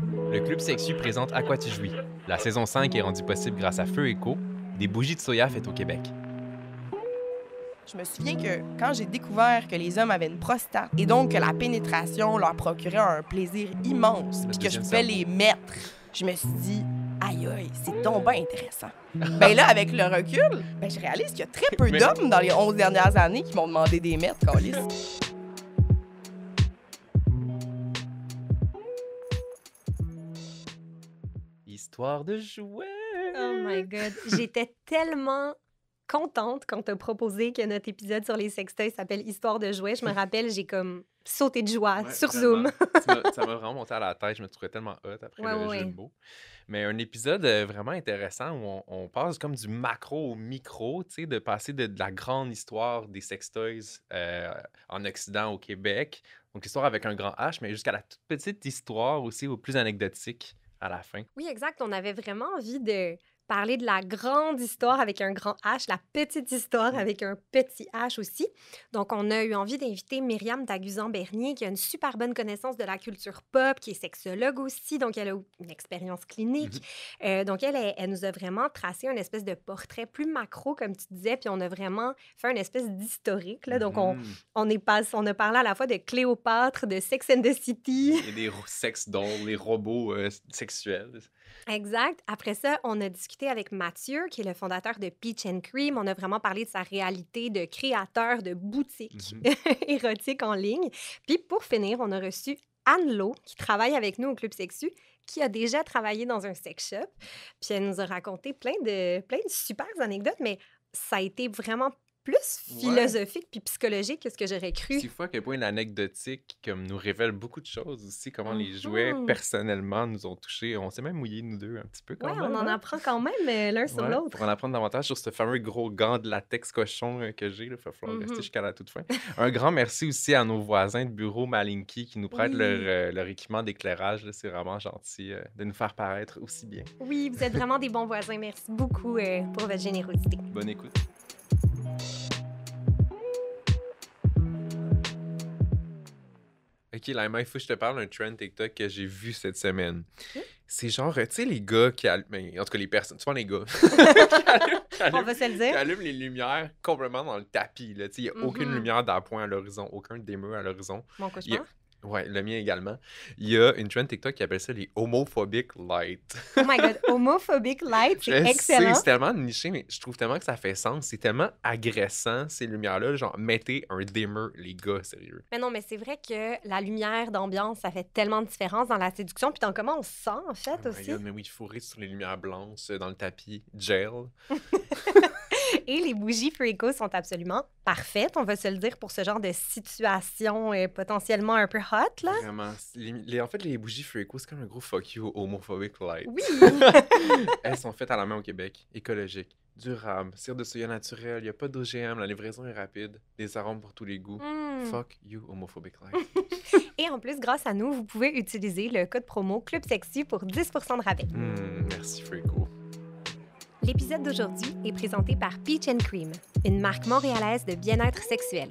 Le Club Sexu présente À quoi tu jouis. La saison 5 est rendue possible grâce à Feu Eco, des bougies de soya faites au Québec. Je me souviens que quand j'ai découvert que les hommes avaient une prostate et donc que la pénétration leur procurait un plaisir immense, puis que je deuxième pouvais cerveau. les mettre, je me suis dit, aïe aïe, c'est donc bien intéressant. Ben là, avec le recul, ben je réalise qu'il y a très peu Mais- d'hommes dans les 11 dernières années qui m'ont demandé des mètres, câlisse. Histoire de jouets! Oh my God. J'étais tellement contente quand t'as proposé que notre épisode sur les sextoys s'appelle Histoire de jouets. Je me rappelle, j'ai comme sauté de joie Ouais, sur vraiment. Zoom. Ça m'a vraiment monté à la tête. Je me trouvais tellement hot après Ouais, le ouais, jeu de ouais. mots. Mais un épisode vraiment intéressant où on passe comme du macro au micro, tu sais, de passer de la grande histoire des sextoys en Occident au Québec. Donc, l'histoire avec un grand H, mais jusqu'à la toute petite histoire aussi, au plus anecdotique à la fin. Oui, exact. On avait vraiment envie de parler de la grande histoire avec un grand H, la petite histoire avec un petit H aussi. Donc, on a eu envie d'inviter Myriam Daguzan-Bernier, qui a une super bonne connaissance de la culture pop, qui est sexologue aussi, donc elle a une expérience clinique. Donc, elle nous a vraiment tracé un espèce de portrait plus macro, comme tu disais, puis on a vraiment fait un espèce d'historique. Là. Donc, on a parlé à la fois de Cléopâtre, de Sex and the City. Et des sex dolls, les robots sexuels. Exact. Après ça, on a discuté avec Mathieu, qui est le fondateur de Peach and Cream. On a vraiment parlé de sa réalité de créateur de boutiques érotiques en ligne. Puis pour finir, on a reçu Anne-Lo, qui travaille avec nous au Club Sexu, qui a déjà travaillé dans un sex shop. Puis elle nous a raconté plein de super anecdotes, mais ça a été vraiment plus philosophique puis psychologique que ce que j'aurais cru. C'est fou à quel point l'anecdotique comme, nous révèle beaucoup de choses aussi, comment les jouets personnellement nous ont touchés. On s'est même mouillés, nous deux, un petit peu quand Ouais, même. on en hein? apprend quand même l'un sur Ouais, l'autre. pour en apprendre davantage sur ce fameux gros gant de latex cochon que j'ai, il va falloir rester jusqu'à la toute fin. Un grand merci aussi à nos voisins de bureau Malinky qui nous prêtent leur équipement d'éclairage. Là. C'est vraiment gentil de nous faire paraître aussi bien. Oui, vous êtes vraiment des bons voisins. Merci beaucoup pour votre générosité. Bonne écoute. Ok, Laima, il faut que je te parle d'un trend TikTok que j'ai vu cette semaine. C'est genre, tu sais, les gars qui allument... En tout cas, les personnes... Tu vois, les gars... On va se le qui dire. allument les lumières complètement dans le tapis. Là. Tu sais, il n'y a aucune lumière d'appoint à l'horizon, aucun démeu à l'horizon. Mon cauchemar. Ouais, le mien également. Il y a une trend TikTok qui appelle ça les homophobic lights. Oh my God, homophobic light, c'est Je excellent. sais, c'est tellement niché, mais je trouve tellement que ça fait sens. C'est tellement agressant, ces lumières-là. Genre, mettez un dimmer, les gars, sérieux. Mais non, mais c'est vrai que la lumière d'ambiance, ça fait tellement de différence dans la séduction, puis dans comment on se sent, en fait, Oh my aussi. God, mais oui, il faut rester sur les lumières blanches dans le tapis. Gel. Et les bougies Freako sont absolument parfaites, on va se le dire, pour ce genre de situation potentiellement un peu hot, là. Vraiment. En fait, les bougies Freako, c'est comme un gros fuck you homophobic light. Oui! Elles sont faites à la main au Québec, écologiques, durables, cire de soya naturelle, il n'y a pas d'OGM, la livraison est rapide, des arômes pour tous les goûts. Fuck you homophobic light. Et en plus, grâce à nous, vous pouvez utiliser le code promo Club Sexy pour 10% de rabais. Merci Freako. L'épisode d'aujourd'hui est présenté par Peach and Cream, une marque montréalaise de bien-être sexuel.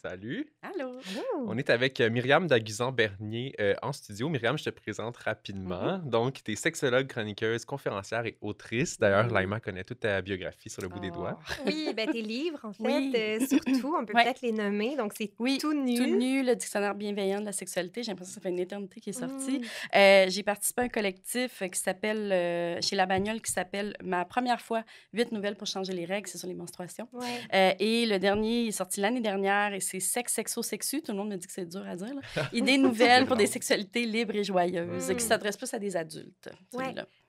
Salut! Allô? On est avec Myriam Daguzan-Bernier en studio. Myriam, je te présente rapidement. Donc, tu es sexologue, chroniqueuse, conférencière et autrice. D'ailleurs, Laima connaît toute ta biographie sur le bout des doigts. Oui, ben tes livres, en fait, Oui. surtout, on peut peut-être les nommer. Donc, c'est Tout nu. Tout nu, le dictionnaire bienveillant de la sexualité. J'ai l'impression que ça fait une éternité qui est sorti. J'ai participé à un collectif qui s'appelle, chez La Bagnole, qui s'appelle Ma première fois, 8 nouvelles pour changer les règles, c'est sur les menstruations. Ouais. Et le dernier est sorti l'année dernière et c'est Sexe, sexo, sexu. Tout le monde me dit que c'est dur à dire. Là. Idées nouvelles pour des sexualités libres et joyeuses, qui s'adressent plus à des adultes.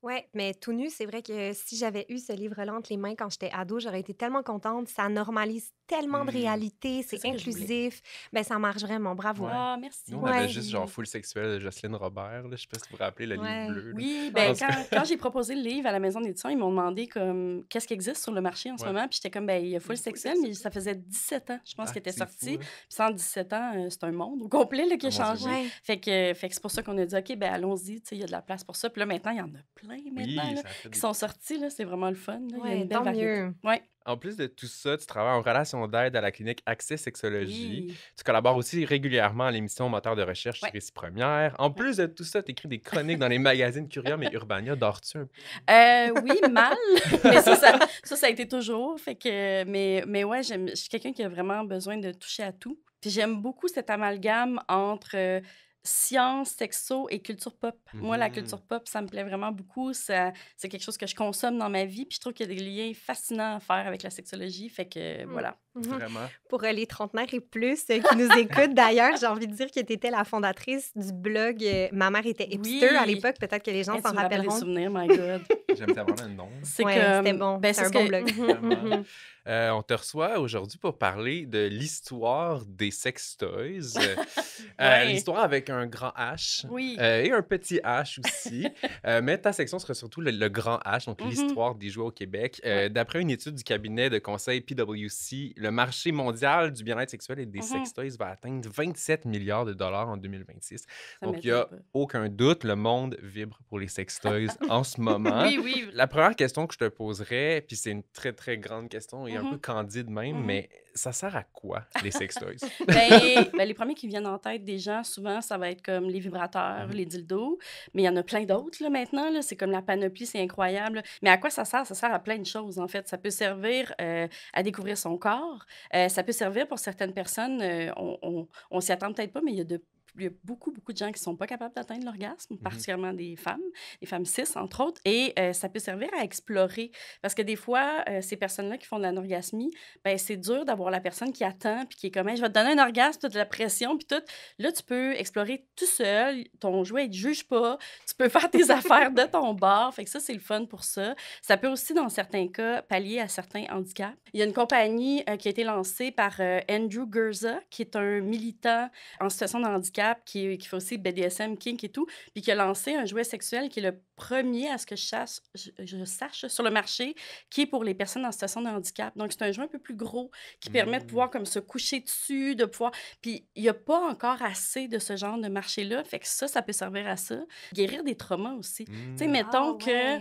Oui, mais Tout nu, c'est vrai que si j'avais eu ce livre-là entre les mains quand j'étais ado, j'aurais été tellement contente. Ça normalise tellement de réalité, c'est inclusif. Ben, ça marche vraiment, bravo. Ah, merci. Nous, on avait juste genre Full sexuel de Jocelyne Robert. Là. Je sais pas si vous vous rappelez le livre bleu. Là. Oui, ben, quand j'ai proposé le livre à la maison d'édition, ils m'ont demandé comme qu'est-ce qui existe sur le marché en ce moment. Puis j'étais comme, ben, il y a Full sexuel, mais ça faisait 17 ans, je pense, qu'il était sorti. Puis 117 ans, c'est un monde au complet là, qui a changé. Fait que c'est pour ça qu'on a dit, OK, ben allons-y, il y a de la place pour ça. Puis là, maintenant, il y en a plein maintenant, là, qui sont sortis. Là, c'est vraiment le fun. Là. Il y a une belle variété. Ouais. En plus de tout ça, tu travailles en relation d'aide à la clinique Accès Sexologie. Oui. Tu collabores aussi régulièrement à l'émission Moteur de recherche sur Ouais. Récit Première. En plus de tout ça, tu écris des chroniques dans les magazines Curium et Urbania. Dors-tu un peu? Oui, mal, mais ça a été toujours. Fait que, mais ouais, je suis quelqu'un qui a vraiment besoin de toucher à tout. Puis j'aime beaucoup cet amalgame entre science, sexo et culture pop. Moi, la culture pop, ça me plaît vraiment beaucoup. C'est quelque chose que je consomme dans ma vie. Puis je trouve qu'il y a des liens fascinants à faire avec la sexologie. Fait que voilà. Vraiment. Pour les trentenaires et plus qui nous écoutent, d'ailleurs, j'ai envie de dire que tu étais la fondatrice du blog Ma mère était hipster Oui. à l'époque. Peut-être que les gens Hey, s'en tu me rappelles des rappelleront. souvenirs, my God. J'aime savoir le nom. C'est Ouais, comme... c'était bon. Ben, c'est un ce bon que- blog. Vraiment. On te reçoit aujourd'hui pour parler de l'histoire des sex toys. Ouais. L'histoire avec un grand H Oui. et un petit H aussi. Mais ta section sera surtout le grand H, donc Mhm. l'histoire des jouets au Québec. Ouais. D'après une étude du cabinet de conseil PwC, le marché mondial du bien-être sexuel et des Mhm. sex toys va atteindre 27 milliards de dollars en 2026. Ça Donc, il n'y a m'étonne pas. aucun doute, le monde vibre pour les sex toys en ce moment. Oui, oui. La première question que je te poserais, puis c'est une très, très grande question et un Mhm. peu candide même, Mhm. mais ça sert à quoi, les sex toys? Ben, les premiers qui viennent en tête des gens, souvent, ça va être comme les vibrateurs, Mhm. les dildos. Mais il y en a plein d'autres là, maintenant. Là. C'est comme la panoplie, c'est incroyable. Mais à quoi ça sert? Ça sert à plein de choses, en fait. Ça peut servir à découvrir son corps. Ça peut servir pour certaines personnes. On s'y attend peut-être pas, mais il y a beaucoup, beaucoup de gens qui ne sont pas capables d'atteindre l'orgasme, particulièrement des femmes cis, entre autres. Et ça peut servir à explorer. Parce que des fois, ces personnes-là qui font de l'anorgasmie, ben, c'est dur d'avoir la personne qui attend puis qui est comme hey, « je vais te donner un orgasme, toute la pression, puis tout. » Là, tu peux explorer tout seul. Ton jouet, il ne te juge pas. Tu peux faire tes affaires de ton bord. Fait que ça, c'est le fun pour ça. Ça peut aussi, dans certains cas, pallier à certains handicaps. Il y a une compagnie qui a été lancée par Andrew Gurza, qui est un militant en situation de handicap, qui fait aussi BDSM, kink et tout, puis qui a lancé un jouet sexuel qui est le premier, à ce que je sache, sur le marché, qui est pour les personnes en situation de handicap. Donc, c'est un jouet un peu plus gros qui permet de pouvoir comme se coucher dessus, de pouvoir... Puis, il n'y a pas encore assez de ce genre de marché-là, fait que ça peut servir à ça. Guérir des traumas aussi. Tu sais, mettons que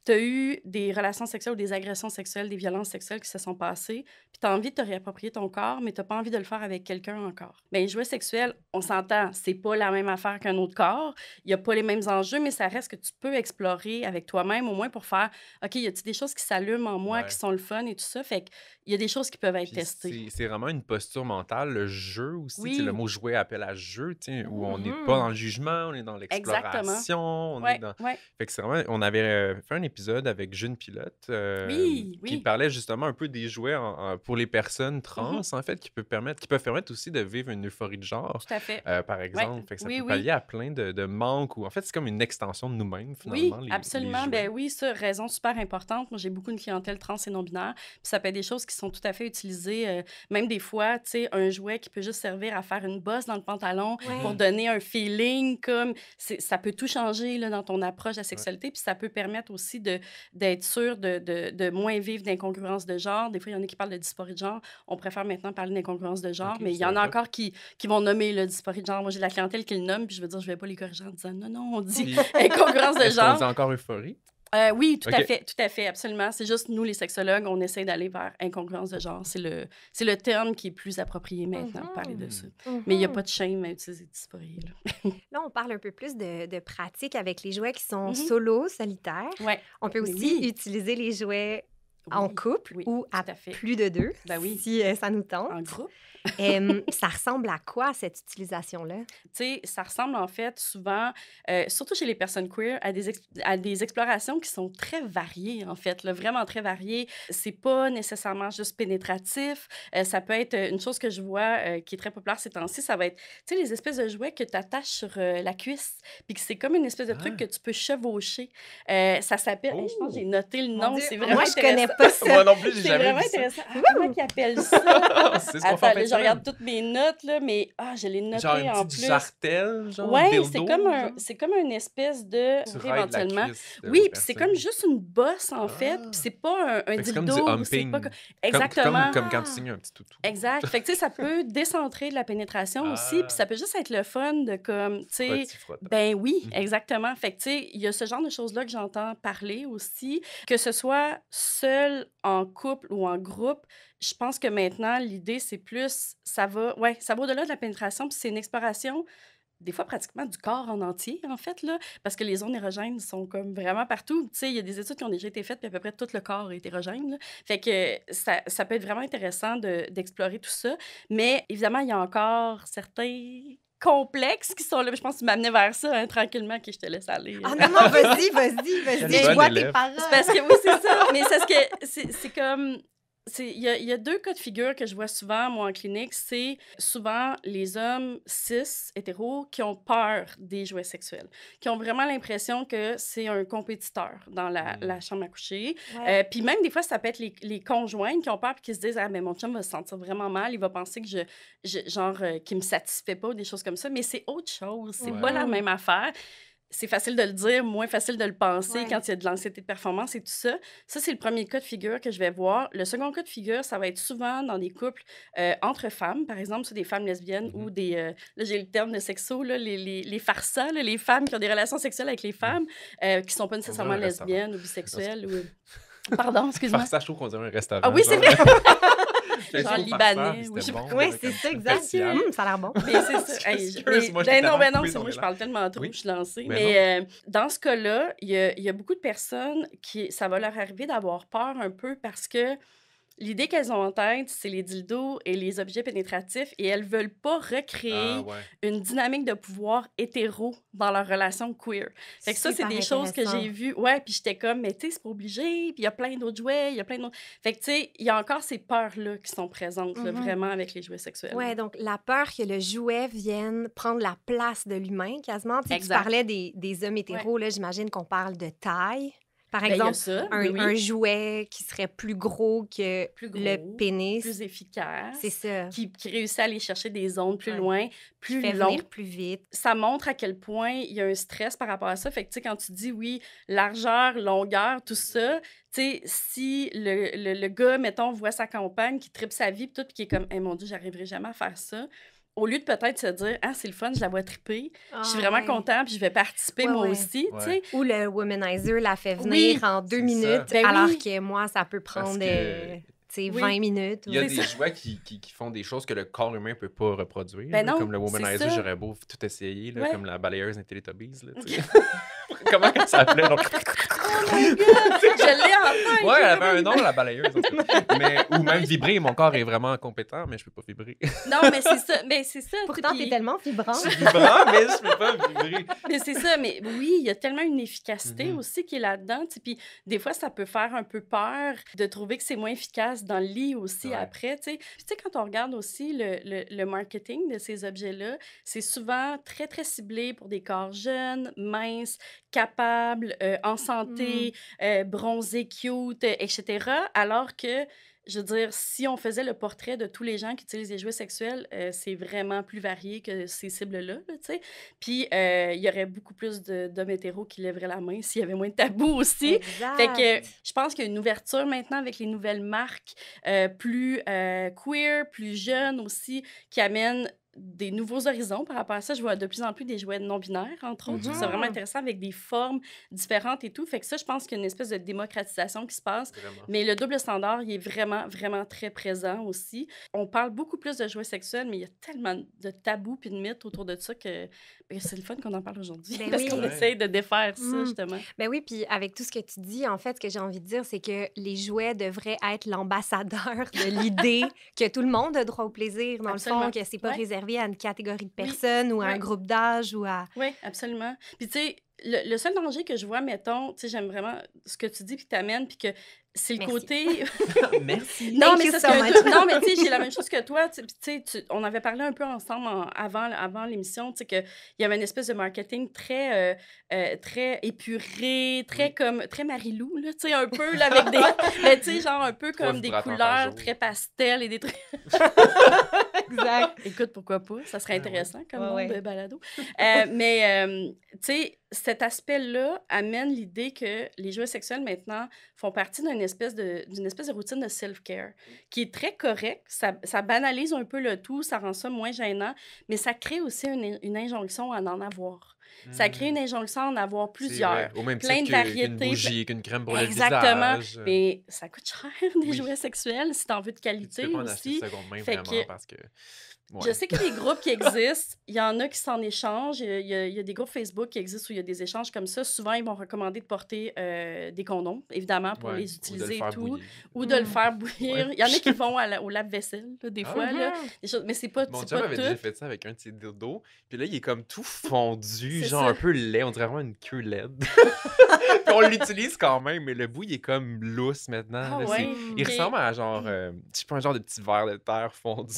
tu as eu des relations sexuelles ou des agressions sexuelles, des violences sexuelles qui se sont passées, puis tu as envie de te réapproprier ton corps, mais tu n'as pas envie de le faire avec quelqu'un encore. Bien, les jouets sexuels, on s'entend, c'est pas la même affaire qu'un autre corps, il n'y a pas les mêmes enjeux, mais ça reste que tu peux explorer avec toi-même, au moins pour faire, OK, y a-t-il des choses qui s'allument en moi, qui sont le fun et tout ça? Fait qu'il y a des choses qui peuvent être testées. C'est vraiment une posture mentale, le jeu aussi. Oui. Le mot jouet appelle à jeu, où on n'est pas dans le jugement, on est dans l'exploration. On est dans... Fait que c'est vraiment... On avait fait un épisode avec June Pilote qui parlait justement un peu des jouets pour les personnes trans, en fait, qui peuvent permettre aussi de vivre une euphorie de genre. Tout à fait. Par exemple. Fait que ça peut pallier à plein de manques. En fait, c'est comme une extension de nous-mêmes, finalement. Oui, absolument. Ben oui, ça, raison super importante. Moi, j'ai beaucoup de clientèle trans et non-binaire. Puis ça peut être des choses qui sont tout à fait utilisées. Même des fois, tu sais, un jouet qui peut juste servir à faire une bosse dans le pantalon pour donner un feeling comme... Ça peut tout changer là, dans ton approche de la sexualité. Puis ça peut permettre aussi d'être sûr de moins vivre d'incongruence de genre. Des fois, il y en a qui parlent de dysphorie de genre. On préfère maintenant parler d'incongruence de genre, mais il y en a encore qui vont nommer le dysphorie de genre. Moi, j'ai de la clientèle qui le nomme, puis je veux dire, je vais pas les corriger en disant non, on dit incongruence de Est-ce qu'on genre. dit encore euphorie? Oui, tout à fait, absolument. C'est juste, nous, les sexologues, on essaie d'aller vers incongruence de genre. C'est le terme qui est plus approprié maintenant pour parler de ça. Mais il n'y a pas de shame à utiliser dysphorie. Là, on parle un peu plus de pratiques avec les jouets qui sont solo, solitaires. Ouais. On peut aussi utiliser les jouets en couple ou à plus de deux, si ça nous tente. En groupe. Ça ressemble à quoi, cette utilisation-là? Tu sais, ça ressemble en fait souvent, surtout chez les personnes queer, à des explorations qui sont très variées, en fait, là, vraiment très variées. C'est pas nécessairement juste pénétratif. Ça peut être une chose que je vois qui est très populaire ces temps-ci, ça va être, tu sais, les espèces de jouets que tu attaches sur la cuisse, puis que c'est comme une espèce de truc que tu peux chevaucher. Ça s'appelle, je pense que j'ai noté le nom, c'est vraiment Moi, je connais pas ça. Moi non plus, j'ai c'est jamais vraiment vu ça. intéressant. Comment ils appellent ça? C'est ce qu'on fait en fin de quand regarde même. toutes mes notes, là, mais je l'ai noté Genre une en petite plus. jartelle, genre Ouais, dildo, c'est genre. comme une espèce de... Tu Oui, raides la éventuellement. cuisse de Oui, l'autre puis c'est personne. comme juste une bosse, en fait. Puis Ah! c'est pas un Fait que c'est comme du dildo. Ou c'est pas... humping. Exactement. Comme quand tu signes un petit toutou. Exact. Fait que, tu sais, ça peut décentrer de la pénétration aussi, puis ça Ah! peut juste être le fun de, comme, tu sais... Frotti-frotta. Ben oui, Mhm. exactement. Fait que, tu sais, il y a ce genre de choses-là que j'entends parler aussi. Que ce soit seul, en couple ou en groupe, je pense que maintenant, l'idée, c'est plus... ça va au-delà de la pénétration, puis c'est une exploration des fois pratiquement du corps en entier, en fait, là, parce que les zones érogènes sont comme vraiment partout. Tu sais, il y a des études qui ont déjà été faites, puis à peu près tout le corps est érogène, là. Fait que ça peut être vraiment intéressant d'explorer tout ça. Mais évidemment, il y a encore certains complexes qui sont là. Je pense que tu m'amenais vers ça, hein, tranquillement, que je te laisse aller. Ah non, non, vas-y, Quelle je bonne vois tes élève. paroles. C'est parce que, oui, c'est ça. Mais c'est parce que c'est comme... Il y a deux cas de figure que je vois souvent, moi, en clinique. C'est souvent les hommes cis, hétéros, qui ont peur des jouets sexuels, qui ont vraiment l'impression que c'est un compétiteur dans la chambre à coucher. Ouais. Puis même, des fois, ça peut être les conjoints qui ont peur et qui se disent « Ah, mais mon chum va se sentir vraiment mal, il va penser que qu'il me satisfait pas » ou des choses comme ça. Mais c'est autre chose, c'est pas la même affaire. C'est facile de le dire, moins facile de le penser quand il y a de l'anxiété de performance et tout ça. Ça, c'est le premier cas de figure que je vais voir. Le second cas de figure, ça va être souvent dans des couples entre femmes, par exemple, des femmes lesbiennes ou des... là, j'ai le terme de sexo, là, les farsas, là, les femmes qui ont des relations sexuelles avec les femmes, qui sont pas nécessairement lesbiennes ou bisexuelles. Ou... Pardon, excuse-moi. Farsa, je trouve qu'on dirait un restaurant. Ah oui, c'est vrai! Genre libanais. Oui, c'est ça, exact. Ça a l'air bon. Mais c'est ça. Excuse-moi, Non, c'est moi, je parle tellement trop, je suis lancée. Mais dans ce cas-là, il y a beaucoup de personnes qui, ça va leur arriver d'avoir peur un peu parce que l'idée qu'elles ont en tête, c'est les dildos et les objets pénétratifs et elles veulent pas recréer une dynamique de pouvoir hétéro dans leur relation queer. Fait que ça, c'est des choses que j'ai vues. Ouais, puis j'étais comme, mais tu sais, c'est pas obligé, puis il y a plein d'autres jouets, il y a plein d'autres... Fait que tu sais, il y a encore ces peurs-là qui sont présentes, là, vraiment, avec les jouets sexuels. Ouais, donc la peur que le jouet vienne prendre la place de l'humain, quasiment. Tu parlais des hommes hétéros, là, j'imagine qu'on parle de taille. Par exemple, un jouet qui serait plus gros que le pénis. Plus efficace. C'est ça. Qui réussit à aller chercher des zones plus loin, plus fait long. venir plus vite. Ça montre à quel point il y a un stress par rapport à ça. Fait que, tu sais, quand tu dis, oui, largeur, longueur, tout ça, tu sais, si le gars, mettons, voit sa compagne qui tripe sa vie, puis tout, puis qui est comme, hey, mon Dieu, j'arriverai jamais à faire ça. Au lieu de peut-être se dire « Ah, c'est le fun, je la vois triper, je suis vraiment content, puis je vais participer moi aussi. » tu sais. Ou le womanizer la fait venir en 2 minutes, alors que moi, ça peut prendre 20 minutes. Il y a des jouets qui font des choses que le corps humain ne peut pas reproduire. Ben non, comme le womanizer, j'aurais beau tout essayer, là, comme la balayeuse des Teletubbies. Comment ça s'appelait? Oh my God! Je l'ai en tête! Ouais, elle avait un nom, la balayeuse. Ou même vibrer. Mon corps est vraiment compétent, mais je peux pas vibrer. Non, mais c'est ça. Pourtant, t'es tellement vibrant. Je suis vibrant, mais je peux pas vibrer. Mais c'est ça. Mais oui, il y a tellement une efficacité aussi qui est là-dedans. Puis des fois, ça peut faire un peu peur de trouver que c'est moins efficace dans le lit aussi après. Puis tu sais, quand on regarde aussi le marketing de ces objets-là, c'est souvent très, très ciblé pour des corps jeunes, minces, capables, en santé, bronzés, cute, etc. Alors que, je veux dire, si on faisait le portrait de tous les gens qui utilisent des jouets sexuels, c'est vraiment plus varié que ces cibles-là, tu sais. Puis, il y aurait beaucoup plus d'hommes hétéros qui lèveraient la main s'il y avait moins de tabous aussi. Exact. Fait que je pense qu'il y a une ouverture maintenant avec les nouvelles marques plus queer, plus jeunes aussi, qui amènent des nouveaux horizons par rapport à ça. Je vois de plus en plus des jouets non-binaires, entre autres. C'est vraiment intéressant avec des formes différentes et tout. Fait que ça, je pense qu'il y a une espèce de démocratisation qui se passe. Vraiment. Mais le double standard, il est vraiment, vraiment très présent aussi. On parle beaucoup plus de jouets sexuels, mais il y a tellement de tabous puis de mythes autour de ça que c'est le fun qu'on en parle aujourd'hui. Parce qu'on essaie de défaire ça, justement. Ben oui, puis avec tout ce que tu dis, en fait, ce que j'ai envie de dire, c'est que les jouets devraient être l'ambassadeur de l'idée que tout le monde a droit au plaisir, dans le fond, que c'est pas réservé à une catégorie de personnes ou à un groupe d'âge ou à... Oui, absolument. Puis tu sais, le seul danger que je vois, mettons, tu sais, j'aime vraiment ce que tu dis puis que t'amènes, puis que c'est le côté... Merci. Non, mais non, mais tu sais, j'ai la même chose que toi. Tu sais, on avait parlé un peu ensemble avant l'émission, tu sais, qu'il y avait une espèce de marketing très épuré, très Marie-Lou, là, tu sais, un peu, là, avec des... mais tu sais, genre un peu comme des couleurs très pastel et des trucs... Exact. Écoute, pourquoi pas? Ça serait intéressant comme nom de balado. Tu sais, cet aspect-là amène l'idée que les jouets sexuels, maintenant, font partie d'une espèce de routine de self-care qui est très correcte. Ça banalise un peu le tout, ça rend ça moins gênant, mais ça crée aussi une injonction à en avoir. Ça crée une injonction à en avoir plusieurs. Au même plein de titre variétés. qu'une bougie, qu'une crème pour Exactement. le visage. Mais ça coûte cher, des jouets sexuels, si t'en veux de qualité tu peux pas en acheter aussi. de seconde main, Fait vraiment, que- parce que... Je sais qu'il y a des groupes qui existent. Il y en a qui s'en échangent. Il y a des groupes Facebook qui existent où il y a des échanges comme ça. Souvent, ils vont recommander de porter des condoms, évidemment, pour les utiliser et tout. Ou de le faire bouillir. Il y en a qui vont au lave-vaisselle, là, des fois. Là, des choses, mais c'est pas, Mon c'est chum pas avait tout. déjà fait ça avec un de ses dildos. Puis là, il est comme tout fondu, C'est genre ça. un peu laid. On dirait vraiment une queue laide. Puis on l'utilise quand même, mais le bout, il est comme lousse maintenant. Ah là. ouais? Il Ok. ressemble à genre, je sais pas, un genre de petit verre de terre fondu.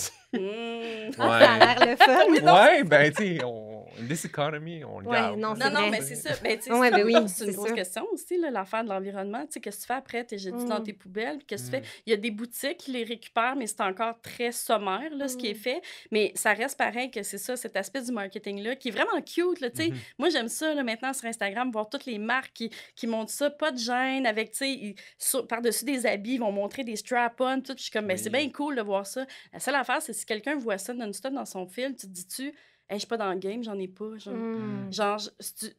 Ça a l'air le fun. Ouais, ben, tu sais, this economy, on le Ouais, garde. non, Non, vrai. mais c'est ça. Ben, tu sais, Ouais, ben oui, c'est c'est une grosse sûr. question aussi, là, l'affaire de l'environnement. Tu sais, qu'est-ce que tu fais après? T'es jeté dans tes poubelles. Puis qu'est-ce que tu fais? Il y a des boutiques qui les récupèrent, mais c'est encore très sommaire, là, ce qui est fait. Mais ça reste pareil que c'est ça, cet aspect du marketing-là, qui est vraiment cute, là, tu sais. Moi, j'aime ça, là, maintenant, sur Instagram, voir toutes les marques qui montrent ça, pas de gêne, avec, tu sais, par-dessus des habits, ils vont montrer des strap-on, tout. Je suis comme, ben, c'est bien cool de voir ça. La seule affaire, c'est si quelqu'un voit ça non-stop dans son fil, tu te dis-tu, hey, je suis pas dans le game, j'en ai pas. Genre,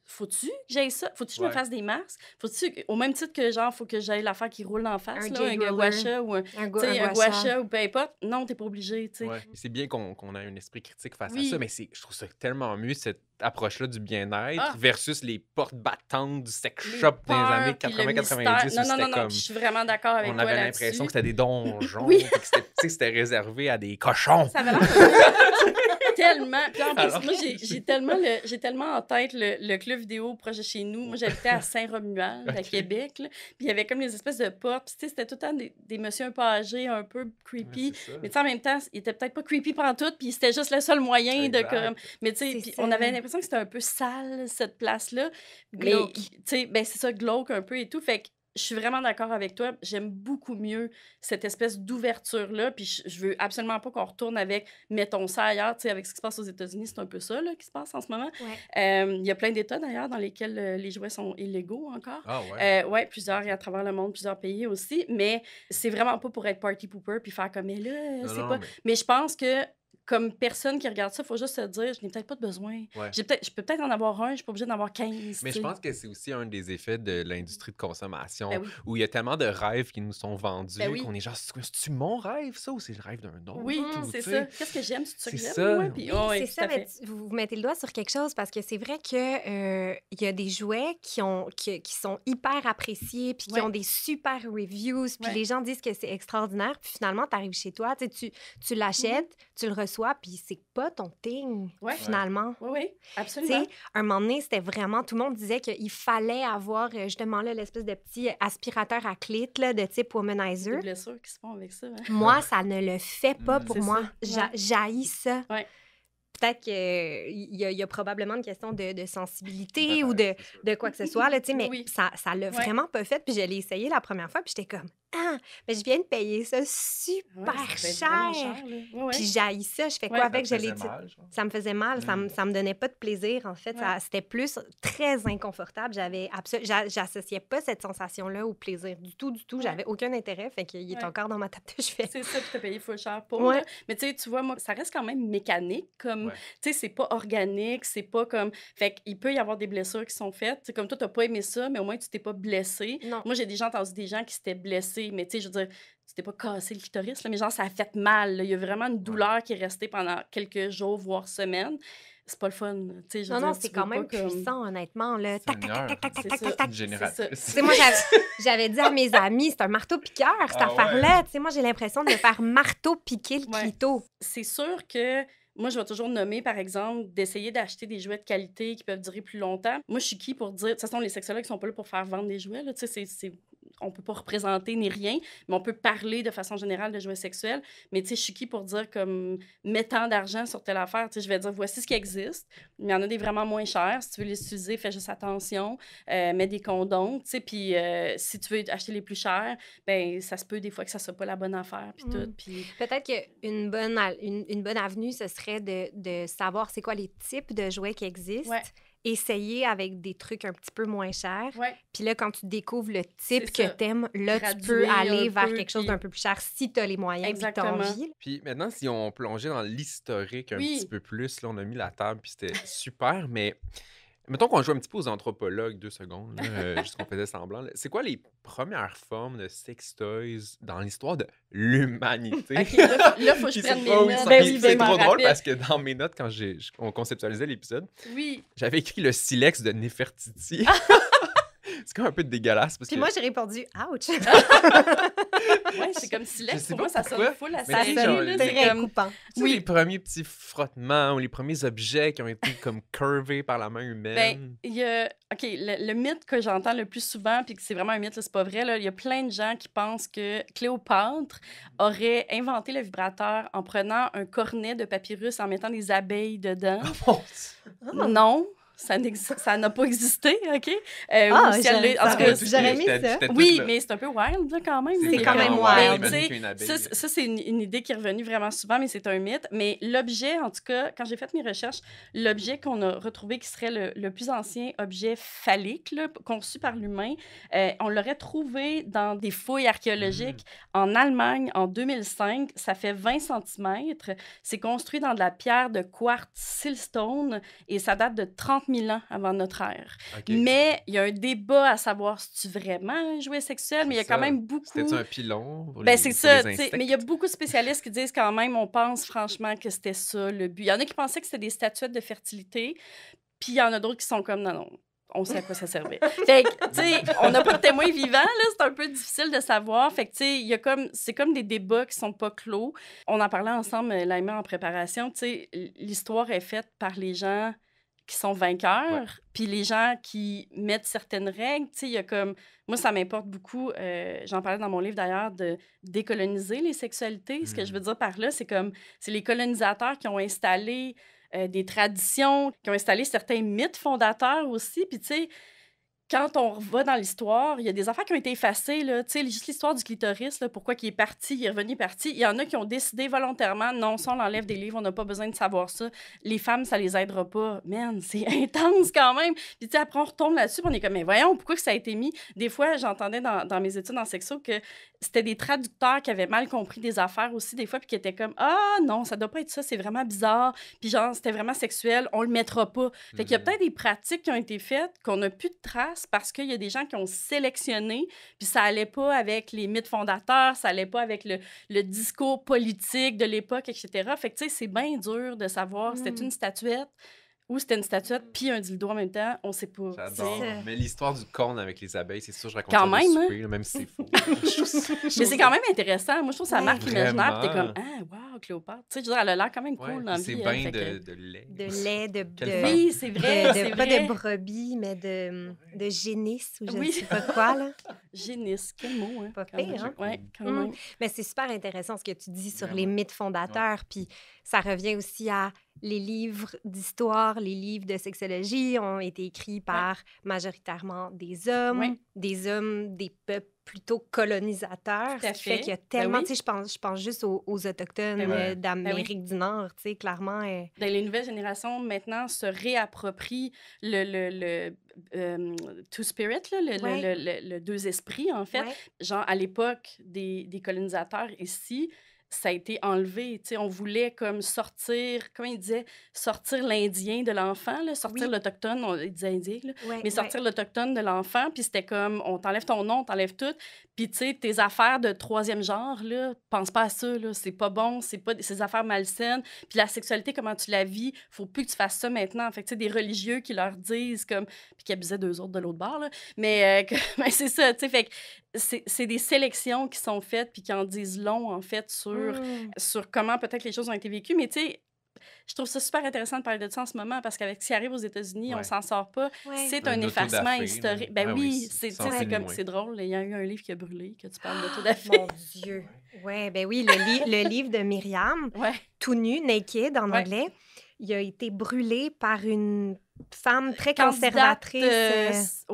faut-tu que j'aille ça? Faut-tu que je me fasse des masques? Faut-tu, au même titre que, genre, faut que j'aille l'affaire qui roule en face, un guacha ou un guacha ou peu importe. Non, t'es pas obligé, tu sais. Ouais. C'est bien qu'on ait un esprit critique face à ça, mais je trouve ça tellement mieux, cette approche-là du bien-être versus les portes battantes du sex shop des années 80-90. Non, je suis vraiment d'accord avec on toi avait là-dessus. l'impression que c'était des donjons, Oui. puis que c'était réservé à des cochons. Ça avait l'air tellement. Puis en plus, Alors, moi, j'ai tellement en tête le club vidéo proche de chez nous. Moi, j'habitais à Saint-Romuald, à Québec. Là. Puis il y avait comme les espèces de portes. Puis tu sais, c'était tout le temps des messieurs un peu âgés, un peu creepy. Mais tu sais, en même temps, ils étaient peut-être pas creepy pantoute, puis c'était juste le seul moyen de comme. Mais tu sais, puis on avait l'impression que c'était un peu sale, cette place-là. Mais tu sais, ben c'est ça, glauque un peu et tout. Fait que je suis vraiment d'accord avec toi. J'aime beaucoup mieux cette espèce d'ouverture-là. Puis je veux absolument pas qu'on retourne avec « mettons ça ailleurs ». Tu sais, avec ce qui se passe aux États-Unis, c'est un peu ça là, qui se passe en ce moment. Il y a plein d'États, d'ailleurs, dans lesquels les jouets sont illégaux encore. Ah ouais? Ouais, plusieurs, et à travers le monde, plusieurs pays aussi. Mais c'est vraiment pas pour être party pooper puis faire comme « mais là, c'est pas… » Mais je pense que comme personne qui regarde ça, il faut juste se dire, je n'ai peut-être pas de besoin. Je peux peut-être en avoir un, je suis pas obligée d'en avoir 15. Mais je pense que c'est aussi un des effets de l'industrie de consommation, Ben oui. où il y a tellement de rêves qui nous sont vendus Ben oui. qu'on est genre, c'est-tu mon rêve, ça, ou c'est le rêve d'un autre? Oui, ou, c'est tu sais? ça. Qu'est-ce que j'aime, c'est ça que C'est j'aime. ça. Ouais, puis, C'est ça, mais vous mettez le doigt sur quelque chose parce que c'est vrai que il y a des jouets qui sont hyper appréciés puis qui ont des super reviews puis les gens disent que c'est extraordinaire puis finalement tu arrives chez toi, tu l'achètes, tu le reçois puis c'est pas ton thing finalement. Oui, absolument. T'sais, un moment donné, c'était vraiment tout le monde disait qu'il fallait avoir justement là, l'espèce de petit aspirateur à clit là, de type womanizer. Des blessures qui se font avec ça. Hein? Moi, ça ne le fait pas pour c'est moi. ça. J'haïs ça. Ouais. Peut-être qu'il y a probablement une question de sensibilité ou de quoi que ce soit, là, mais ça l'a vraiment pas fait. Puis je l'ai essayé la première fois, puis j'étais comme, mais je viens de payer ça super cher. Puis j'haïs ça. Je fais quoi avec? Ça me faisait mal. Ça me donnait pas de plaisir, en fait. C'était plus très inconfortable. J'associais pas cette sensation-là au plaisir du tout. J'avais aucun intérêt. Fait qu'il est encore dans ma table de chevet. C'est ça, puis t'as payé full cher pour. Là. Mais tu vois, moi, ça reste quand même mécanique. Comme, tu sais, c'est pas organique. C'est pas comme... Fait qu'il peut y avoir des blessures qui sont faites. T'sais, comme toi, t'as pas aimé ça, mais au moins, tu t'es pas blessé. Non. Moi, j'ai déjà entendu des gens qui s'étaient blessés. Mais tu sais, je veux dire, tu t'es pas cassé le clitoris, là, mais genre, ça a fait mal. Là. Il y a vraiment une douleur qui est restée pendant quelques jours, voire semaines. C'est pas le fun. Non, c'est quand même puissant, honnêtement. Là. Tac, tac, tac, tac, tac, tac, tac, tac. Génératrice. Moi, j'avais dit à mes amis, c'est un marteau-piqueur, cette affaire-là. Moi, j'ai l'impression de me faire marteau-piquer le clito. C'est sûr que moi, je vais toujours nommer, par exemple, d'essayer d'acheter des jouets de qualité qui peuvent durer plus longtemps. Moi, je suis qui pour dire... De toute façon, les sexologues sont pas là pour faire vendre des jouets. Là. C'est on peut pas représenter ni rien, mais on peut parler de façon générale de jouets sexuels. Mais tu sais, je suis qui pour dire comme mets tant d'argent sur telle affaire. Tu sais, je vais dire voici ce qui existe. Il y en a des vraiment moins chers. Si tu veux les utiliser, fais juste attention. Mets des condoms. Tu sais, puis si tu veux acheter les plus chers, ben ça se peut des fois que ça soit pas la bonne affaire. Puis tout. Puis peut-être qu'une bonne avenue, ce serait de savoir c'est quoi les types de jouets qui existent. Ouais. Essayer avec des trucs un petit peu moins chers. Ouais. Puis là, quand tu découvres le type C'est que ça. t'aimes, là, tu Graduer peux aller un vers peu, quelque chose puis- d'un peu plus cher si t'as les moyens et que t'as Exactement. envie. Puis maintenant, si on plongeait dans l'historique un Oui. petit peu plus, là, on a mis la table, puis c'était super, mais mettons qu'on joue un petit peu aux anthropologues 2 secondes, là, juste qu'on faisait semblant. Là. C'est quoi les premières formes de sex toys dans l'histoire de l'humanité? OK, là, faut que je Puis prenne c'est mes pas où notes. ça- Ben puis oui, c'est vraiment trop drôle rapide. parce que dans mes notes, quand on conceptualisait l'épisode, Oui. j'avais écrit le silex de Nefertiti. C'est comme un peu dégueulasse parce Puis que moi, j'ai répondu « Ouch! » Ouais, c'est comme silex. Je sais Pour pas moi, ça sonne pourquoi, full à mais Ça tu sais, sérieux, genre, sonne là, les- c'est très comme... coupant. tu sais, les premiers petits frottements ou les premiers objets qui ont été comme curvés par la main humaine. Ben, il y a... OK, le mythe que j'entends le plus souvent, puis que c'est vraiment un mythe, là, c'est pas vrai, là, il y a plein de gens qui pensent que Cléopâtre aurait inventé le vibrateur en prenant un cornet de papyrus en mettant des abeilles dedans. Mon Dieu. Non, ça n'a pas existé, OK? Ah, ou si elle l'a- en tout j'aurais- cas, j'aurais mis ça. J'étais toute oui, là. mais c'est un peu wild, là, quand même. C'est là. quand même vraiment wild. Mais, imagine tu qu'il y a une abeille. ça, c'est une idée qui est revenue vraiment souvent, mais c'est un mythe. Mais l'objet, en tout cas, quand j'ai fait mes recherches, l'objet qu'on a retrouvé qui serait le plus ancien objet phallique là, conçu par l'humain, on l'aurait trouvé dans des fouilles archéologiques en Allemagne en 2005. Ça fait 20 cm. C'est construit dans de la pierre de quartz siltstone et ça date de 30 000 ans avant notre ère. Ok. Mais il y a un débat à savoir si tu vraiment un jouet sexuel, mais il y a C'est quand ça. même beaucoup... C'était-tu un pilon pour Ben, les, c'est pour ça, les tu sais, insectes? mais il y a beaucoup de spécialistes qui disent quand même, on pense franchement que c'était ça le but. Il y en a qui pensaient que c'était des statuettes de fertilité, puis il y en a d'autres qui sont comme, non, on sait à quoi ça servait. Fait que, tu sais, on n'a pas de témoins vivants, là, c'est un peu difficile de savoir. Fait que, tu sais, il y a c'est comme des débats qui sont pas clos. On en parlait ensemble, Laïma, en préparation, tu sais, l'histoire est faite par les gens qui sont vainqueurs, puis les gens qui mettent certaines règles, tu sais, il y a comme... Moi, ça m'importe beaucoup, j'en parlais dans mon livre d'ailleurs, de décoloniser les sexualités. Ce que je veux dire par là, c'est comme, c'est les colonisateurs qui ont installé des traditions, qui ont installé certains mythes fondateurs aussi, puis tu sais, quand on va dans l'histoire, il y a des affaires qui ont été effacées, là. Tu sais, juste l'histoire du clitoris, là, pourquoi il est parti, il est revenu parti. Il y en a qui ont décidé volontairement, non, ça, on l'enlève des livres, on n'a pas besoin de savoir ça. Les femmes, ça les aidera pas. Man, c'est intense quand même. Puis, tu sais, après, on retombe là-dessus, puis on est comme, mais voyons, pourquoi que ça a été mis? Des fois, j'entendais dans mes études en sexo que c'était des traducteurs qui avaient mal compris des affaires aussi, des fois, puis qui étaient comme, ah non, ça doit pas être ça, c'est vraiment bizarre. Puis, genre, c'était vraiment sexuel, on le mettra pas. Fait qu'il y a peut-être des pratiques qui ont été faites qu'on n'a plus de traces parce qu'il y a des gens qui ont sélectionné, puis ça allait pas avec les mythes fondateurs, ça allait pas avec le discours politique de l'époque, etc. Fait que, tu sais, c'est bien dur de savoir si c'était une statuette ou c'était une statuette puis un dildo en même temps, on sait pas. J'adore. C'est- Mais l'histoire du cône avec les abeilles, c'est sûr, je raconte Quand ça au même, hein? souper, là, même si c'est faux. Mais c'est quand même intéressant. Moi, je trouve que ça Ouais. marque l'imaginaire, puis t'es comme, Vraiment. ah, wow, Cléopâtre. Tu sais, je veux dire, elle a l'air quand même cool Ouais, dans la c'est vie. bien fait que- de lait. De lait, Quelle de- femme. Oui, c'est vrai, de- c'est pas vrai. de brebis, mais de génisse ou je ne Oui. sais pas quoi, là. Génisse, quel mot, hein? Pas quand pire, même. hein? Ouais, quand Mm. même. Mais c'est super intéressant ce que tu dis sur les Vraiment. mythes fondateurs. Puis ça revient aussi à les livres d'histoire, les livres de sexologie ont été écrits par majoritairement des hommes, des peuples plutôt colonisateurs. Tout à Ce qui fait fait. qu'il y a Ben tellement, oui. tu sais, je pense juste aux Autochtones Ben oui. d'Amérique du Nord, tu sais, clairement. Ben, les nouvelles générations, maintenant, se réapproprient le Two Spirit, là, le deux esprits, en fait. Ouais. Genre, à l'époque des colonisateurs ici, ça a été enlevé. Tu sais, on voulait comme sortir, comment il disait, sortir l'Indien de l'enfant, là, sortir Oui. l'Autochtone, il disait Indien, là, Ouais, mais sortir l'Autochtone de l'enfant, puis c'était comme, on t'enlève ton nom, on t'enlève tout, puis tu sais, tes affaires de troisième genre, là, pense pas à ça, là, c'est pas bon, c'est pas ces affaires malsaines, puis la sexualité, comment tu la vis, faut plus que tu fasses ça maintenant. Fait que tu sais, des religieux qui leur disent comme, puis qui abusaient d'eux autres de l'autre bord, là, mais ben, c'est ça, tu sais, fait que c'est des sélections qui sont faites, puis qui en disent long, en fait, sur comment peut-être les choses ont été vécues, mais tu sais, je trouve ça super intéressant de parler de ça en ce moment parce qu'avec ce qui arrive aux États-Unis, on s'en sort pas. Ouais. C'est Un un effacement autodafé, historique. là. Ben Ah oui, oui, c'est sans c'est comme loin. c'est drôle. Il y a eu un livre qui a brûlé, que tu parles d'autodafé. Mon Dieu. Ouais, ben oui, le livre de Myriam, Ouais. tout nu, naked en Ouais. anglais, il a été brûlé par une femme très Candidate, conservatrice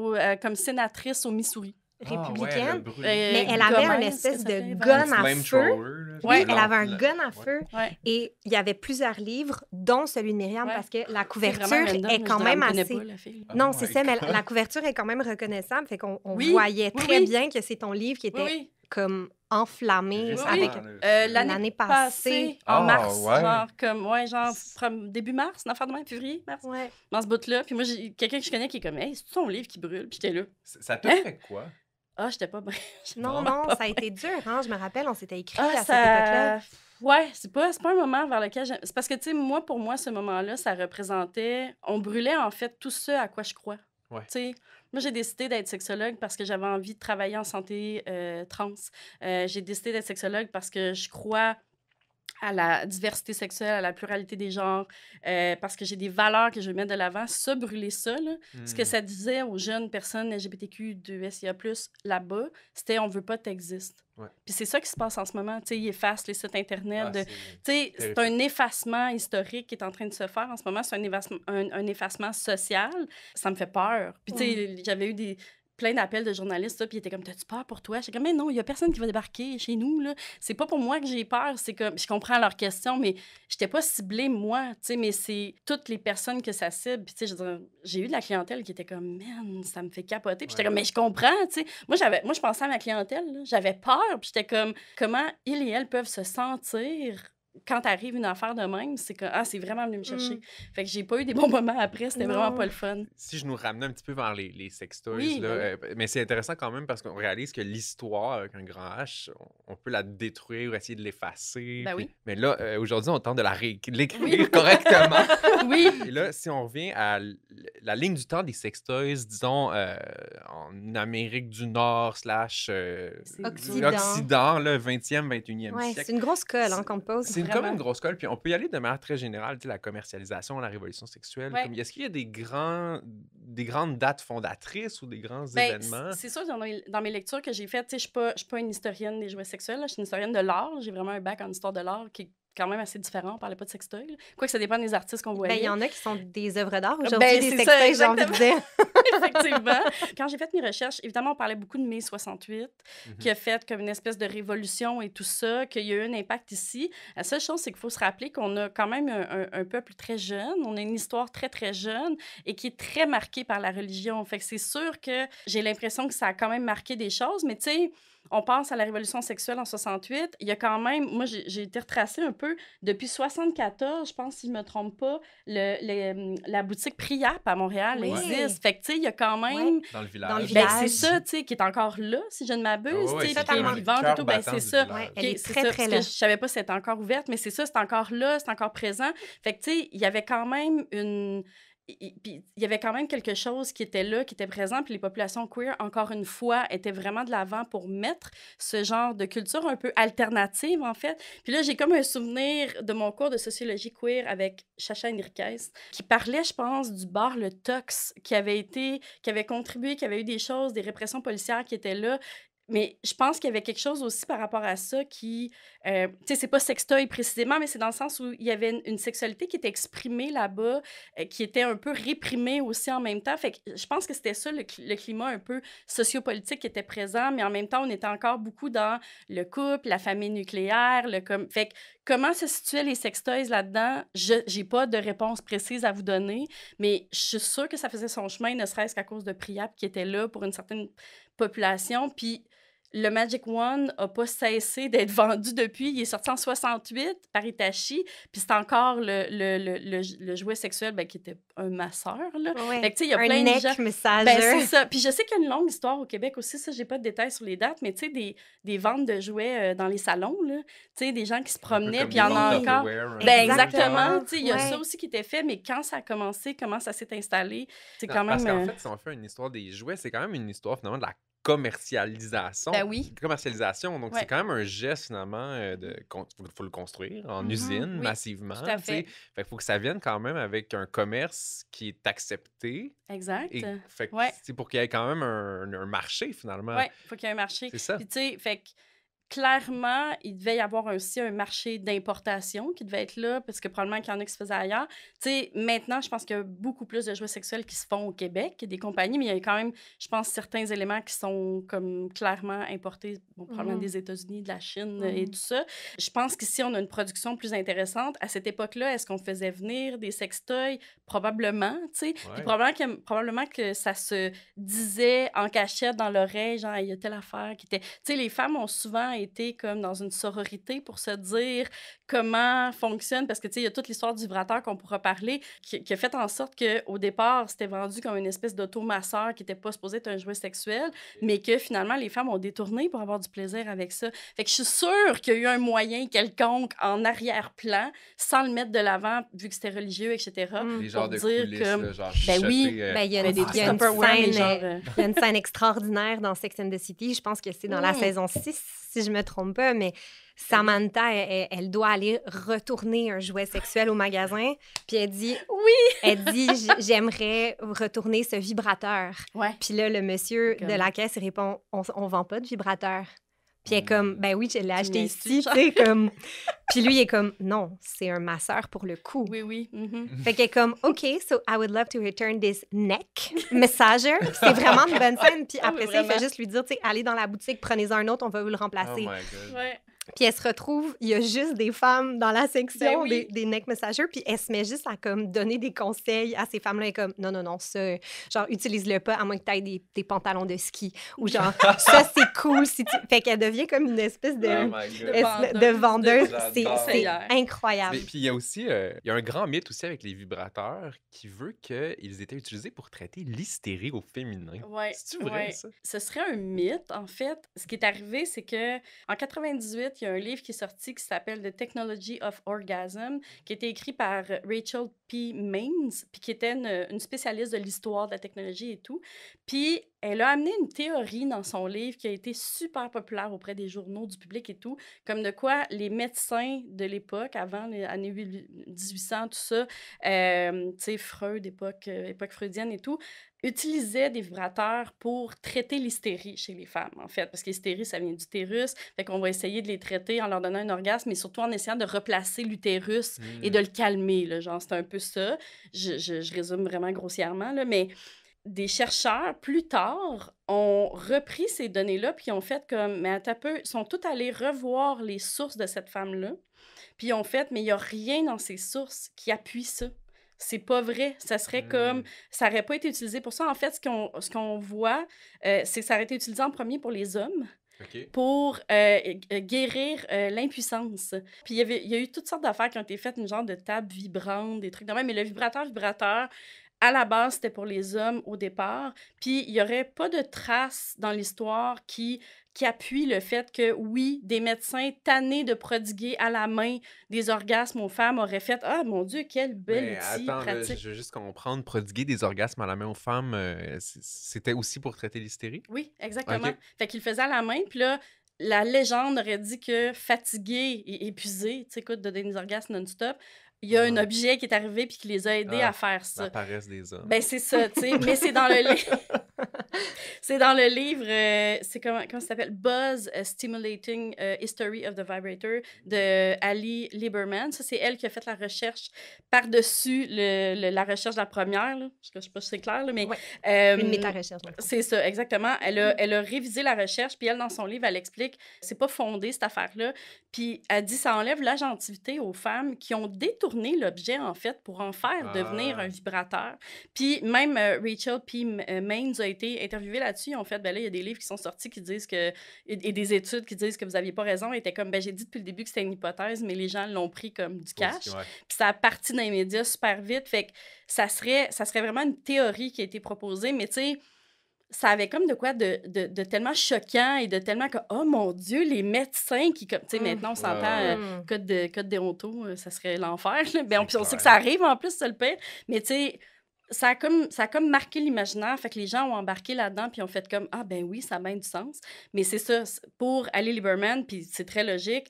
comme sénatrice au Missouri. républicaine. Mais Mais elle avait un espèce de gun à feu. Oui, elle avait un gun à feu. Ouais. Et il y avait plusieurs livres, dont celui de Myriam, Ouais. parce que la C'est vraiment couverture random, est là, quand je même la connais assez... pas, la fille. Non, Oh c'est my ça, mais God. la couverture est quand même reconnaissable. Fait qu'on Oui, voyait oui, très oui. bien que c'est ton livre qui était Oui, comme enflammé Récemment, avec... là. l'année passée. passée, en Ah, mars, ouais. genre début mars, une affaire de même, février, mars, Ouais. dans ce bout-là. Puis moi, j'ai quelqu'un que je connais qui est comme, hey, c'est ton livre qui brûle. Puis j'étais là. Ça t'a Hein? fait quoi? Ah, j'étais pas bien. Non, non, ça a été dur, hein? Je me rappelle, on s'était écrit Ah, à cette époque-là. Ouais, c'est pas un moment vers lequel c'est parce que, tu sais, pour moi, ce moment-là, ça représentait... On brûlait, en fait, tout ce à quoi je crois. Ouais. Tu sais, moi, j'ai décidé d'être sexologue parce que j'avais envie de travailler en santé trans. J'ai décidé d'être sexologue parce que je crois à la diversité sexuelle, à la pluralité des genres, parce que j'ai des valeurs que je veux mettre de l'avant. Ça, brûler ça, là, ce que ça disait aux jeunes personnes LGBTQ, 2SIA+, là-bas, c'était « on veut pas t'existe Ouais. ». Puis c'est ça qui se passe en ce moment. Tu sais, ils effacent les sites Internet. Ah, Tu sais, c'est terrifiant. un effacement historique qui est en train de se faire en ce moment. C'est un effacement social. Ça me fait peur. Puis tu sais, j'avais eu plein d'appels de journalistes, là, puis ils étaient comme, t'as-tu peur pour toi? J'étais comme, mais non, il y a personne qui va débarquer chez nous, là. C'est pas pour moi que j'ai peur, c'est comme, je comprends leurs questions, mais j'étais pas ciblée, moi, tu sais, mais c'est toutes les personnes que ça cible. Puis, tu sais, j'ai eu de la clientèle qui était comme, man, ça me fait capoter. Puis j'étais comme, mais je comprends, tu sais. Moi, je pensais à ma clientèle, là. J'avais peur, puis j'étais comme, comment ils et elles peuvent se sentir quand arrive une affaire de même, c'est que c'est vraiment venu me chercher. Fait que j'ai pas eu des bons moments après, c'était vraiment pas le fun. Si je nous ramenais un petit peu vers les sextoys, Oui, là, mais c'est intéressant quand même parce qu'on réalise que l'histoire avec un grand H, on peut la détruire ou essayer de l'effacer. Ben puis- oui. Mais là, aujourd'hui, on tente de l'écrire correctement. Oui. Et là, si on revient à la ligne du temps des sextoys, disons, en Amérique du Nord / Occident. Occident, là, 20e, 21e Ouais, siècle. c'est une grosse colle hein, qu'on te pose. C'est Vraiment. comme une grosse colle, puis on peut y aller de manière très générale, tu sais, la commercialisation, la révolution sexuelle. Ouais. Est-ce qu'il y a des grandes dates fondatrices ou des grands Ben, événements? c'est sûr, dans mes lectures que j'ai faites, tu sais, je suis pas une historienne des jouets sexuels, là, je suis une historienne de l'art. J'ai vraiment un bac en histoire de l'art qui est quand même assez différent. On parlait pas de sextoy. Là. Quoique ça dépend des artistes qu'on voit. Ben, il y en a qui sont des œuvres d'art aujourd'hui, Ben, des c'est ça, sextoys, j'ai envie de dire. Effectivement. Quand j'ai fait mes recherches, évidemment, on parlait beaucoup de mai 68, qui a fait comme une espèce de révolution et tout ça, qu'il y a eu un impact ici. La seule chose, c'est qu'il faut se rappeler qu'on a quand même un peuple très jeune, on a une histoire très, très jeune et qui est très marquée par la religion. Fait que c'est sûr que j'ai l'impression que ça a quand même marqué des choses, mais tu sais, on pense à la révolution sexuelle en 68. Il y a quand même, moi, j'ai été retracée un peu. Depuis 74, je pense, si je ne me trompe pas, la boutique Priap à Montréal Oui. existe. Fait que, tu sais, il y a quand même... Dans le village. Dans le Ben, village. c'est ça, tu sais, qui est encore là, si je ne m'abuse, Ah ouais, tu sais, c'est puis qui est totalement le vivante cœur et tout, ben, battant c'est du ça. village. Ouais, elle est C'est très, ça, très parce là. que je savais pas si c'était encore ouverte, mais c'est ça, c'est encore là, c'est encore présent. Fait que, tu sais, il y avait quand même puis il y avait quand même quelque chose qui était là, qui était présent, puis les populations queer, encore une fois, étaient vraiment de l'avant pour mettre ce genre de culture un peu alternative, en fait. Puis là, j'ai comme un souvenir de mon cours de sociologie queer avec Chacha Enriquez, qui parlait, je pense, du bar Le Tox, qui avait contribué, qui avait eu des choses, des répressions policières qui étaient là. Mais je pense qu'il y avait quelque chose aussi par rapport à ça qui... tu sais, c'est pas sextoy précisément, mais c'est dans le sens où il y avait une sexualité qui était exprimée là-bas, qui était un peu réprimée aussi en même temps. Fait que je pense que c'était ça, le climat un peu sociopolitique qui était présent, mais en même temps, on était encore beaucoup dans le couple, la famille nucléaire, Fait que comment se situaient les sextoys là-dedans? J'ai pas de réponse précise à vous donner, mais je suis sûre que ça faisait son chemin, ne serait-ce qu'à cause de Priap qui était là pour une certaine population. Puis le Magic Wand n'a pas cessé d'être vendu depuis. Il est sorti en 68 par Hitachi, puis c'est encore le jouet sexuel qui était un masseur. Là. Ouais. Fait que, tu sais, il y a Un plein de neck gens... massager. Ben, c'est ça. Puis je sais qu'il y a une longue histoire au Québec aussi, ça, j'ai pas de détails sur les dates, mais tu sais, des ventes de jouets dans les salons, là. Tu sais, des gens qui se promenaient, puis il y en a encore... Ben, exactement. Tu sais, il y a ça aussi qui était fait, mais quand ça a commencé, comment ça s'est installé, c'est quand même... Parce qu'en fait, si on fait une histoire des jouets, c'est quand même une histoire finalement de la commercialisation. Ben oui. Commercialisation. Donc, Ouais. c'est quand même un geste, finalement, faut le construire en usine, Oui, massivement. tout à tu sais. fait. Fait qu'il faut que ça vienne quand même avec un commerce qui est accepté. Exact. Et fait que, Ouais. c'est pour qu'il y ait quand même un marché, finalement. Oui, il faut qu'il y ait un marché. C'est ça. Puis, tu sais, fait que clairement, il devait y avoir aussi un marché d'importation qui devait être là, parce que probablement qu'il y en a qui se faisaient ailleurs. Tu sais, maintenant, je pense qu'il y a beaucoup plus de jouets sexuels qui se font au Québec, des compagnies, mais il y a quand même, je pense, certains éléments qui sont comme clairement importés, bon, probablement des États-Unis, de la Chine et tout ça. Je pense qu'ici, on a une production plus intéressante. À cette époque-là, est-ce qu'on faisait venir des sextoys? Probablement, tu sais. Puis probablement que ça se disait en cachette dans l'oreille, genre, il y a telle affaire qui était... Tu sais, les femmes ont souvent été comme dans une sororité pour se dire comment fonctionne, parce que, tu sais, il y a toute l'histoire du vibrateur qu'on pourra parler, qui a fait en sorte qu'au départ, c'était vendu comme une espèce d'automasseur qui n'était pas supposé être un jouet sexuel, mais que finalement, les femmes ont détourné pour avoir du plaisir avec ça. Fait que je suis sûre qu'il y a eu un moyen quelconque en arrière-plan, sans le mettre de l'avant, vu que c'était religieux, etc., Les genres de dire coulisses, comme... là, genre Ben oui, chuchoter, Ben, il y a des une Tupperware, mais scène, genre... il y a une scène extraordinaire dans Sex and the City. Je pense que c'est dans la saison 6, si je me trompe pas, mais Samantha, elle doit aller retourner un jouet sexuel au magasin, puis elle dit j'aimerais retourner ce vibrateur. Ouais. Puis là, le monsieur de la caisse il répond on vend pas de vibrateur. Puis elle est comme, ben oui, je l'ai acheté ici, tu sais, comme... Puis lui, il est comme, non, c'est un masseur pour le cou. Oui. Fait qu'elle est comme, OK, so I would love to return this neck massager. C'est vraiment une bonne scène. Puis après ça, il fait juste lui dire, tu sais, allez dans la boutique, prenez-en un autre, on va vous le Oh remplacer. my God. Ouais. Puis elle se retrouve, il y a juste des femmes dans la section Ben oui. des neck massagers, puis elle se met juste à comme donner des conseils à ces femmes-là. Elle est comme, non, ça, genre, utilise-le pas à moins que tu aies des pantalons de ski. Ou genre, ça, c'est cool. Si tu... Fait qu'elle devient comme une espèce de, Oh my God. de vendeuse. J'adore. C'est incroyable. Puis il y a aussi, il y a un grand mythe aussi avec les vibrateurs qui veut qu'ils étaient utilisés pour traiter l'hystérie au féminin. Ouais, C'est-tu vrai, ça? Ce serait un mythe, en fait. Ce qui est arrivé, c'est que en 98, il y a un livre qui est sorti qui s'appelle The Technology of Orgasm, qui a été écrit par Rachel P. Maines, puis qui était une spécialiste de l'histoire de la technologie et tout. Puis elle a amené une théorie dans son livre qui a été super populaire auprès des journaux, du public et tout, comme de quoi les médecins de l'époque, avant les années 1800, tout ça, tu sais, Freud, époque freudienne et tout, utilisaient des vibrateurs pour traiter l'hystérie chez les femmes, en fait, parce que l'hystérie, ça vient d'utérus, fait qu'on va essayer de les traiter en leur donnant un orgasme, mais surtout en essayant de replacer l'utérus et de le calmer, là, genre, c'est un peu ça. Je résume vraiment grossièrement, là, mais des chercheurs, plus tard, ont repris ces données-là, puis ont fait comme, mais attends un peu, ils sont tous allés revoir les sources de cette femme-là, puis ils ont fait, mais il n'y a rien dans ces sources qui appuie ça. C'est pas vrai. Ça serait comme... Ça n'aurait pas été utilisé pour ça. En fait, ce qu'on voit, c'est que ça aurait été utilisé en premier pour les hommes. OK. Pour guérir l'impuissance. Puis il y a eu toutes sortes d'affaires qui ont été faites, une genre de table vibrante, des trucs de même. Mais le vibrateur, à la base, c'était pour les hommes au départ. Puis il n'y aurait pas de traces dans l'histoire qui appuie le fait que, oui, des médecins tannés de prodiguer à la main des orgasmes aux femmes auraient fait « Ah, mon Dieu, quel bel Mais outil attends, là, pratique! je veux juste comprendre, prodiguer des orgasmes à la main aux femmes, c'était aussi pour traiter l'hystérie? » Oui, exactement. OK. Fait qu'il le faisait à la main, puis là, la légende aurait dit que fatigué et épuisé, tu sais, écoute, de donner des orgasmes non-stop, il y a un objet qui est arrivé puis qui les a aidés à faire ça. La paresse des hommes. Ben, c'est ça, tu sais, mais c'est dans le livre. C'est dans le livre, c'est comment ça s'appelle? Buzz Stimulating History of the Vibrator de Ali Lieberman. Ça, c'est elle qui a fait la recherche par-dessus la recherche de la première. Là. Je sais pas si c'est clair, là, mais... Ouais. Une méta-recherche. C'est ça, exactement. Elle a révisé la recherche, puis elle, dans son livre, elle explique c'est pas fondé, cette affaire-là. Puis elle dit ça enlève l'agentivité aux femmes qui ont détourné l'objet, en fait, pour en faire devenir un vibrateur. Puis même Rachel P. Maines a été interviewée là-dessus. En fait, ben là, il y a des livres qui sont sortis qui disent que... Et des études qui disent que vous n'aviez pas raison. Elle était comme, ben j'ai dit depuis le début que c'était une hypothèse, mais les gens l'ont pris comme du cash. Ouais. Puis ça a parti dans les médias super vite. Fait que ça serait vraiment une théorie qui a été proposée, mais tu sais, ça avait comme de quoi de tellement choquant et de tellement que, oh mon Dieu, les médecins qui, comme, tu sais, maintenant on s'entend, code déonto, ça serait l'enfer. Ben, puis on sait que ça arrive en plus, c'est le pire. Mais tu sais, ça a comme marqué l'imaginaire, fait que les gens ont embarqué là-dedans puis ont fait comme ah ben oui, ça a bien du sens. Mais c'est ça, pour Ali Lieberman, puis c'est très logique,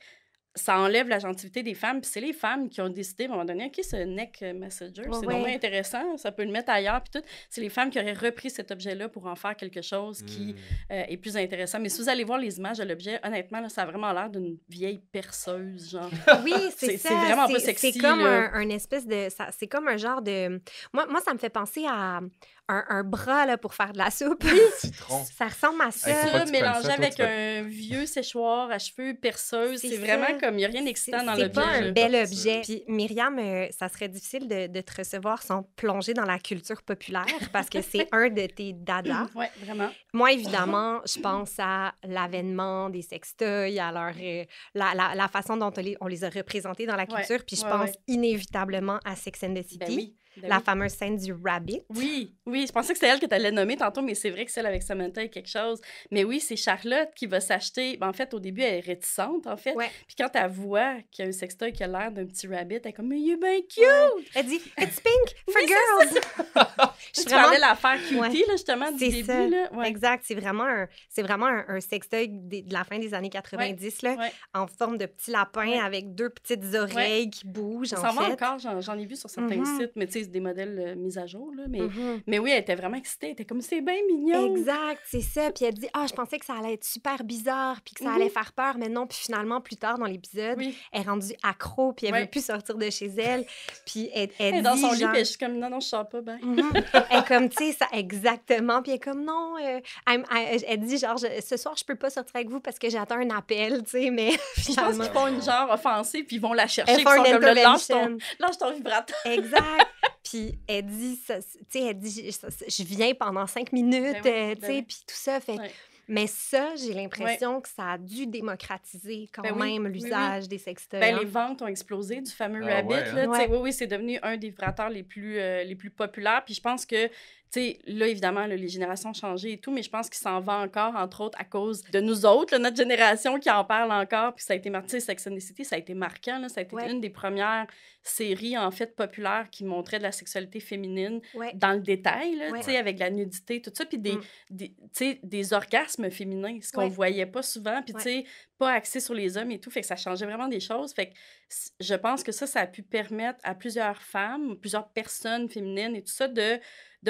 ça enlève la gentilité des femmes, puis c'est les femmes qui ont décidé à un moment donné, OK, ce neck messenger, c'est vraiment intéressant, ça peut le mettre ailleurs, puis tout. C'est les femmes qui auraient repris cet objet-là pour en faire quelque chose qui est plus intéressant. Mais si vous allez voir les images de l'objet, honnêtement, là, ça a vraiment l'air d'une vieille perceuse, genre. Oui, c'est ça. C'est vraiment pas sexy. C'est comme un espèce de... C'est comme un genre de... Moi, ça me fait penser à un bras là, pour faire de la soupe. Citron. Ça ressemble à ça. Ça, mélangé avec un vieux séchoir à cheveux perceuse, c'est vraiment comme, il n'y a rien d'excitant dans l'objet. C'est pas un bel objet. Puis Myriam, ça serait difficile de te recevoir sans plonger dans la culture populaire parce que c'est un de tes dadas. Oui, vraiment. Moi, évidemment, je pense à l'avènement des sextoys, à leur, la façon dont on les a représentés dans la culture. Puis je pense inévitablement à Sex and the City. Ben oui. La fameuse scène du rabbit. Oui, je pensais que c'était elle que tu allais nommer tantôt, mais c'est vrai que celle avec Samantha est quelque chose. Mais oui, c'est Charlotte qui va s'acheter. Ben, en fait, au début, elle est réticente, en fait. Ouais. Puis quand elle voit qu'il y a un sextoy qui a l'air d'un petit rabbit, elle est comme, mais il est bien cute! Elle dit, it's pink for girls! Je parlais l'affaire cutie, là, justement, du début. Ça. Là. Ouais. Exact. C'est vraiment un sextoy de la fin des années 90, là, en forme de petit lapin avec deux petites oreilles qui bougent, ça en fait. Ça va encore, j'en ai vu sur certains sites, mais tu sais, des modèles mis à jour, là. Mais oui, elle était vraiment excitée. Elle était comme, c'est bien mignon. Exact, c'est ça. Puis elle dit, je pensais que ça allait être super bizarre, puis que ça allait faire peur, mais non. Puis finalement, plus tard dans l'épisode, elle est rendue accro, puis elle veut plus sortir de chez elle. Puis elle dit, dans son lit, genre... puis je suis comme, non, je sors pas bien. Elle est comme, tu sais, ça, exactement. Puis elle est comme, non, elle dit, genre, ce soir, je peux pas sortir avec vous parce que j'attends un appel, tu sais, mais finalement... Je pense qu'ils font une genre offensée, puis ils vont la chercher. Ils font une intervention. Lâche ton vibrateur. Exact. Puis elle dit, tu sais, elle dit, je viens pendant 5 minutes, tu sais, puis tout ça. Fait mais ça, j'ai l'impression que ça a dû démocratiser quand même l'usage des sextoys. Les ventes ont explosé du fameux Rabbit. Là, oui, c'est devenu un des vibrateurs les plus populaires. Puis je pense que, tu sais, là, évidemment, là, les générations ont changé et tout, mais je pense qu'il s'en va encore, entre autres, à cause de nous autres, là, notre génération qui en parle encore. Puis ça a été marqué, Sex and the City, ça a été marquant. Là, ça a été une des premières séries, en fait, populaires qui montrait de la sexualité féminine dans le détail, là, tu sais, avec la nudité, tout ça. Puis des orgasmes féminins, ce qu'on voyait pas souvent. Puis, tu sais, pas axé sur les hommes et tout. Fait que ça changeait vraiment des choses. Fait que je pense que ça a pu permettre à plusieurs femmes, plusieurs personnes féminines et tout ça de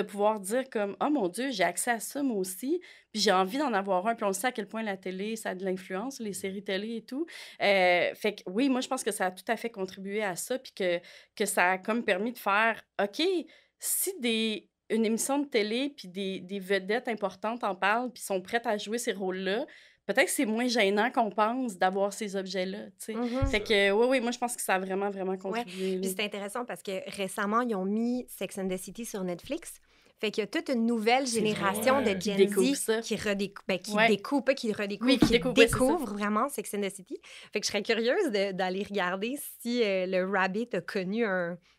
pouvoir dire comme « Oh mon Dieu, j'ai accès à ça moi aussi, puis j'ai envie d'en avoir un. » Puis on sait à quel point la télé, ça a de l'influence, les séries télé et tout. Fait que oui, moi, je pense que ça a tout à fait contribué à ça, puis que ça a comme permis de faire « OK, si une émission de télé puis des vedettes importantes en parlent puis sont prêtes à jouer ces rôles-là, peut-être que c'est moins gênant qu'on pense d'avoir ces objets-là, tu sais. Fait que, oui, moi, je pense que ça a vraiment, vraiment contribué. Puis c'est intéressant parce que récemment, ils ont mis Sex and the City sur Netflix. Fait qu'il y a toute une nouvelle génération de Gen Z qui découvre, qui découvre vraiment Sex and the City. Fait que je serais curieuse d'aller regarder si le Rabbit a connu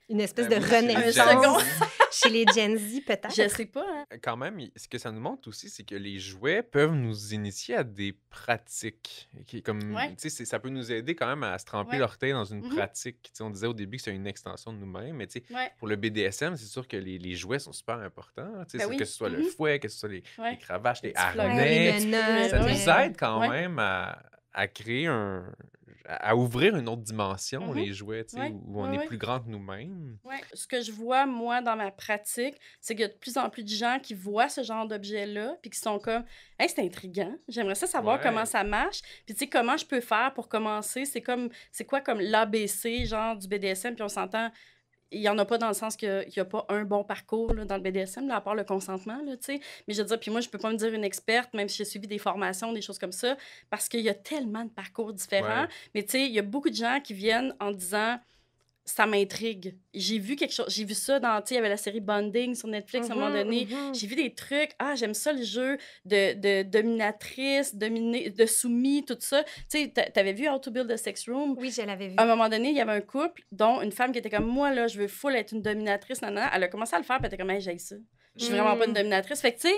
une espèce de renaissance chez les Gen Z, peut-être. Je sais pas. Hein? Quand même, ce que ça nous montre aussi, c'est que les jouets peuvent nous initier à des pratiques. Ça peut nous aider quand même à se tremper l'orteil dans une pratique. T'sais, on disait au début que c'est une extension de nous-mêmes, mais pour le BDSM, c'est sûr que les jouets sont super importants. Que ce soit le fouet, que ce soit les cravaches, les harnais. Ça nous aide quand même à créer à ouvrir une autre dimension, les jouets, où on est plus grand que nous-mêmes. Ce que je vois, moi, dans ma pratique, c'est qu'il y a de plus en plus de gens qui voient ce genre d'objet-là, puis qui sont comme « Hey, c'est intriguant, j'aimerais ça savoir comment ça marche. » Puis tu sais, comment je peux faire pour commencer? C'est quoi comme l'ABC, genre, du BDSM? Puis on s'entend... Il n'y en a pas dans le sens qu'il n'y a pas un bon parcours là, dans le BDSM, là, à part le consentement, là, tu sais. Mais je veux dire, puis moi, je peux pas me dire une experte, même si j'ai suivi des formations, des choses comme ça, parce qu'il y a tellement de parcours différents. Mais tu sais, il y a beaucoup de gens qui viennent en disant... Ça m'intrigue. J'ai vu quelque chose. J'ai vu ça dans, tu sais, il y avait la série Bonding sur Netflix à un moment donné. J'ai vu des trucs. Ah, j'aime ça, le jeu de dominatrice, de soumis, tout ça. Tu sais, t'avais vu How to Build a Sex Room? Oui, je l'avais vu. À un moment donné, il y avait un couple dont une femme qui était comme moi, là, je veux full être une dominatrice. Nanana. Elle a commencé à le faire, puis elle était comme, hey, j'aille ça. Je suis vraiment pas une dominatrice. Fait que, tu sais,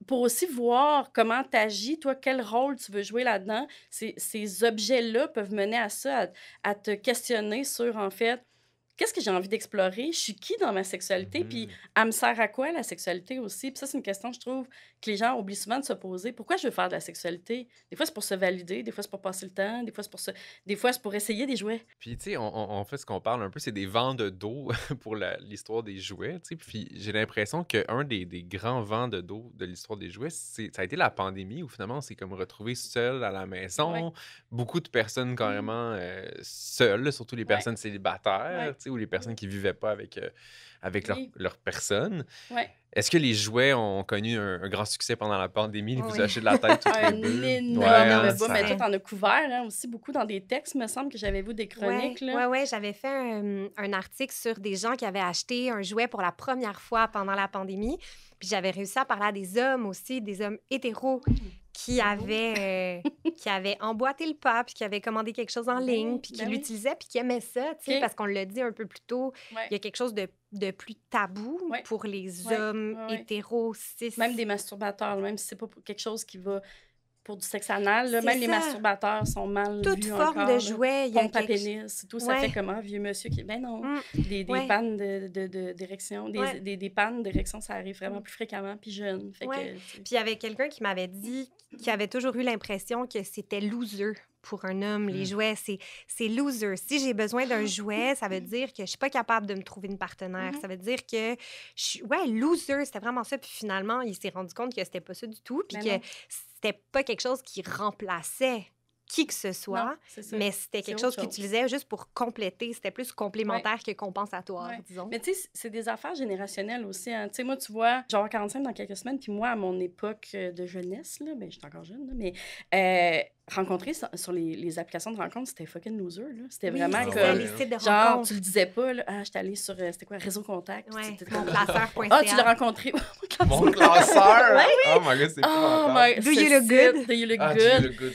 pour aussi voir comment tu agis, toi, quel rôle tu veux jouer là-dedans, ces objets-là peuvent mener à ça, à te questionner sur, en fait, qu'est-ce que j'ai envie d'explorer? Je suis qui dans ma sexualité? Puis elle me sert à quoi, la sexualité aussi? Puis ça, c'est une question, je trouve, que les gens oublient souvent de se poser. Pourquoi je veux faire de la sexualité? Des fois, c'est pour se valider, des fois, c'est pour passer le temps, des fois, c'est pour essayer des jouets. Puis, tu sais, on fait ce qu'on parle un peu, c'est des vents de dos pour l'histoire des jouets, tu sais. Puis, j'ai l'impression qu'un des grands vents de dos de l'histoire des jouets, ça a été la pandémie où finalement, on s'est comme retrouvé seul à la maison. Beaucoup de personnes carrément seules, surtout les personnes célibataires, tu sais, ou les personnes qui vivaient pas avec leur personne. Est-ce que les jouets ont connu un grand succès pendant la pandémie? Vous achetez de la tête toutes les deux? Énorme boom. Mais toi, t'en as couvert aussi beaucoup dans des textes, me semble que j'avais vu des chroniques. Oui, j'avais fait un article sur des gens qui avaient acheté un jouet pour la première fois pendant la pandémie. Puis j'avais réussi à parler à des hommes aussi, des hommes hétéros qui avaient emboîté le pas, puis qui avaient commandé quelque chose en ligne, puis qui l'utilisaient, puis qui aimaient ça, tu sais, parce qu'on l'a dit un peu plus tôt, il y a quelque chose de plus tabou pour les hommes hétéros, cis. Même des masturbateurs, même si c'est pas quelque chose qui va pour du sexe anal, là, même les masturbateurs sont mal toute vus forme encore, de jouet. Pompe à pénis, tout ça fait comment, vieux monsieur qui... Ben non, des pannes d'érection, des pannes d'érection, ça arrive vraiment plus fréquemment, puis jeune. Puis il y avait quelqu'un qui m'avait dit qu'il avait toujours eu l'impression que c'était loser pour un homme, les jouets, c'est loser. Si j'ai besoin d'un jouet, ça veut dire que je suis pas capable de me trouver une partenaire. Ça veut dire que je suis... loser, c'était vraiment ça. Puis finalement, il s'est rendu compte que c'était pas ça du tout, puis que c'était pas quelque chose qui remplaçait qui que ce soit, mais c'était quelque chose qu'il utilisait juste pour compléter. C'était plus complémentaire que compensatoire, disons. Mais tu sais, c'est des affaires générationnelles aussi. Hein. Tu sais, moi, tu vois, genre 45 dans quelques semaines, puis moi, à mon époque de jeunesse, là, ben, j'étais encore jeune, là, mais rencontrer sur les applications de rencontre, c'était fucking loser. Là. C'était vraiment comme... les sites de genre, rencontre. tu le disais pas, là, j'étais allée sur, c'était quoi, Réseau Contact. Monclasseur.ca. Tu l'as rencontré. Mon classeur! Oh my God, c'est my... Do you look good? Do you look good? Do you look good?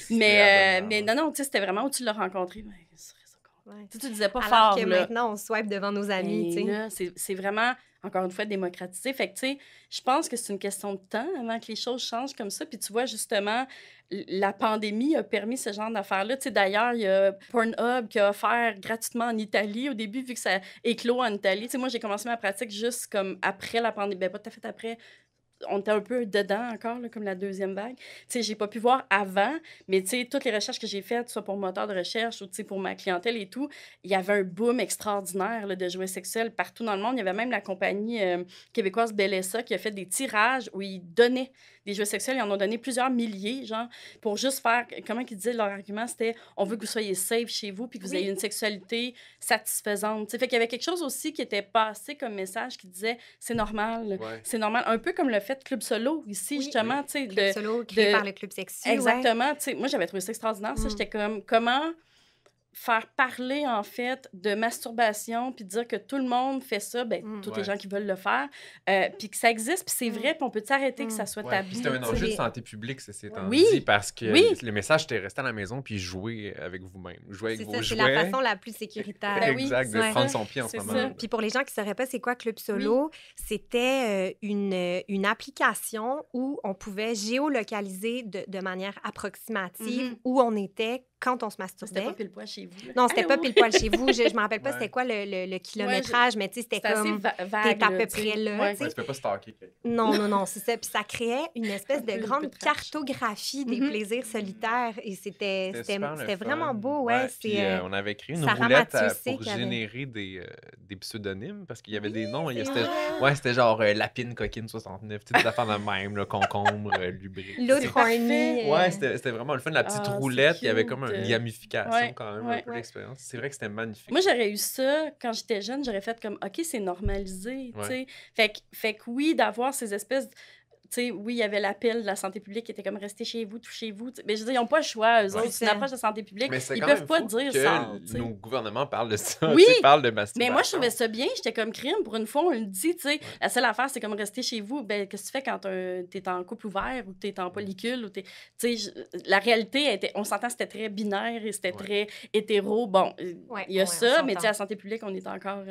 Mais non, tu sais, c'était vraiment où tu l'as rencontré. Sur Réseau Contact. Tu disais pas fort, alors que là. maintenant, on swipe devant nos amis, tu sais. C'est vraiment... encore une fois, démocratisé. Fait que, tu sais, je pense que c'est une question de temps avant que les choses changent comme ça. Puis tu vois, justement, la pandémie a permis ce genre d'affaires-là. Tu sais, d'ailleurs, il y a Pornhub qui a offert gratuitement en Italie au début, vu que ça éclot en Italie. Tu sais, moi, j'ai commencé ma pratique juste comme après la pandémie. Ben, pas tout à fait après. On était un peu dedans encore, là, comme la deuxième vague. Tu sais, j'ai pas pu voir avant, mais tu sais, toutes les recherches que j'ai faites, soit pour moteur de recherche ou tu sais, pour ma clientèle et tout, il y avait un boom extraordinaire là, de jouets sexuels partout dans le monde. Il y avait même la compagnie québécoise Bellessa qui a fait des tirages où ils donnaient des jouets sexuels. Ils en ont donné plusieurs milliers, genre, pour juste faire... Comment ils disaient leur argument? C'était « on veut que vous soyez safe chez vous puis que vous ayez une sexualité satisfaisante. » Fait qu'il y avait quelque chose aussi qui était passé comme message qui disait « c'est normal. C'est normal. » Un peu comme le fait Club Solo, ici, justement. Tu sais, Club Solo, créé par le Club Sexy. Exactement. Tu sais, moi, j'avais trouvé ça extraordinaire. Ça, j'étais comme, comment faire parler, en fait, de masturbation, puis dire que tout le monde fait ça, ben, tous les gens qui veulent le faire, puis que ça existe, puis c'est vrai, puis on peut s'arrêter que ça soit tabou. C'est un enjeu de santé publique, c'est dit, parce que le message était resté à la maison, puis jouer avec vous-même, jouer avec vos jouets. C'est la façon la plus sécuritaire. Exact, de prendre son pied en ce moment. Puis pour les gens qui ne sauraient pas c'est quoi Club Solo, c'était une application où on pouvait géolocaliser de manière approximative où on était quand on se masturbait. C'était pas pile poil chez vous. Là. Non, c'était pas pile poil chez vous. Je me rappelle pas c'était quoi le kilométrage, mais tu sais, c'était comme... vague, t'es à peu près là, tu peux pas stalker quelqu'un. Non, c'est ça. Puis ça créait une espèce de grande cartographie des plaisirs solitaires. Et c'était vraiment beau, Puis on avait créé une roulette pour générer des pseudonymes, parce qu'il y avait des noms. C'était genre Lapine Coquine 69, des affaires de même, là, concombre, lubrique. L'autre horny. C'était vraiment le fun. La petite roulette, il y avait comme une gamification quand même, un peu l'expérience. C'est vrai que c'était magnifique. Moi, j'aurais eu ça quand j'étais jeune, j'aurais fait comme, OK, c'est normalisé, tu sais. Fait que oui, d'avoir ces espèces... Tu sais, oui, il y avait l'appel de la santé publique qui était comme « restez chez vous, touchez-vous ». Mais je veux dire, ils n'ont pas le choix, eux autres. C'est une approche de santé publique. Ils ne peuvent pas dire ça. Nos gouvernements parlent de ça. Oui, parlent de masturbation. Mais moi, je trouvais ça bien. J'étais comme crime. Pour une fois, on le dit, tu sais. La seule affaire, c'est comme rester chez vous. Ben, qu'est-ce que tu fais quand t'es en couple ouvert ou t'es en polycule? Tu sais, la réalité, on s'entend, c'était très binaire et c'était très hétéro. Bon, il y a ça, mais tu sais, la santé publique, on est encore...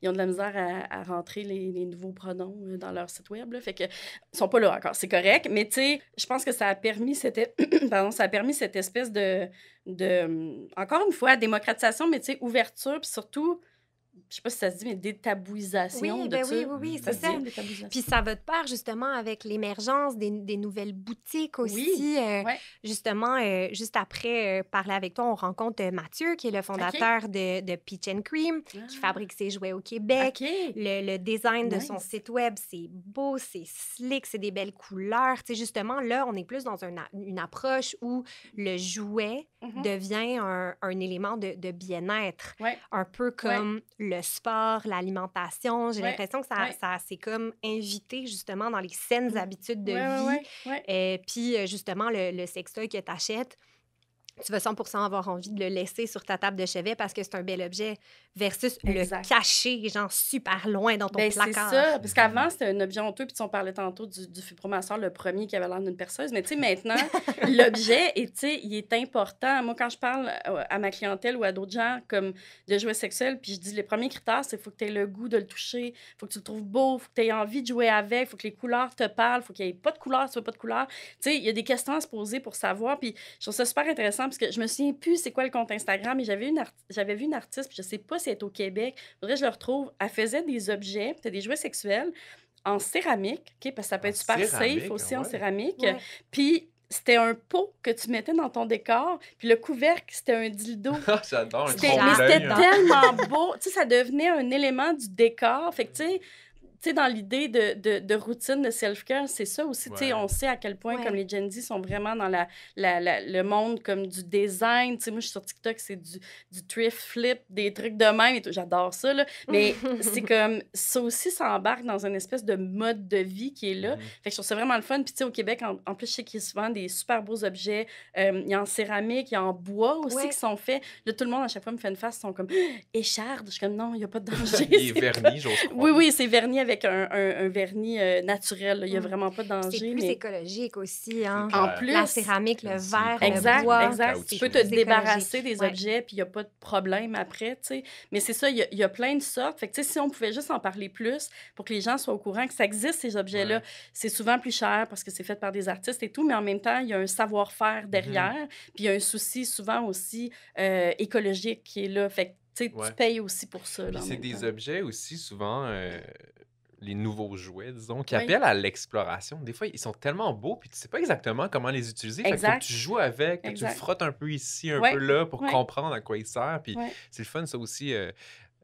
ils ont de la misère à rentrer les nouveaux pronoms dans leur site web. Là, fait que ils sont pas là encore. C'est correct. Mais tu sais, je pense que ça a permis cette espèce de encore une fois, démocratisation, mais tu sais, ouverture, puis surtout je sais pas si ça se dit, mais détabouisation Oui, de ben ça. oui, Ça c'est se ça. dit, détabouisation. Puis ça va de pair justement avec l'émergence des nouvelles boutiques aussi. Oui, ouais. Justement, juste après parler avec toi, on rencontre Mathieu, qui est le fondateur de Peach and Cream, qui fabrique ses jouets au Québec. OK. Le design de son Nice. site web, c'est beau, c'est slick, c'est des belles couleurs. Tu sais, justement, là, on est plus dans une approche où le jouet devient un élément de bien-être. Ouais. Un peu comme le sport, l'alimentation. J'ai l'impression que ça s'est comme invité justement dans les saines habitudes de vie. Puis justement, le sextoy que tu achètes, tu vas 100% avoir envie de le laisser sur ta table de chevet parce que c'est un bel objet versus le cacher, genre, super loin dans ton placard. C'est ça, parce qu'avant, c'était un objet honteux, puis on parlait tantôt du fibromasseur, le premier qui avait l'air d'une perceuse, mais tu sais, maintenant, l'objet, il est important. Moi, quand je parle à ma clientèle ou à d'autres gens comme de jouets sexuels, puis je dis, les premiers critères, c'est qu'il faut que tu aies le goût de le toucher, il faut que tu le trouves beau, il faut que tu aies envie de jouer avec, il faut que les couleurs te parlent, il faut qu'il n'y ait pas de couleurs, si tu veux pas de couleurs. Tu sais, il y a des questions à se poser pour savoir, puis je trouve ça super intéressant, parce que je me souviens plus c'est quoi le compte Instagram, mais j'avais vu une artiste, puis je sais pas si elle est au Québec, faudrait que je le retrouve. Elle faisait des objets, des jouets sexuels en céramique, OK, parce que ça peut être super safe aussi en céramique. Puis c'était un pot que tu mettais dans ton décor, puis le couvercle, c'était un dildo. J'adore, c'était tellement beau. Tu sais, ça devenait un élément du décor. Fait que, tu sais, dans l'idée de routine, de self-care, c'est ça aussi. Tu sais, on sait à quel point, comme les Gen Z sont vraiment dans le monde comme du design. Tu sais, moi, je suis sur TikTok, c'est du thrift flip, des trucs de même et tout. J'adore ça, là. Mais c'est comme, ça aussi, ça embarque dans une espèce de mode de vie qui est là. Fait que je trouve ça vraiment le fun. Puis, tu sais, au Québec, en plus, je sais qu'il y a souvent des super beaux objets. Il y a en céramique, il y a en bois aussi qui sont faits. Là, tout le monde, à chaque fois, me fait une face, ils sont comme, écharde. Je suis comme, non, il n'y a pas de danger. Il est verni, j'ose croire. Oui, c'est verni avec un vernis naturel. Il n'y a vraiment pas de danger. C'est plus écologique aussi. Hein? En plus. La céramique, le verre, le bois. Exact. Tu peux te débarrasser des objets, puis il n'y a pas de problème après. T'sais. Mais c'est ça, il y a plein de sortes. Fait que, si on pouvait juste en parler plus pour que les gens soient au courant que ça existe, ces objets-là, c'est souvent plus cher parce que c'est fait par des artistes et tout, mais en même temps, il y a un savoir-faire derrière. Puis il y a un souci souvent aussi écologique qui est là. Fait que, tu payes aussi pour ça. Puis c'est des objets aussi souvent... les nouveaux jouets, disons, qui appellent à l'exploration. Des fois, ils sont tellement beaux, puis tu sais pas exactement comment les utiliser. Fait qu'il faut que tu joues avec, que tu le frottes un peu ici, un peu là, pour comprendre à quoi il sert. Puis c'est le fun, ça aussi.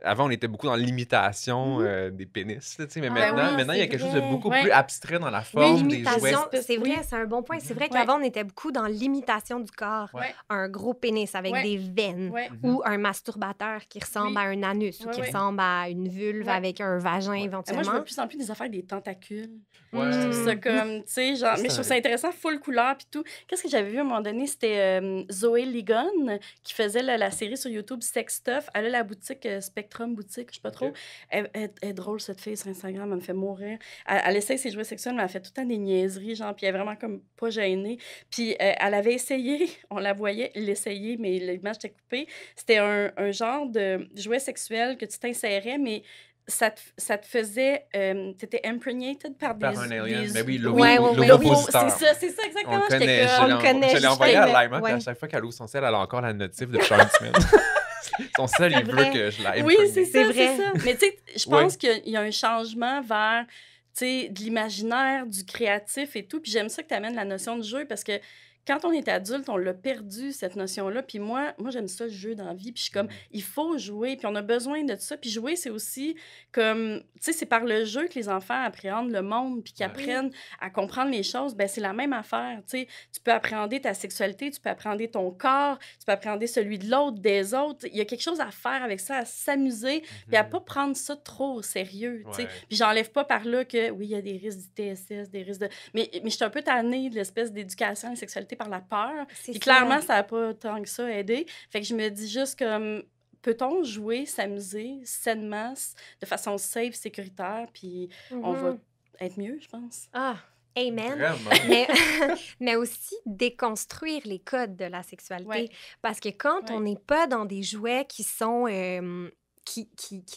Avant, on était beaucoup dans l'imitation des pénis, là, mais maintenant, il y a quelque chose de beaucoup plus abstrait dans la forme des jouets. C'est vrai, c'est un bon point. C'est vrai qu'avant, on était beaucoup dans l'imitation du corps. Un gros pénis avec des veines ou un masturbateur qui ressemble à un anus ou qui ressemble à une vulve avec un vagin éventuellement. Moi, je vois de plus en plus des affaires des tentacules. Je trouve ça comme, tu sais, genre, mais je trouve ça intéressant, full couleur puis tout. Qu'est-ce que j'avais vu à un moment donné? C'était Zoé Ligon qui faisait la série sur YouTube Sex Stuff. Elle a la boutique Spectrum Boutique, je sais pas trop. Elle est drôle, cette fille, sur Instagram, elle me fait mourir. Elle essaie ses jouets sexuels, mais elle fait tout le temps des niaiseries, genre, puis elle est vraiment comme pas gênée. Puis elle avait essayé, on la voyait l'essayer, mais l'image était coupée. C'était un genre de jouet sexuel que tu t'insérais, mais ça te faisait... t'étais impregnated par des... Par un alien. Mais oui, l'ovipositeur. C'est ça, exactement. On le connaît. Je l'ai envoyé à Laima, puis à chaque fois qu'elle ouvre son sel, elle a encore la notif de Charles Smith. Son seul, il veut que je l'aime. Oui, c'est vrai. Mais tu sais, je pense qu'il y a un changement vers, tu sais, de l'imaginaire, du créatif et tout. Puis j'aime ça que tu amènes la notion de jeu parce que quand on est adulte, on l'a perdu, cette notion-là. Puis moi j'aime ça, le jeu dans la vie. Puis je suis comme, il faut jouer. Puis on a besoin de ça. Puis jouer, c'est aussi comme, tu sais, c'est par le jeu que les enfants appréhendent le monde puis qu'ils apprennent à comprendre les choses. Ben c'est la même affaire, tu sais. Tu peux appréhender ta sexualité, tu peux appréhender ton corps, tu peux appréhender celui de l'autre, des autres. Il y a quelque chose à faire avec ça, à s'amuser puis à pas prendre ça trop au sérieux, tu sais. Puis j'enlève pas par là que, oui, il y a des risques d'ITSS, des risques de... Mais je suis un peu tannée de l'espèce d'éducation à la sexualité par la peur. Puis clairement, ça n'a pas tant que ça aidé. Fait que je me dis juste comme, peut-on jouer, s'amuser sainement, de façon safe, sécuritaire, puis on va être mieux, je pense. Ah, amen. Mais aussi déconstruire les codes de la sexualité. Parce que quand on n'est pas dans des jouets qui sont... qui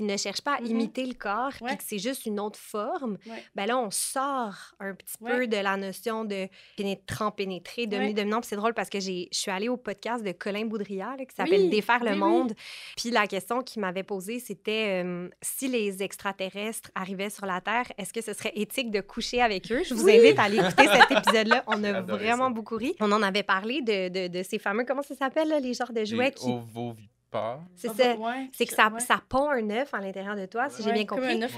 ne cherche pas à imiter le corps, puis que c'est juste une autre forme, ben là, on sort un petit peu de la notion de pénétrer, dominant. Puis c'est drôle parce que je suis allée au podcast de Colin Boudrias, là, qui s'appelle Défaire le monde. Puis la question qu'il m'avait posée, c'était si les extraterrestres arrivaient sur la Terre, est-ce que ce serait éthique de coucher avec eux? Je vous invite à aller écouter cet épisode-là. On a vraiment beaucoup ri. On en avait parlé de ces fameux, comment ça s'appelle, là, les genres de jouets qui... C'est ça. C'est que ça pond un œuf à l'intérieur de toi, si j'ai bien compris. Comme un œuf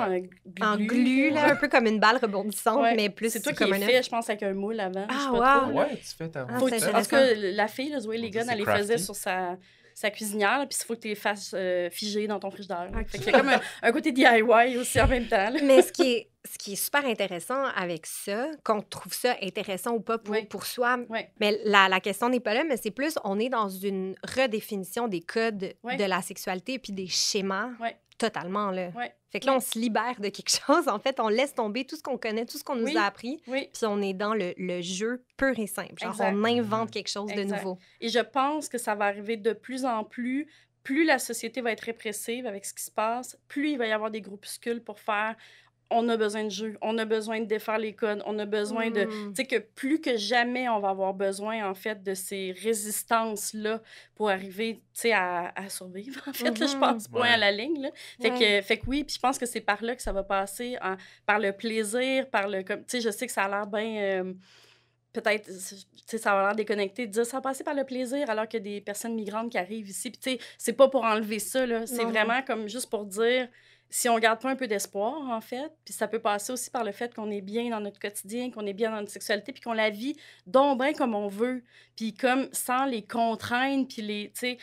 en glu, là, un peu comme une balle rebondissante, mais plus c'est toi comme qui fait, je pense, avec un moule avant. Ah, wow! Ouais, tu fais ta en tout cas, la fille, Zoé Legon, elle les faisait sur sa cuisinière, puis il faut que tu les fasses figer dans ton frigidaire. Fait qu'il y a comme un côté DIY aussi en même temps. Là. Mais ce qui est super intéressant avec ça, qu'on trouve ça intéressant ou pas pour soi, mais la question n'est pas là, mais c'est plus, on est dans une redéfinition des codes de la sexualité puis des schémas totalement, là. Fait que là, on se libère de quelque chose. En fait, on laisse tomber tout ce qu'on connaît, tout ce qu'on nous a appris, puis on est dans le jeu pur et simple. Genre, on invente quelque chose de nouveau. Et je pense que ça va arriver de plus en plus. Plus la société va être répressive avec ce qui se passe, plus il va y avoir des groupuscules pour faire... On a besoin de jeu, on a besoin de défaire les codes, on a besoin de... Tu sais, que plus que jamais, on va avoir besoin, en fait, de ces résistances-là pour arriver, tu sais, à survivre, en fait, là, je pense, point à la ligne, là. Fait que oui, puis je pense que c'est par là que ça va passer, par le plaisir, par le... Tu sais, je sais que ça a l'air bien... peut-être, tu sais, ça va l'air déconnecté de dire ça va passer par le plaisir alors qu'il y a des personnes migrantes qui arrivent ici. Puis, tu sais, c'est pas pour enlever ça, là. C'est vraiment comme juste pour dire... Si on garde pas un peu d'espoir, en fait, puis ça peut passer aussi par le fait qu'on est bien dans notre quotidien, qu'on est bien dans notre sexualité, puis qu'on la vit donc bien comme on veut, puis comme sans les contraintes, puis les, tu sais,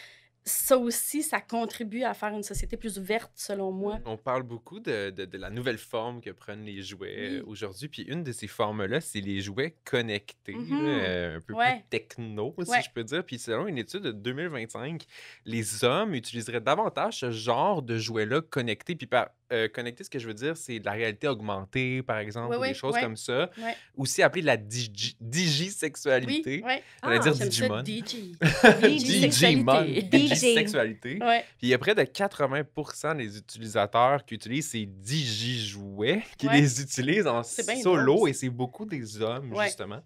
ça aussi, ça contribue à faire une société plus ouverte, selon moi. On parle beaucoup de la nouvelle forme que prennent les jouets aujourd'hui. Puis une de ces formes-là, c'est les jouets connectés, un peu plus techno, si je peux dire. Puis selon une étude de 2025, les hommes utiliseraient davantage ce genre de jouets-là connectés. Puis par connecté, ce que je veux dire, c'est de la réalité augmentée, par exemple, ou des choses comme ça. Aussi appelée la digisexualité. On va dire Digimon. Digisexualité. Puis il y a près de 80% des utilisateurs qui utilisent ces digi-jouets, qui les utilisent en solo, et c'est beaucoup des hommes, justement,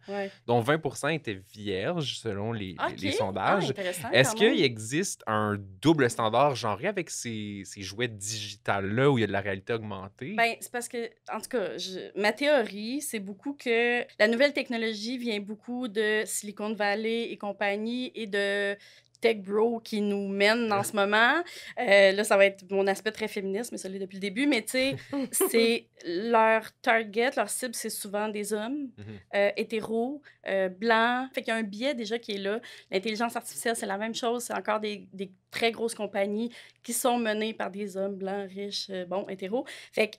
dont 20% étaient vierges, selon les sondages. Est-ce qu'il existe un double standard genré avec ces jouets digitales-là, où il y a de la réalité augmentée? Bien, c'est parce que, en tout cas, ma théorie, c'est beaucoup que la nouvelle technologie vient beaucoup de Silicon Valley et compagnie et de tech bro qui nous mènent en ce moment. Là, ça va être mon aspect très féministe, mais ça l'est depuis le début. Mais tu sais, c'est leur target, leur cible, c'est souvent des hommes hétéros, blancs. Fait qu'il y a un biais déjà qui est là. L'intelligence artificielle, c'est la même chose. C'est encore des très grosses compagnies qui sont menées par des hommes blancs, riches, hétéros. Fait que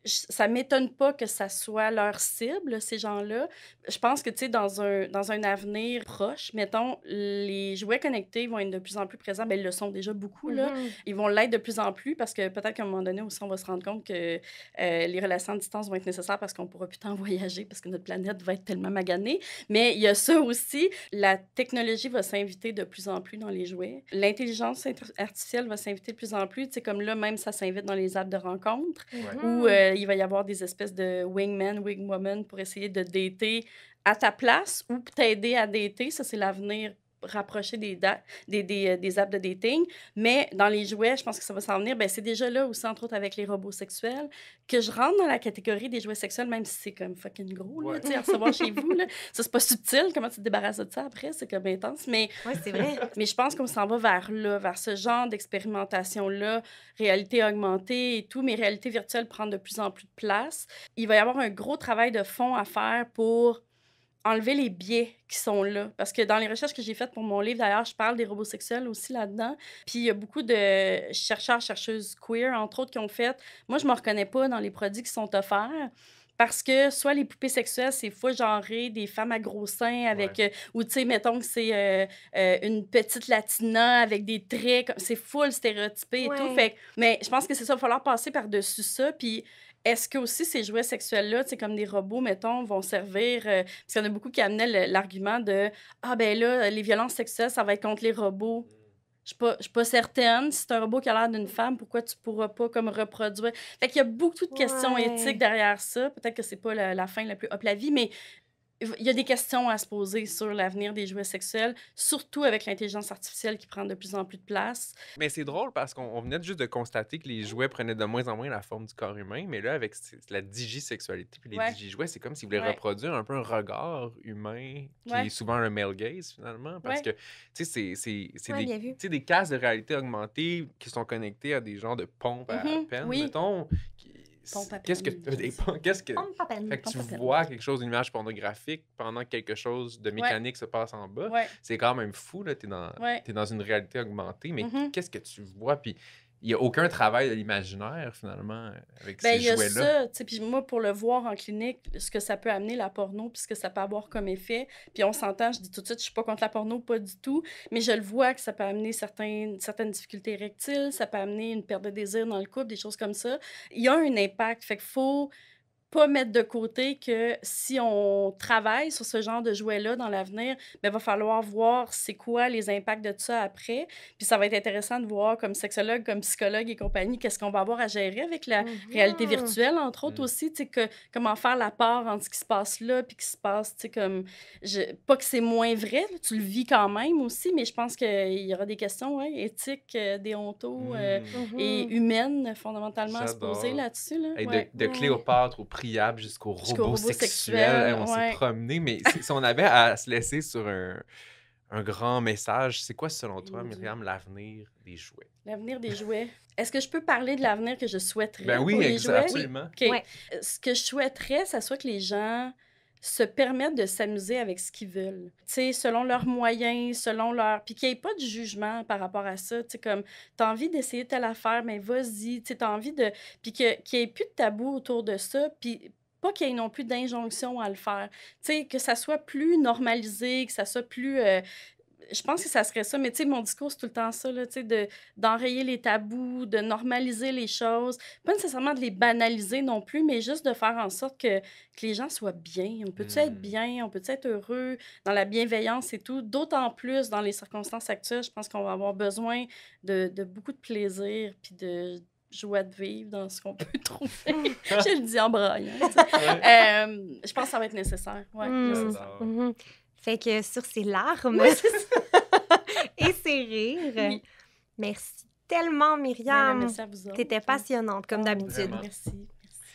ça m'étonne pas que ça soit leur cible, ces gens-là. Je pense que, tu sais, dans un avenir proche, mettons, les jouets connectés vont être de plus en plus présents. Bien, ils le sont déjà beaucoup, là. Ils vont l'être de plus en plus parce que peut-être qu'à un moment donné aussi, on va se rendre compte que les relations à distance vont être nécessaires parce qu'on pourra plus tant voyager parce que notre planète va être tellement maganée. Mais il y a ça aussi. La technologie va s'inviter de plus en plus dans les jouets. L'intelligence artificielle va s'inviter de plus en plus. Tu sais, comme là, même, ça s'invite dans les apps de rencontres où il va y avoir des espèces de wingman, wingwoman pour essayer de dater à ta place ou t'aider à dater. Ça, c'est l'avenir rapproché des apps de dating. Mais dans les jouets, je pense que ça va s'en venir. Ben, c'est déjà là aussi, entre autres, avec les robots sexuels, que je rentre dans la catégorie des jouets sexuels, même si c'est comme fucking gros, là, tu sais, à recevoir chez vous, là. Ça, c'est pas subtil. Comment tu te débarrasses de ça après? C'est comme intense. Mais, c'est vrai. Mais je pense qu'on s'en va vers là, vers ce genre d'expérimentation-là, réalité augmentée et tout, mais réalité virtuelle prend de plus en plus de place. Il va y avoir un gros travail de fond à faire pour enlever les biais qui sont là. Parce que dans les recherches que j'ai faites pour mon livre, d'ailleurs, je parle des robots sexuels aussi là-dedans. Puis il y a beaucoup de chercheurs, chercheuses queer, entre autres, qui ont fait... Moi, je me reconnais pas dans les produits qui sont offerts. Parce que soit les poupées sexuelles, c'est full genré, des femmes à gros seins avec... ou, tu sais, mettons que c'est une petite latina avec des traits... C'est full stéréotypé et tout. Fait, mais je pense que c'est ça, il va falloir passer par-dessus ça. Puis est-ce que aussi ces jouets sexuels-là, tu sais, comme des robots, mettons, vont servir... parce qu'il y en a beaucoup qui amenaient l'argument de « Ah, ben là, les violences sexuelles, ça va être contre les robots. » Je suis pas certaine. Si c'est un robot qui a l'air d'une femme, pourquoi tu pourras pas comme reproduire? Fait qu'il y a beaucoup de questions éthiques derrière ça. Peut-être que c'est pas la fin la plus hop la vie, mais il y a des questions à se poser sur l'avenir des jouets sexuels, surtout avec l'intelligence artificielle qui prend de plus en plus de place. Mais c'est drôle parce qu'on venait juste de constater que les jouets prenaient de moins en moins la forme du corps humain, mais là, avec la digisexualité puis les digijouets, c'est comme s'ils voulaient reproduire un peu un regard humain qui est souvent un male gaze, finalement, parce que, tu sais, c'est des casques de réalité augmentée qui sont connectés à des genres de pompes à peine, mettons. Qu'est-ce que fait que tu vois quelque chose, une image pornographique pendant que quelque chose de mécanique se passe en bas. C'est quand même fou, là. T'es dans une réalité augmentée, mais qu'est-ce que tu vois? Puis il n'y a aucun travail de l'imaginaire, finalement, avec ces jouets-là. Il y a ça, puis moi, pour le voir en clinique, ce que ça peut amener, la porno, puis ce que ça peut avoir comme effet, puis on s'entend, je dis tout de suite, je suis pas contre la porno, pas du tout, mais je le vois que ça peut amener certaines difficultés érectiles, ça peut amener une perte de désir dans le couple, des choses comme ça. Il y a un impact, fait qu'il faut pas mettre de côté que si on travaille sur ce genre de jouets-là dans l'avenir, il va falloir voir c'est quoi les impacts de tout ça après. Puis ça va être intéressant de voir comme sexologue, comme psychologue et compagnie, qu'est-ce qu'on va avoir à gérer avec la réalité virtuelle, entre autres aussi, tu sais, comment faire la part entre ce qui se passe là puis qui se passe, tu sais, comme... pas que c'est moins vrai, là, tu le vis quand même aussi, mais je pense qu'il y aura des questions éthiques, déonto et humaines, fondamentalement, à se poser là-dessus. Là. Hey, de Cléopâtre au priable jusqu'au robot sexuel. On s'est promené, mais si on avait à se laisser sur un grand message, c'est quoi, selon toi, Myriam, l'avenir des jouets? L'avenir des jouets. Est-ce que je peux parler de l'avenir que je souhaiterais pour les jouets? Absolument. Okay. Ouais. Ce que je souhaiterais, ça soit que les gens se permettent de s'amuser avec ce qu'ils veulent. Tu sais, selon leurs moyens, selon leur... Puis qu'il n'y ait pas de jugement par rapport à ça. Tu sais, comme, t'as envie d'essayer telle affaire, mais vas-y. Tu sais, t'as envie de... Puis qu'il n'y ait plus de tabou autour de ça, puis pas qu'il y ait non plus d'injonction à le faire. Tu sais, que ça soit plus normalisé, que ça soit plus... je pense que ça serait ça, mais tu sais, mon discours, c'est tout le temps ça, là, tu sais, d'enrayer les tabous, de normaliser les choses, pas nécessairement de les banaliser non plus, mais juste de faire en sorte que les gens soient bien. On peut-tu être bien, on peut-tu être heureux, dans la bienveillance et tout, d'autant plus dans les circonstances actuelles, je pense qu'on va avoir besoin de beaucoup de plaisir, puis de joie de vivre dans ce qu'on peut trouver. Je le dis en braillant. Je pense que ça va être nécessaire. Ouais, nécessaire. Fait que sur ces larmes et ces rires, merci tellement, Myriam. Merci à vous autres. T'étais passionnante, comme d'habitude. Merci.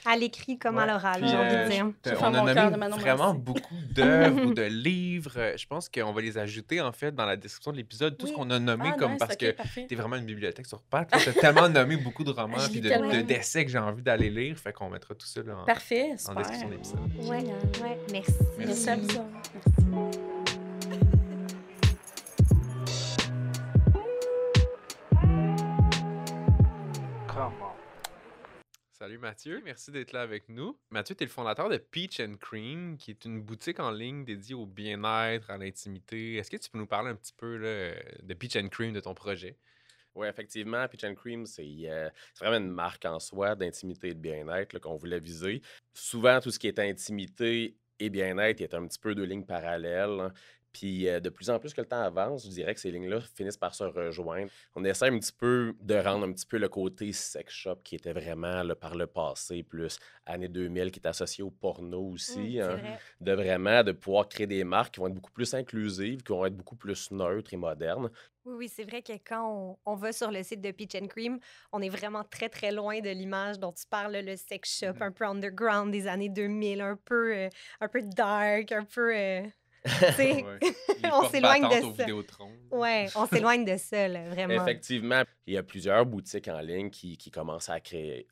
À l'écrit comme à l'oral, j'ai envie de dire. On a nommé vraiment beaucoup d'œuvres ou de livres. Je pense qu'on va les ajouter, en fait, dans la description de l'épisode. Tout ce qu'on a nommé, parce que t'es vraiment une bibliothèque sur pattes. T'as tellement nommé beaucoup de romans et d'essais que j'ai envie d'aller lire. Fait qu'on mettra tout ça en description de l'épisode. Ouais, merci. Merci à vous. Merci. Salut Mathieu, merci d'être là avec nous. Mathieu, tu es le fondateur de Peach & Cream, qui est une boutique en ligne dédiée au bien-être, à l'intimité. Est-ce que tu peux nous parler un petit peu là, de Peach & Cream, de ton projet? Oui, effectivement, Peach & Cream, c'est vraiment une marque en soi d'intimité et de bien-être là, qu'on voulait viser. Souvent, tout ce qui est intimité et bien-être est un petit peu deux lignes parallèles. Hein. Puis de plus en plus que le temps avance, je dirais que ces lignes-là finissent par se rejoindre. On essaie un petit peu de rendre un petit peu le côté sex shop qui était vraiment là, par le passé, plus années 2000, qui est associé au porno aussi. De pouvoir créer des marques qui vont être beaucoup plus inclusives, qui vont être beaucoup plus neutres et modernes. Oui, c'est vrai que quand on va sur le site de Peach & Cream, on est vraiment très, très loin de l'image dont tu parles, le sex shop, un peu underground des années 2000, un peu dark, un peu... on s'éloigne de ça. Ouais, on s'éloigne de ça, là, vraiment. Effectivement, il y a plusieurs boutiques en ligne qui commencent à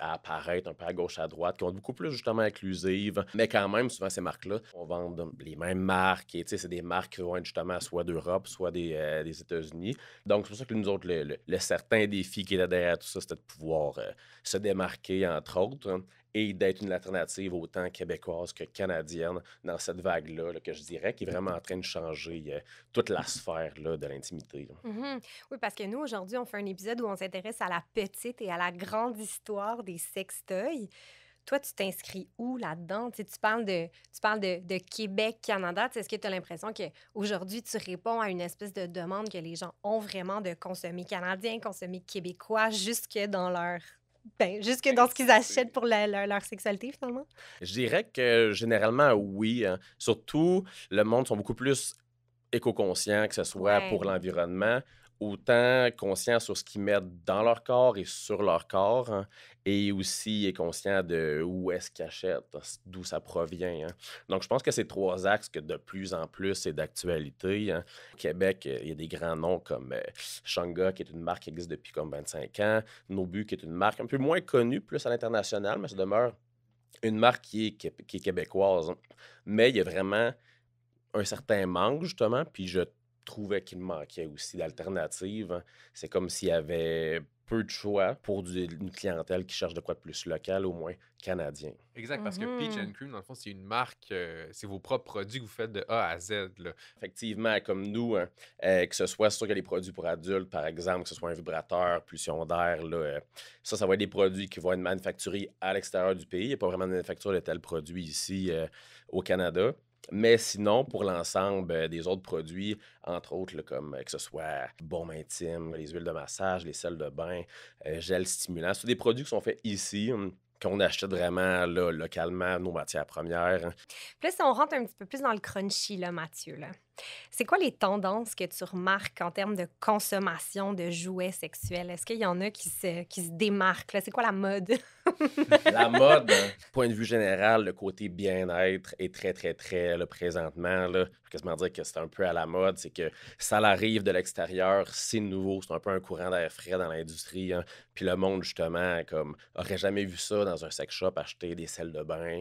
apparaître un peu à gauche, à droite, qui vont être beaucoup plus justement inclusives. Mais quand même, souvent, ces marques-là, on vend les mêmes marques. Et c'est des marques qui vont être justement soit d'Europe, soit des États-Unis. Donc, c'est pour ça que nous autres, le certain défi qui est derrière tout ça, c'était de pouvoir se démarquer, entre autres. Hein, et d'être une alternative autant québécoise que canadienne dans cette vague-là, là, que je dirais, qui est vraiment en train de changer toute la sphère là, de l'intimité. Oui, parce que nous, aujourd'hui, on fait un épisode où on s'intéresse à la petite et à la grande histoire des sextoys. Toi, tu t'inscris où là-dedans? Tu sais, tu parles de Québec, Canada. Tu sais, est-ce que tu as l'impression qu'aujourd'hui, tu réponds à une espèce de demande que les gens ont vraiment de consommer canadien, consommer québécois, jusque dans jusque dans ce qu'ils achètent pour leur sexualité, finalement? Je dirais que généralement, oui. Surtout, le monde sont beaucoup plus éco-conscients, que ce soit Ouais. pour l'environnement, autant conscients sur ce qu'ils mettent dans leur corps et sur leur corps, et aussi conscients de où est-ce qu'ils achètent, d'où ça provient. Donc, je pense que c'est 3 axes que de plus en plus c'est d'actualité. Au Québec, il y a des grands noms comme Shanga, qui est une marque qui existe depuis comme 25 ans, Nobu, qui est une marque un peu moins connue, plus à l'international, mais ça demeure une marque qui est québécoise. Mais il y a vraiment un certain manque, justement, puis je trouvais qu'il manquait aussi d'alternatives. C'est comme s'il y avait peu de choix pour une clientèle qui cherche de quoi de plus local, au moins canadien. Exact, parce que Peach and Cream, dans le fond, c'est une marque, c'est vos propres produits que vous faites de A à Z, là. Effectivement, comme nous, que ce soit sûr qu'il y a des produits pour adultes, par exemple, que ce soit un vibrateur, pulsion d'air, là, ça va être des produits qui vont être manufacturés à l'extérieur du pays. Il n'y a pas vraiment de manufacture de tels produits ici au Canada. Mais sinon, pour l'ensemble des autres produits, entre autres, là, comme que ce soit baume intime, les huiles de massage, les sels de bain, gel stimulant, c'est des produits qui sont faits ici, qu'on achète vraiment là, localement, nos matières premières. Puis là, si on rentre un petit peu plus dans le crunchy, là, Mathieu, là, c'est quoi les tendances que tu remarques en termes de consommation de jouets sexuels? Est-ce qu'il y en a qui se démarquent? Là? C'est quoi la mode? La mode, point de vue général, le côté bien-être est très, très, très, là, présentement. Là, je peux quasiment dire que c'est un peu à la mode. C'est que ça arrive de l'extérieur, c'est nouveau, c'est un peu un courant d'air frais dans l'industrie. Puis le monde, justement, comme aurait jamais vu ça dans un sex shop, acheter des sels de bain,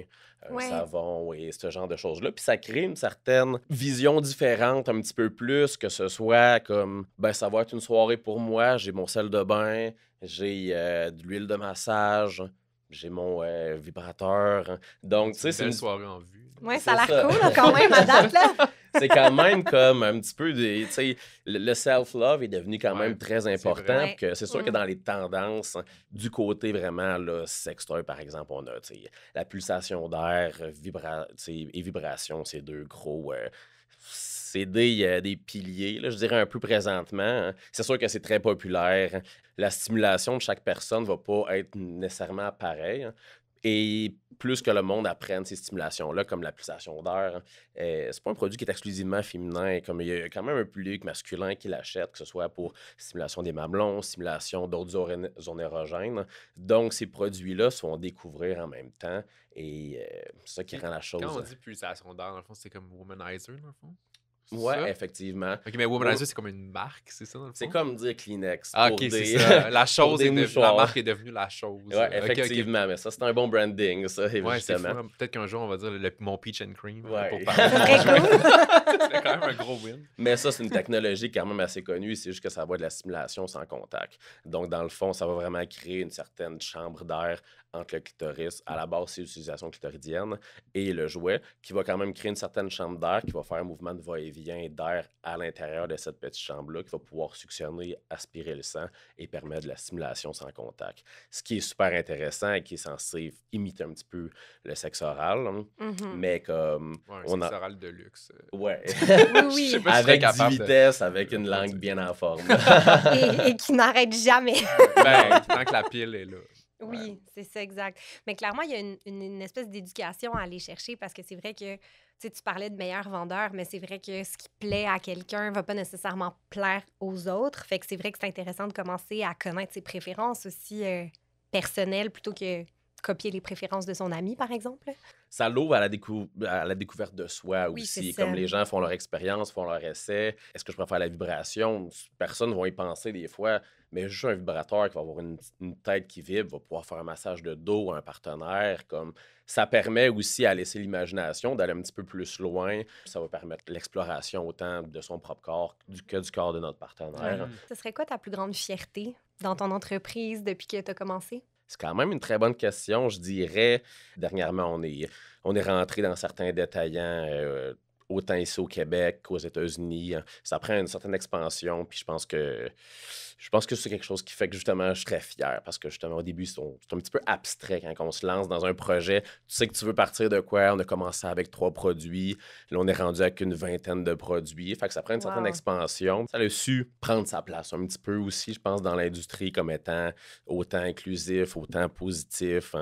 un Ouais. savon et ce genre de choses-là. Puis ça crée une certaine vision différente un petit peu plus, que ce soit comme, ben ça va être une soirée pour moi, j'ai mon sel de bain, j'ai de l'huile de massage, j'ai mon vibrateur. Donc, tu sais, C'est une belle soirée en vue. Oui, c'est ça a ça. l'air cool, là, quand même, à date, là. c'est quand même comme un petit peu des. Tu sais, le self-love est devenu quand même Ouais, très c'est important. vrai. Puis que c'est sûr que Mm. dans les tendances, du côté vraiment là, sextoy, par exemple, on a tu sais, la pulsation d'air, tu sais, et vibration, c'est 2 gros. C'est des piliers, là, je dirais un peu présentement. C'est sûr que c'est très populaire. La stimulation de chaque personne ne va pas être nécessairement pareille. Et plus que le monde apprenne ces stimulations-là, comme la pulsation d'air, c'est pas un produit qui est exclusivement féminin. Comme il y a quand même un public masculin qui l'achète, que ce soit pour stimulation des mamelons, stimulation d'autres zones érogènes. Donc, ces produits-là se font découvrir en même temps. Et c'est ça qui rend la chose. Quand on dit pulsation d'air, dans le fond, c'est comme Womanizer, dans le fond? C'est Ouais, ça? effectivement. Ok, mais Womanizer, c'est comme une marque, c'est ça, dans le fond? C'est comme dire Kleenex. Ah, pour ok, c'est des- ça. La pour chose des est devenue... La mouchoirs. marque est devenue la chose. Ouais, Ok, ok. effectivement, mais ça, c'est un bon branding, ça, Ouais, c'est fou, justement. hein. Peut-être qu'un jour, on va dire mon peach and cream Ouais. pour parler de Très mon jeu. cool. Ça serait quand même un gros win. Mais ça, c'est une technologie quand même assez connue. C'est juste que ça va être de la stimulation sans contact. Donc, dans le fond, ça va vraiment créer une certaine chambre d'air entre le clitoris. À la base, c'est l'utilisation clitoridienne et le jouet, qui va quand même créer une certaine chambre d'air qui va faire un mouvement de va-et-vient d'air à l'intérieur de cette petite chambre-là, qui va pouvoir suctionner, aspirer le sang et permettre de la stimulation sans contact. Ce qui est super intéressant et qui est censé imiter un petit peu le sexe oral, hein. Mhm. Mais comme... Ouais, un on sexe a... oral de luxe. Ouais. Oui, Je oui. sais pas si je serais Avec 10 capable de- vitesses, avec une de langue produire. bien en forme. Et qui n'arrête jamais. Ben, tant que la pile est là. Oui, c'est ça, exact. Mais clairement, il y a une espèce d'éducation à aller chercher parce que c'est vrai que, tu sais, tu parlais de meilleurs vendeurs, mais c'est vrai que ce qui plaît à quelqu'un va pas nécessairement plaire aux autres. Fait que c'est vrai que c'est intéressant de commencer à connaître ses préférences aussi personnelles plutôt que copier les préférences de son ami, par exemple. Ça l'ouvre à la découverte de soi Oui, aussi. c'est ça. Comme les gens font leur expérience, font leur essai. Est-ce que je préfère la vibration? Personne ne va y penser des fois, mais juste un vibrateur qui va avoir une tête qui vibre, va pouvoir faire un massage de dos à un partenaire. Comme ça permet aussi à laisser l'imagination d'aller un petit peu plus loin. Ça va permettre l'exploration autant de son propre corps que du corps de notre partenaire. Ce serait quoi ta plus grande fierté dans ton entreprise depuis que tu as commencé? C'est quand même une très bonne question, je dirais. Dernièrement, on est rentré dans certains détaillants autant ici au Québec qu'aux États-Unis. Ça prend une certaine expansion, puis je pense que c'est quelque chose qui fait que justement, je suis très fier parce que justement, au début, c'est un petit peu abstrait quand on se lance dans un projet. Tu sais que tu veux partir de quoi? On a commencé avec 3 produits. Là, on est rendu avec une vingtaine de produits. Fait que ça prend une certaine expansion. Ça a su prendre sa place un petit peu aussi, je pense, dans l'industrie comme étant autant inclusif, autant positif.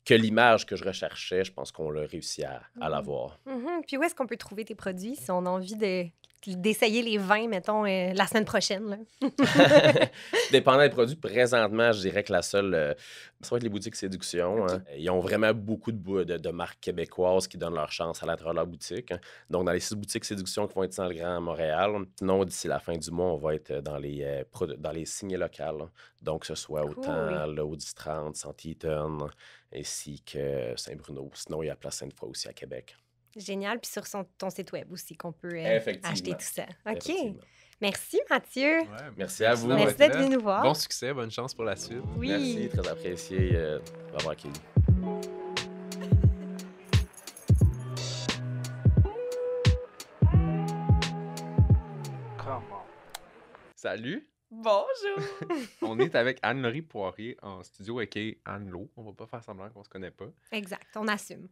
Que l'image que je recherchais, je pense qu'on l'a réussi à l'avoir. Puis où est-ce qu'on peut trouver tes produits si on a envie d'essayer les vins, mettons, la semaine prochaine? Là? Dépendant des produits, présentement, je dirais que la seule, ça va être les boutiques Séduction. Hein. Ils ont vraiment beaucoup de marques québécoises qui donnent leur chance à l'intérieur de leur boutique. Hein. Donc, dans les 6 boutiques Séduction qui vont être dans le Grand Montréal. Sinon, d'ici la fin du mois, on va être dans les signes locales. Hein. Donc, que ce soit autant le Haut-10-30, Santiton, ainsi que Saint-Bruno. Sinon, il y a Place Sainte-Foy aussi à Québec. Génial. Puis sur ton site web aussi qu'on peut acheter tout ça. OK. Merci, Mathieu. Ouais, merci à vous. Merci d'être venu nous voir. Bon succès, bonne chance pour la suite. Oui. Merci, très apprécié d'avoir accueilli. Salut. Bonjour! On est avec Anne-Laurie Poirier en studio avec Anne-Lo. On va pas faire semblant qu'on se connaît pas. Exact, on assume.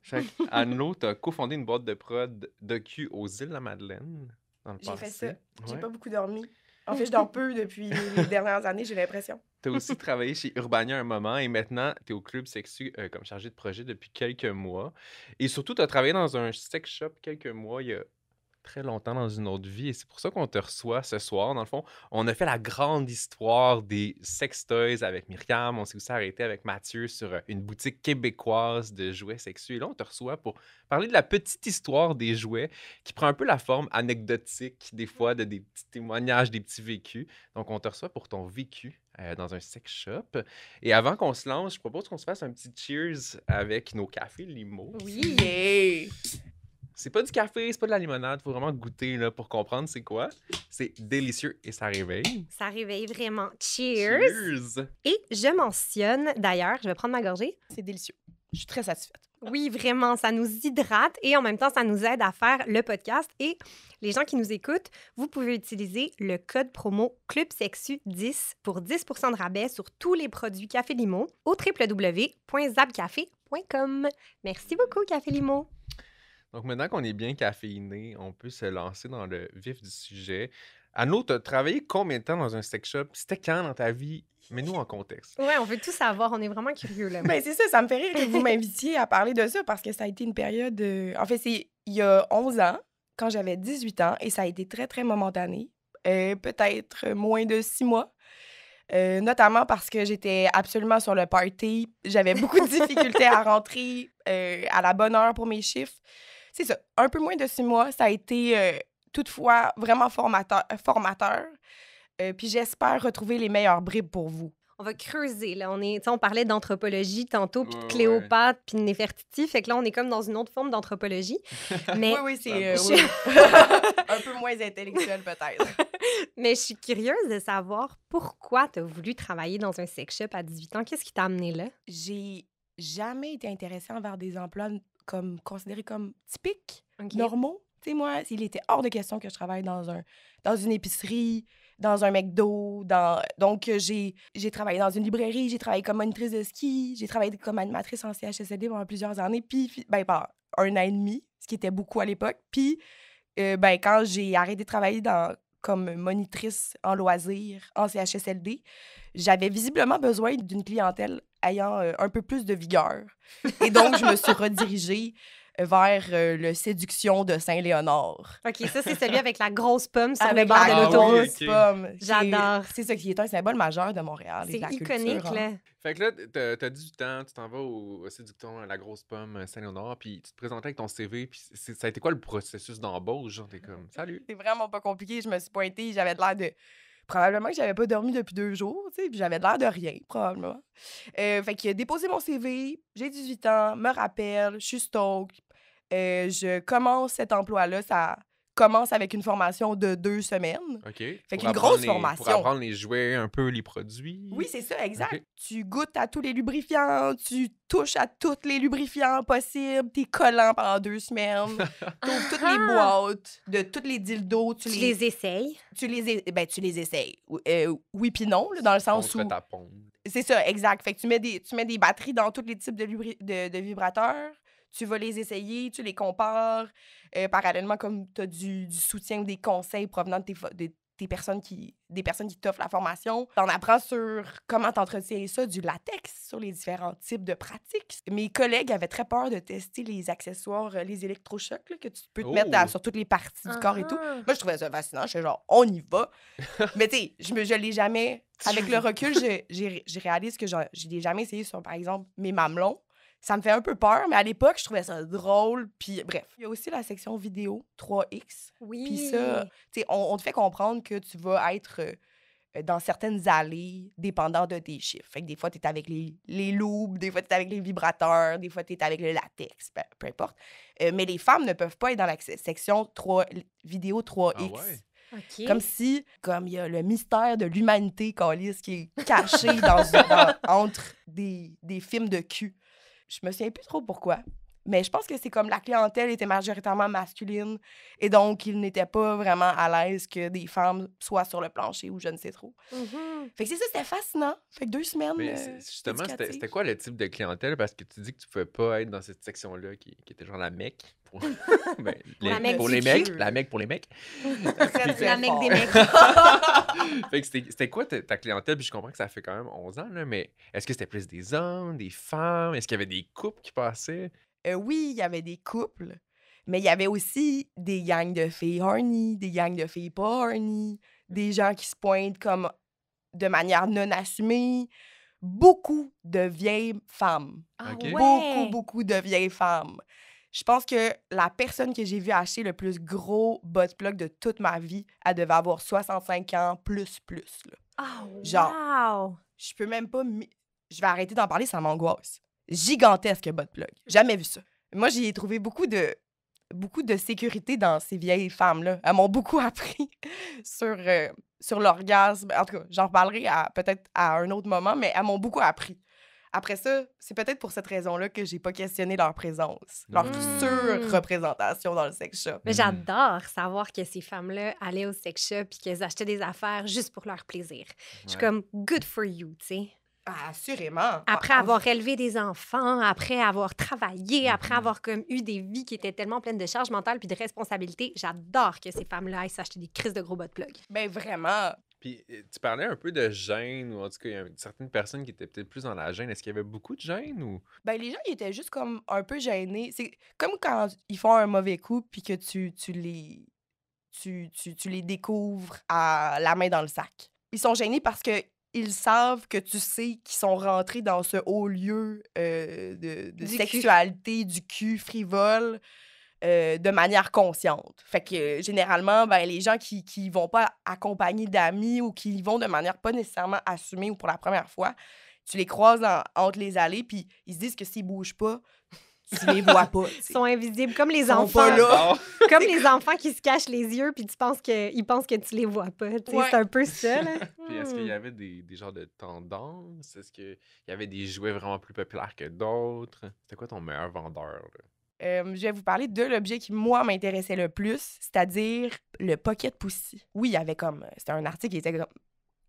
Anne-Lo, t'as cofondé une boîte de prod docu aux Îles-de-la-Madeleine dans le passé. J'ai fait ça. J'ai Ouais. pas beaucoup dormi. En fait, je dors peu depuis les dernières années, j'ai l'impression. T'as aussi travaillé chez Urbania un moment et maintenant, t'es au Club Sexu comme chargé de projet depuis quelques mois. Et surtout, t'as travaillé dans un sex shop quelques mois, il y a très longtemps dans une autre vie. Et c'est pour ça qu'on te reçoit ce soir. Dans le fond, on a fait la grande histoire des sex toys avec Myriam. On s'est aussi arrêté avec Mathieu sur une boutique québécoise de jouets sexuels. Et là, on te reçoit pour parler de la petite histoire des jouets qui prend un peu la forme anecdotique, des fois, de des petits témoignages, des petits vécus. Donc, on te reçoit pour ton vécu dans un sex shop. Et avant qu'on se lance, je propose qu'on se fasse un petit cheers avec nos cafés limo. Oui. Yeah! C'est pas du café, c'est pas de la limonade. Faut vraiment goûter là, pour comprendre c'est quoi. C'est délicieux et ça réveille. Ça réveille vraiment. Cheers! Cheers! Et je mentionne, d'ailleurs, je vais prendre ma gorgée. C'est délicieux. Je suis très satisfaite. Oui, vraiment, ça nous hydrate et en même temps, ça nous aide à faire le podcast. Et les gens qui nous écoutent, vous pouvez utiliser le code promo CLUBSEXU10 pour 10 % de rabais sur tous les produits Café Limo au www.zapcafé.com. Merci beaucoup, Café Limo. Donc maintenant qu'on est bien caféiné, on peut se lancer dans le vif du sujet. Anno, tu as travaillé combien de temps dans un sex shop? C'était quand dans ta vie? Mets-nous en contexte. Ouais, on veut tout savoir, on est vraiment curieux là. Ben, c'est ça, ça me fait rire que vous m'invitiez à parler de ça parce que ça a été une période... En fait, c'est il y a 11 ans, quand j'avais 18 ans, et ça a été très, très momentané. Peut-être moins de 6 mois. Notamment parce que j'étais absolument sur le party. J'avais beaucoup de difficultés à rentrer à la bonne heure pour mes chiffres. C'est ça, un peu moins de 6 mois. Ça a été toutefois vraiment formateur. Puis j'espère retrouver les meilleures bribes pour vous. On va creuser, là. On parlait d'anthropologie tantôt, puis de Ouais, Cléopâtre, puis de Néfertiti. Fait que là, on est comme dans une autre forme d'anthropologie. Mais, Oui, c'est je- un peu moins intellectuel peut-être. mais je suis curieuse de savoir pourquoi tu as voulu travailler dans un sex shop à 18 ans. Qu'est-ce qui t'a amené là? J'ai jamais été intéressée envers des emplois considérés comme typiques, OK. normaux. Tu sais, moi, il était hors de question que je travaille dans une épicerie, dans un McDo. Donc, j'ai travaillé dans une librairie, j'ai travaillé comme monitrice de ski, j'ai travaillé comme animatrice en CHSLD pendant plusieurs années, puis pendant 1 an et demi, ce qui était beaucoup à l'époque. Puis, quand j'ai arrêté de travailler comme monitrice en loisirs en CHSLD, j'avais visiblement besoin d'une clientèle ayant un peu plus de vigueur. Et donc, je me suis redirigée vers le Séduction de Saint-Léonard. OK, ça, c'est celui avec la grosse pomme sur le Avec bord la de Ah l'autoroute. oui, grosse ok. pomme. J'adore. C'est ça qui est un symbole majeur de Montréal et C'est de la iconique, culture. là. Fait que là, t'as 18 ans, tu t'en vas au Séducton à la grosse pomme Saint-Léonard, puis tu te présentais avec ton CV, puis ça a été quoi le processus d'embauche? Genre, t'es comme, salut! C'est vraiment pas compliqué. Je me suis pointée, j'avais de l'air de... Probablement que j'avais pas dormi depuis 2 jours, tu sais, puis j'avais de l'air de rien, probablement. Fait que déposé mon CV, j'ai 18 ans, me rappelle, je suis stoked. Je commence cet emploi-là, ça commences avec une formation de 2 semaines. OK. Fait Pour qu'une apprendre grosse les- formation. Pour apprendre les jouets, un peu les produits. Oui, c'est ça, exact. OK. Tu goûtes à tous les lubrifiants, tu touches à tous les lubrifiants possibles, t'es collant pendant 2 semaines, t'ouvres toutes les boîtes de tous les dildos, Tu les essayes. tu les essayes. Oui puis non, là, dans le sens Contre où... ta pompe. C'est ça, exact. Fait que tu mets des batteries dans tous les types de vibrateurs. Tu vas les essayer, tu les compares. Parallèlement, comme tu as du soutien ou des conseils provenant de des personnes qui t'offrent la formation. Tu en apprends sur comment t'entretiens ça, du latex, sur les différents types de pratiques. Mes collègues avaient très peur de tester les accessoires, les électrochocs là, que tu peux te mettre Oh! sur toutes les parties du corps et tout. Ah. Moi, je trouvais ça fascinant. J'étais genre, on y va. Mais tu sais, je l'ai jamais... Avec le recul, j'ai réalisé que je l'ai jamais essayé sur, par exemple, mes mamelons. Ça me fait un peu peur, mais à l'époque, je trouvais ça drôle. Puis bref, il y a aussi la section vidéo 3X. Oui. Puis ça, tu sais, on te fait comprendre que tu vas être dans certaines allées dépendant de tes chiffres. Fait que des fois, tu es avec les loupes, des fois, tu es avec les vibrateurs, des fois, tu es avec le latex, peu importe. Mais les femmes ne peuvent pas être dans la section vidéo 3X. Ah ouais? OK. Comme il y a le mystère de l'humanité, Calice, qui est caché entre des films de cul. Je me souviens plus trop pourquoi. Mais je pense que c'est comme la clientèle était majoritairement masculine et donc ils n'étaient pas vraiment à l'aise que des femmes soient sur le plancher ou je ne sais trop. Mhm. Fait que c'est ça, c'était fascinant. Fait que 2 semaines. Mais justement, éducatives. c'était quoi le type de clientèle? Parce que tu dis que tu pouvais pas être dans cette section-là qui était genre la mec. Pour, ben, la mec pour du les mecs. cul. La mec pour les mecs. Très, très La mec fort. des mecs. Fait que c'était quoi ta clientèle? Puis je comprends que ça fait quand même 11 ans, là, mais est-ce que c'était plus des hommes, des femmes? Est-ce qu'il y avait des couples qui passaient? Oui, il y avait des couples, mais il y avait aussi des gangs de filles horny, des gangs de filles pas horny, des gens qui se pointent comme de manière non assumée. Beaucoup de vieilles femmes. Ah OK. ouais. Beaucoup de vieilles femmes. Je pense que la personne que j'ai vue acheter le plus gros butt plug de toute ma vie, elle devait avoir 65 ans, plus, là. Ah, Genre. wow. Je peux même pas... Je vais arrêter d'en parler, ça m'angoisse. Gigantesque butt plug. Jamais vu ça. Moi, j'y ai trouvé beaucoup de sécurité dans ces vieilles femmes-là. Elles m'ont beaucoup appris sur l'orgasme. En tout cas, j'en reparlerai peut-être à un autre moment, mais elles m'ont beaucoup appris. Après ça, c'est peut-être pour cette raison-là que j'ai pas questionné leur présence, leur surreprésentation dans le sex shop. Mais j'adore savoir que ces femmes-là allaient au sex shop et qu'elles achetaient des affaires juste pour leur plaisir. Je suis Ouais. comme good for you, tu sais. Ah, assurément. Après avoir élevé des enfants, après avoir travaillé, après avoir comme eu des vies qui étaient tellement pleines de charges mentales puis de responsabilités, j'adore que ces femmes-là aillent s'acheter des crises de gros bas de plug. Ben vraiment. Puis tu parlais un peu de gêne, ou en tout cas, il y a certaines personnes qui étaient peut-être plus dans la gêne. Est-ce qu'il y avait beaucoup de gêne ou. Ben les gens, ils étaient juste comme un peu gênés. C'est comme quand ils font un mauvais coup puis que tu les découvres à la main dans le sac. Ils sont gênés parce que ils savent que tu sais qu'ils sont rentrés dans ce haut lieu de Du sexualité, du cul frivole, de manière consciente. Fait que généralement, ben, les gens qui vont pas accompagnés d'amis ou qui y vont de manière pas nécessairement assumée ou pour la première fois, tu les croises entre les allées, puis ils se disent que s'ils bougent pas, tu les vois pas. tu Ils sais. sont invisibles comme les Ils sont enfants. pas là. Comme les enfants qui se cachent les yeux puis ils pensent que tu les vois pas. Tu sais, Ouais. c'est un peu ça, là. Puis est-ce qu'il y avait des genres de tendances? Est-ce qu'il y avait des jouets vraiment plus populaires que d'autres? C'était quoi ton meilleur vendeur? Là? Je vais vous parler de l'objet qui, moi, m'intéressait le plus, c'est-à-dire le Pocket Pussy. Oui, il y avait comme... C'était un article qui était comme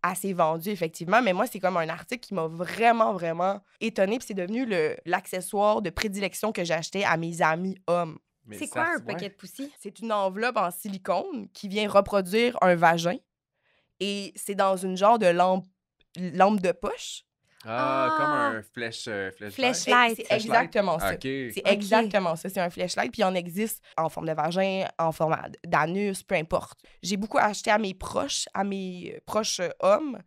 assez vendu, effectivement, mais moi, c'est comme un article qui m'a vraiment, vraiment étonnée, puis c'est devenu l'accessoire de prédilection que j'achetais à mes amis hommes. Mais C'est ça- quoi un ouais. pocket pussy? C'est une enveloppe en silicone qui vient reproduire un vagin, et c'est dans une genre de lampe de poche. Ah, Ah. comme un flashlight. Flashlight. C'est exactement ça. OK. C'est Ok. exactement ça. C'est un flashlight, puis il en existe en forme de vagin, en forme d'anus, peu importe. J'ai beaucoup acheté à mes proches hommes,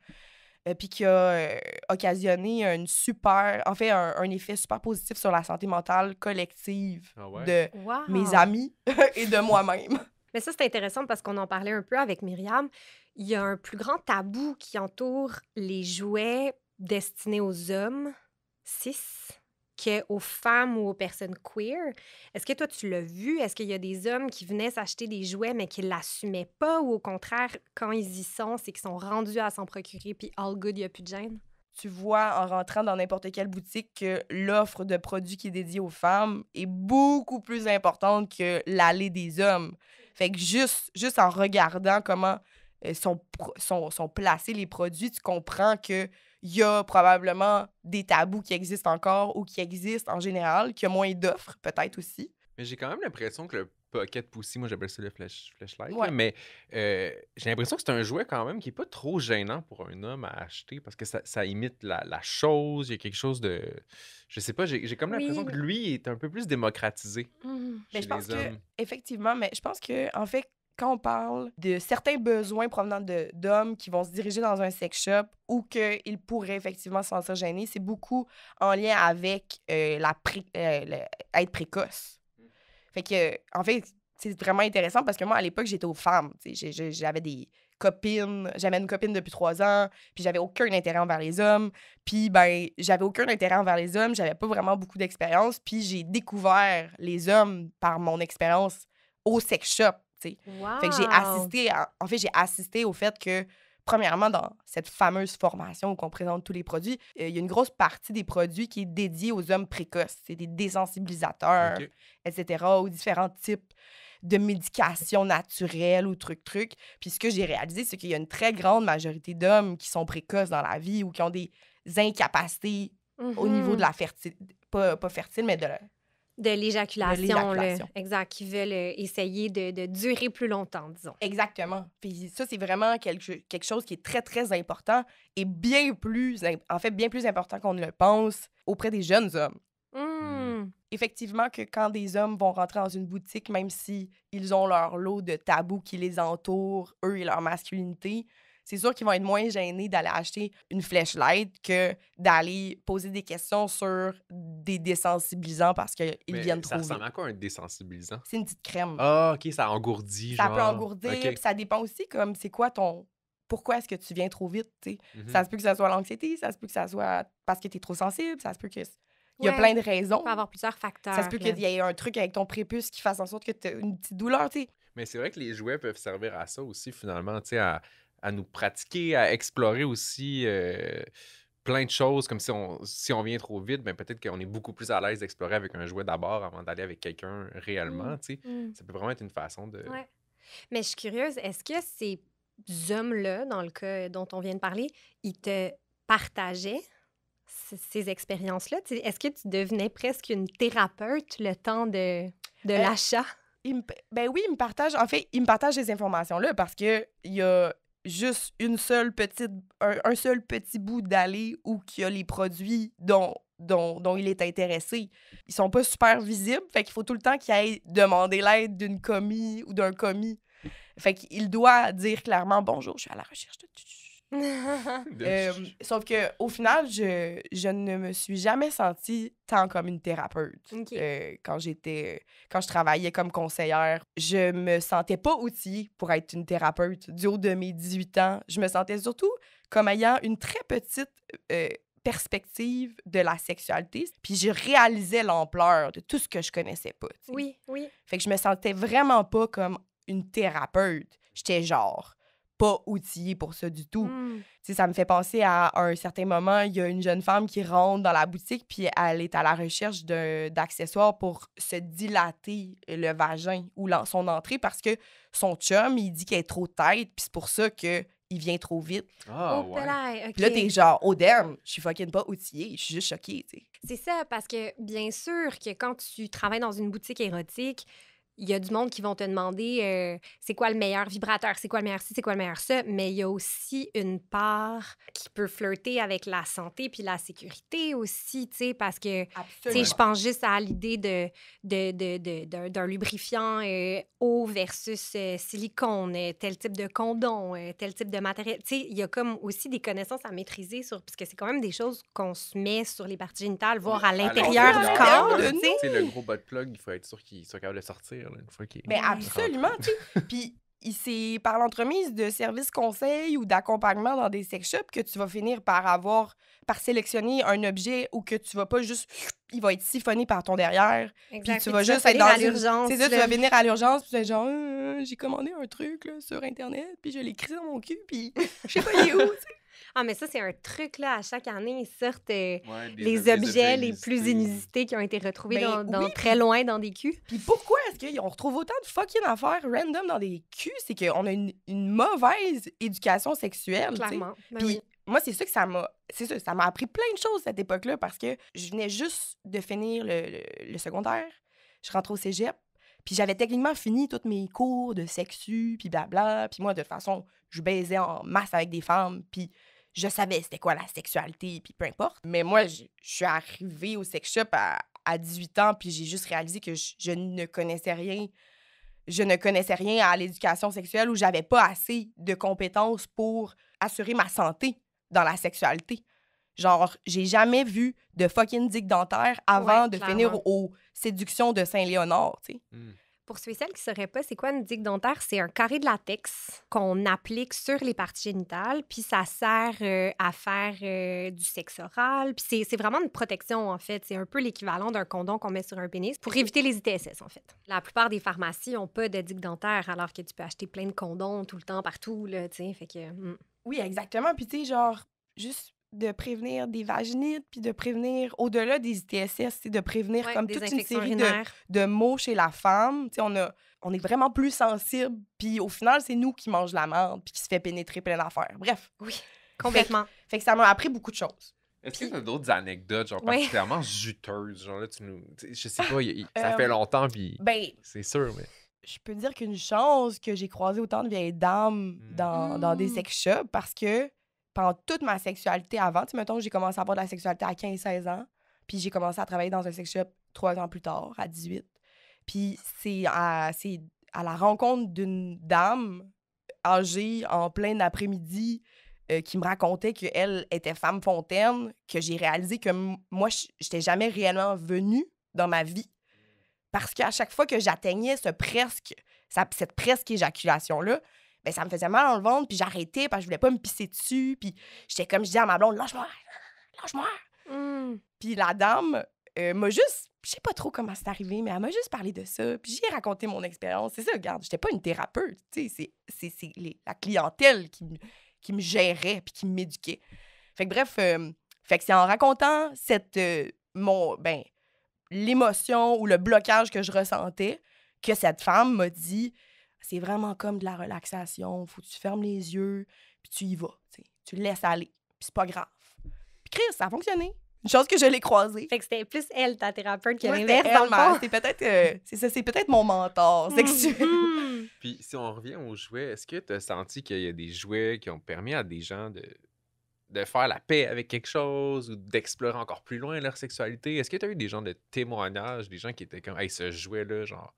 puis qui a occasionné un effet super positif sur la santé mentale collective Ah ouais? de Wow. mes amis et de moi-même. Mais ça, c'est intéressant parce qu'on en parlait un peu avec Myriam. Il y a un plus grand tabou qui entoure les jouets destinés aux hommes cis. qu'aux femmes ou aux personnes queer. Est-ce que toi, tu l'as vu? Est-ce qu'il y a des hommes qui venaient s'acheter des jouets, mais qui ne l'assumaient pas? Ou au contraire, quand ils y sont, c'est qu'ils sont rendus à s'en procurer, puis all good, il n'y a plus de gêne? Tu vois en rentrant dans n'importe quelle boutique que l'offre de produits qui est dédiée aux femmes est beaucoup plus importante que l'allée des hommes. Fait que juste en regardant comment sont placés les produits, tu comprends qu'il y a probablement des tabous qui existent encore ou qui existent en général, qu'il y a moins d'offres peut-être aussi. Mais j'ai quand même l'impression que le Pocket Pussy, moi j'appelle ça le flashlight, Ouais. là, mais j'ai l'impression que c'est un jouet quand même qui est pas trop gênant pour un homme à acheter parce que ça imite la chose, il y a quelque chose de... Je sais pas, j'ai comme l'impression Oui. que lui est un peu plus démocratisé Mais chez je pense les hommes. effectivement, mais je pense que en fait, quand on parle de certains besoins provenant d'hommes qui vont se diriger dans un sex shop ou qu'ils pourraient effectivement se sentir gênés, c'est beaucoup en lien avec être précoce. Fait que, en fait, c'est vraiment intéressant parce que moi, à l'époque, j'étais aux femmes. J'avais des copines. J'avais une copine depuis 3 ans, puis j'avais aucun intérêt envers les hommes. Puis, ben, j'avais aucun intérêt envers les hommes. J'avais pas vraiment beaucoup d'expérience. Puis, j'ai découvert les hommes par mon expérience au sex shop, tu sais. Wow! Fait que j'ai assisté au fait que, premièrement, dans cette fameuse formation où on présente tous les produits, il y a une grosse partie des produits qui est dédiée aux hommes précoces. C'est des désensibilisateurs, Ok. etc., aux différents types de médication naturelle ou trucs. Puis ce que j'ai réalisé, c'est qu'il y a une très grande majorité d'hommes qui sont précoces dans la vie ou qui ont des incapacités au niveau de la fertilité, pas fertile, mais de l'éjaculation, là. l'éjaculation. Exact, qui veulent essayer de durer plus longtemps, disons. Exactement. Puis ça, c'est vraiment quelque chose qui est très, très important et bien plus important qu'on ne le pense auprès des jeunes hommes. Effectivement que quand des hommes vont rentrer dans une boutique, même si ils ont leur lot de tabous qui les entourent, eux et leur masculinité, c'est sûr qu'ils vont être moins gênés d'aller acheter une flashlight que d'aller poser des questions sur des désensibilisants parce qu'ils Mais viennent ça trop vite. ressemble à quoi un désensibilisant? C'est une petite crème. Ah, ok, ça engourdit, Ça genre. peut engourdir, Ok. puis ça dépend aussi comme c'est quoi pourquoi est-ce que tu viens trop vite, tu sais. Mhm. Ça se peut que ça soit l'anxiété, ça se peut que ça soit parce que tu es trop sensible, ça se peut que il y a Ouais. plein de raisons. Il peut y avoir plusieurs facteurs. Ça se peut là. qu'il y ait un truc avec ton prépuce qui fasse en sorte que tu as une petite douleur, tu sais. Mais c'est vrai que les jouets peuvent servir à ça aussi, finalement, tu sais, à nous pratiquer, à explorer aussi plein de choses, comme si on vient trop vite, ben peut-être qu'on est beaucoup plus à l'aise d'explorer avec un jouet d'abord avant d'aller avec quelqu'un réellement, tu sais. Ça peut vraiment être une façon de... Ouais. Mais je suis curieuse, est-ce que ces hommes-là, dans le cas dont on vient de parler, ils te partageaient ces expériences-là? Tu sais, est-ce que tu devenais presque une thérapeute le temps de l'achat? Ben oui, il me partage. En fait, il me partage ces informations-là parce que il y a juste un seul petit bout d'allée où il y a les produits dont il est intéressé. Ils sont pas super visibles, fait qu'il faut tout le temps qu'il aille demander l'aide d'une commis ou d'un commis. Fait qu'il doit dire clairement « Bonjour, je suis à la recherche de... » sauf que au final, je ne me suis jamais sentie tant comme une thérapeute. Ok. Quand je travaillais comme conseillère, je me sentais pas outillée pour être une thérapeute. Du haut de mes 18 ans, je me sentais surtout comme ayant une très petite perspective de la sexualité. Puis je réalisais l'ampleur de tout ce que je connaissais pas. Tu sais. Oui, oui. Fait que je me sentais vraiment pas comme une thérapeute. J'étais genre pas outillée pour ça du tout. Tu sais, ça me fait penser à un certain moment, il y a une jeune femme qui rentre dans la boutique puis elle est à la recherche d'accessoires pour se dilater le vagin ou son entrée parce que son chum, il dit qu'elle est trop tête puis c'est pour ça qu'il vient trop vite. Ah, Oh, ouais. pelaye, OK. Puis là, t'es genre, oh damn, je suis fucking pas outillée, je suis juste choquée, tu sais. C'est ça, parce que bien sûr que quand tu travailles dans une boutique érotique, il y a du monde qui vont te demander c'est quoi le meilleur vibrateur, c'est quoi le meilleur ci, c'est quoi le meilleur ça, mais il y a aussi une part qui peut flirter avec la santé puis la sécurité aussi, tu sais, parce que, tu sais, je pense juste à l'idée d'un lubrifiant eau versus silicone, tel type de condom, tel type de matériel. Tu sais, il y a comme aussi des connaissances à maîtriser puisque c'est quand même des choses qu'on se met sur les parties génitales, voire à l'intérieur du l'intérieur corps, de tu nous. sais. Tu sais, le gros bot plug, il faut être sûr qu'il soit capable de sortir là, une fois qu'il... Mais absolument, tu sais. Puis c'est par l'entremise de services conseils ou d'accompagnement dans des sex shops que tu vas finir par sélectionner un objet ou que tu vas pas juste... Il va être siphonné par ton derrière. Exact. Puis tu vas juste être finir dans à l'urgence. C'est ça, tu là. vas venir à l'urgence, puis tu vas être genre, j'ai commandé un truc là, sur Internet, puis je l'ai écrit dans mon cul, puis je sais pas il est où, tu sais. Ah, mais ça, c'est un truc, là. À chaque année, ils sortent Ouais, les objets les inusités. plus inusités qui ont été retrouvés Ben, oui, très loin dans des culs. Puis pourquoi est-ce qu'on retrouve autant de fucking affaires random dans des culs? C'est qu'on a une mauvaise éducation sexuelle, tu sais. Clairement. Ben Puis oui. moi, c'est ça que ça m'a appris plein de choses, cette époque-là, parce que je venais juste de finir le secondaire. Je rentre au cégep. Puis j'avais techniquement fini tous mes cours de sexu, puis blabla. Puis moi, de toute façon, je baisais en masse avec des femmes, puis je savais c'était quoi la sexualité, puis peu importe. Mais moi, je suis arrivée au sex shop à 18 ans, puis j'ai juste réalisé que je ne connaissais rien. Je ne connaissais rien à l'éducation sexuelle, où j'avais pas assez de compétences pour assurer ma santé dans la sexualité. Genre, j'ai jamais vu de fucking dick dentaire avant Ouais, de clairement. finir aux séductions de Saint-Léonard, tu sais. Pour ceux et celles qui ne sauraient pas, c'est quoi une digue dentaire? C'est un carré de latex qu'on applique sur les parties génitales, puis ça sert à faire du sexe oral. Puis c'est vraiment une protection, en fait. C'est un peu l'équivalent d'un condom qu'on met sur un pénis pour éviter les ITSS, en fait. La plupart des pharmacies n'ont pas de digue dentaire, alors que tu peux acheter plein de condoms tout le temps, partout, là, tu sais. Fait que... Oui, exactement. Puis, tu sais, genre, juste de prévenir des vaginites, puis de prévenir, au-delà des ITSS, c'est de prévenir Ouais, comme des toute une infections série urinaires. de maux chez la femme. Tu sais, on est vraiment plus sensible, puis au final, c'est nous qui mange la merde, puis qui se fait pénétrer plein d'affaires. Bref. Oui, complètement. Fait que ça m'a appris beaucoup de choses. Est-ce que tu as d'autres anecdotes, genre Oui. particulièrement juteuses? Genre là, je sais pas, ça fait longtemps, puis Ben, c'est sûr, mais. je peux dire qu'une chance que j'ai croisé autant de vieilles dames dans des sex shops, parce que pendant toute ma sexualité avant, tu sais, mettons, j'ai commencé à avoir de la sexualité à 15-16 ans, puis j'ai commencé à travailler dans un sex shop 3 ans plus tard, à 18. Puis c'est à la rencontre d'une dame âgée en plein après-midi qui me racontait qu'elle était femme fontaine, que j'ai réalisé que moi, j'étais jamais réellement venue dans ma vie. Parce qu'à chaque fois que j'atteignais cette presque éjaculation-là, ben, ça me faisait mal dans le ventre, puis j'arrêtais parce que je voulais pas me pisser dessus, puis j'étais comme, je disais à ma blonde, lâche-moi, lâche-moi. Puis la dame m'a juste, je sais pas trop comment c'est arrivé, mais elle m'a juste parlé de ça, puis j'ai raconté mon expérience. C'est ça, regarde, j'étais pas une thérapeute, tu sais, c'est la clientèle qui me gérait puis qui m'éduquait. Fait que bref, fait que c'est en racontant l'émotion ou le blocage que je ressentais que cette femme m'a dit, c'est vraiment comme de la relaxation, faut que tu fermes les yeux, puis tu y vas, tu le laisses aller, puis c'est pas grave. Puis Chris, ça a fonctionné. Une chose que je l'ai croisée. Fait que c'était plus elle, ta thérapeute, que Moi, l'inverse, c'était dans elle, le fond. c'est peut-être mon mentor sexuel. Mhm. Puis si on revient aux jouets, est-ce que tu as senti qu'il y a des jouets qui ont permis à des gens de faire la paix avec quelque chose ou d'explorer encore plus loin leur sexualité? Est-ce que tu as eu des gens de témoignages, des gens qui étaient comme, hey, ce jouet-là, genre,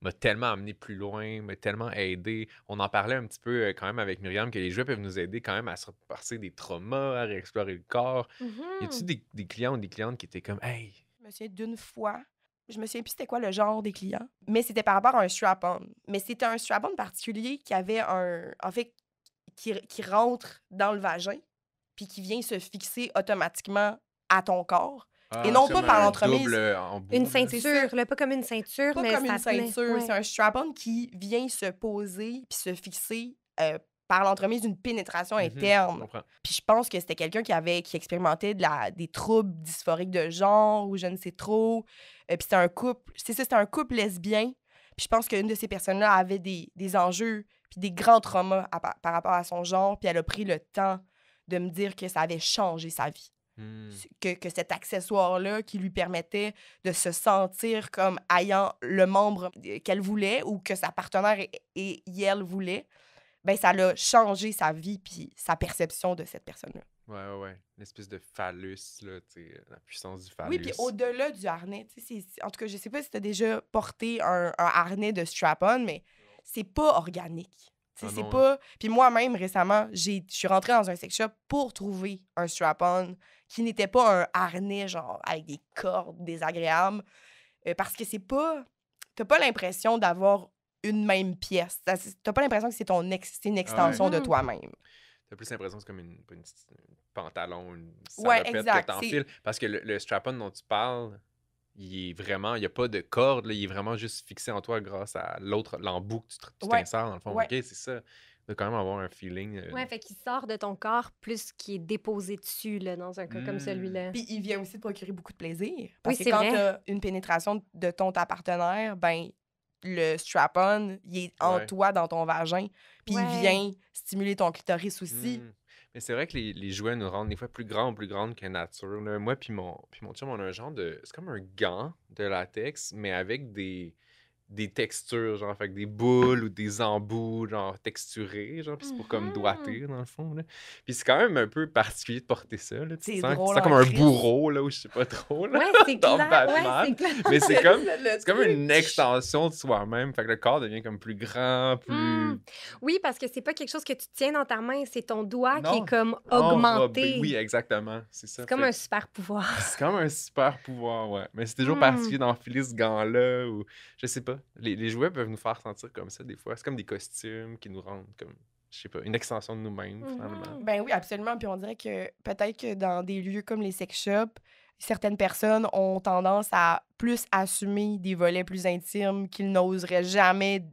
m'a tellement amené plus loin, m'a tellement aidé. On en parlait un petit peu quand même avec Myriam, que les jouets peuvent nous aider quand même à se repasser des traumas, à réexplorer le corps. Y a-tu des clients ou des clientes qui étaient comme, hey? Je me souviens d'une fois, je me souviens plus c'était quoi le genre des clients, mais c'était par rapport à un strap-on. Mais c'était un strap-on particulier qui avait qui rentre dans le vagin, puis qui vient se fixer automatiquement à ton corps. Et non pas par l'entremise. Une ceinture, là, pas comme une ceinture, Pas mais comme ça une ceinture. tenait. Ouais. C'est un strap-on qui vient se poser puis se fixer par l'entremise d'une pénétration Je interne. comprends. Puis je pense que c'était quelqu'un qui expérimentait des troubles dysphoriques de genre ou je ne sais trop. Puis c'était un couple, c'était un couple lesbien. Puis je pense qu'une de ces personnes-là avait des enjeux puis des grands traumas par rapport à son genre. Puis elle a pris le temps de me dire que ça avait changé sa vie. Que cet accessoire-là qui lui permettait de se sentir comme ayant le membre qu'elle voulait ou que sa partenaire et elle voulaient, ben ça l'a changé sa vie puis sa perception de cette personne-là. Ouais. Une espèce de phallus, là, tu sais, la puissance du phallus. Oui, puis au-delà du harnais, tu sais, en tout cas, je sais pas si tu as déjà porté un harnais de strap-on, mais c'est pas organique. Tu sais, c'est pas... Puis moi-même, récemment, je suis rentrée dans un sex shop pour trouver un strap-on qui n'était pas un harnais, genre, avec des cordes désagréables, parce que c'est pas... T'as pas l'impression d'avoir une même pièce. T'as pas l'impression que c'est une extension de toi-même. T'as plus l'impression que c'est comme une pantalon, une Ouais, salopette exact. que t'enfiles. Parce que le strap-on dont tu parles, il est vraiment... Il n'y a pas de corde, là, il est vraiment juste fixé en toi grâce à l'embout que tu Ouais. t'insères, dans le fond. Ouais. OK, c'est ça. Tu dois quand même avoir un feeling... Ouais, fait qu'il sort de ton corps plus qu'il est déposé dessus, là, dans un cas comme celui-là. Puis il vient aussi te procurer beaucoup de plaisir. Parce que c'est quand vrai. t'as une pénétration de ta partenaire, ben le strap-on, il est en Ouais. toi, dans ton vagin. Puis Ouais. il vient stimuler ton clitoris aussi. Mais c'est vrai que les jouets nous rendent des fois plus grandes que nature. Là. Moi puis mon chum, on a un genre de... C'est comme un gant de latex, mais avec des textures, genre, fait que des boules ou des embouts, genre, texturés, genre, puis c'est pour comme doigter, dans le fond, là. Puis c'est quand même un peu particulier de porter ça, là. Tu C'est sens drôle comme en un crise. bourreau, là, ou je sais pas trop, là. Ouais, c'est dans clair. Batman. Ouais, c'est clair. Mais c'est le comme une truc. extension de soi-même, fait que le corps devient comme plus grand, plus... Oui, parce que c'est pas quelque chose que tu tiens dans ta main, c'est ton doigt qui Non. est comme enrobé. augmenté. Oui, exactement, c'est ça. C'est comme Fait un que super pouvoir. c'est comme un super pouvoir, ouais. Mais c'est toujours Mm. particulier d'enfiler ce gant-là, ou... Je sais pas. Les jouets peuvent nous faire sentir comme ça, des fois. C'est comme des costumes qui nous rendent comme, je sais pas, une extension de nous-mêmes, finalement. Ben oui, absolument. Puis on dirait que peut-être que dans des lieux comme les sex shops, certaines personnes ont tendance à plus assumer des volets plus intimes qu'ils n'oseraient jamais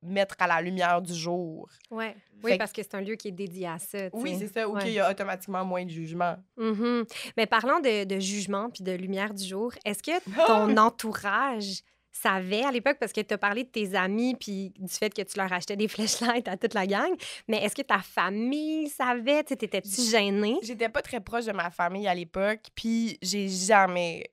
mettre à la lumière du jour. Ouais. Fait Oui, que- parce que c'est un lieu qui est dédié à ça. tu Oui, sais. c'est ça, ou Ouais. qu'il y a automatiquement moins de jugement. Mhm. Mais parlant de jugement puis de lumière du jour, est-ce que ton entourage savait à l'époque, parce que tu as parlé de tes amis puis du fait que tu leur achetais des flashlights à toute la gang, mais est-ce que ta famille savait? Tu sais, t'étais-tu gênée? J'étais pas très proche de ma famille à l'époque, puis j'ai jamais...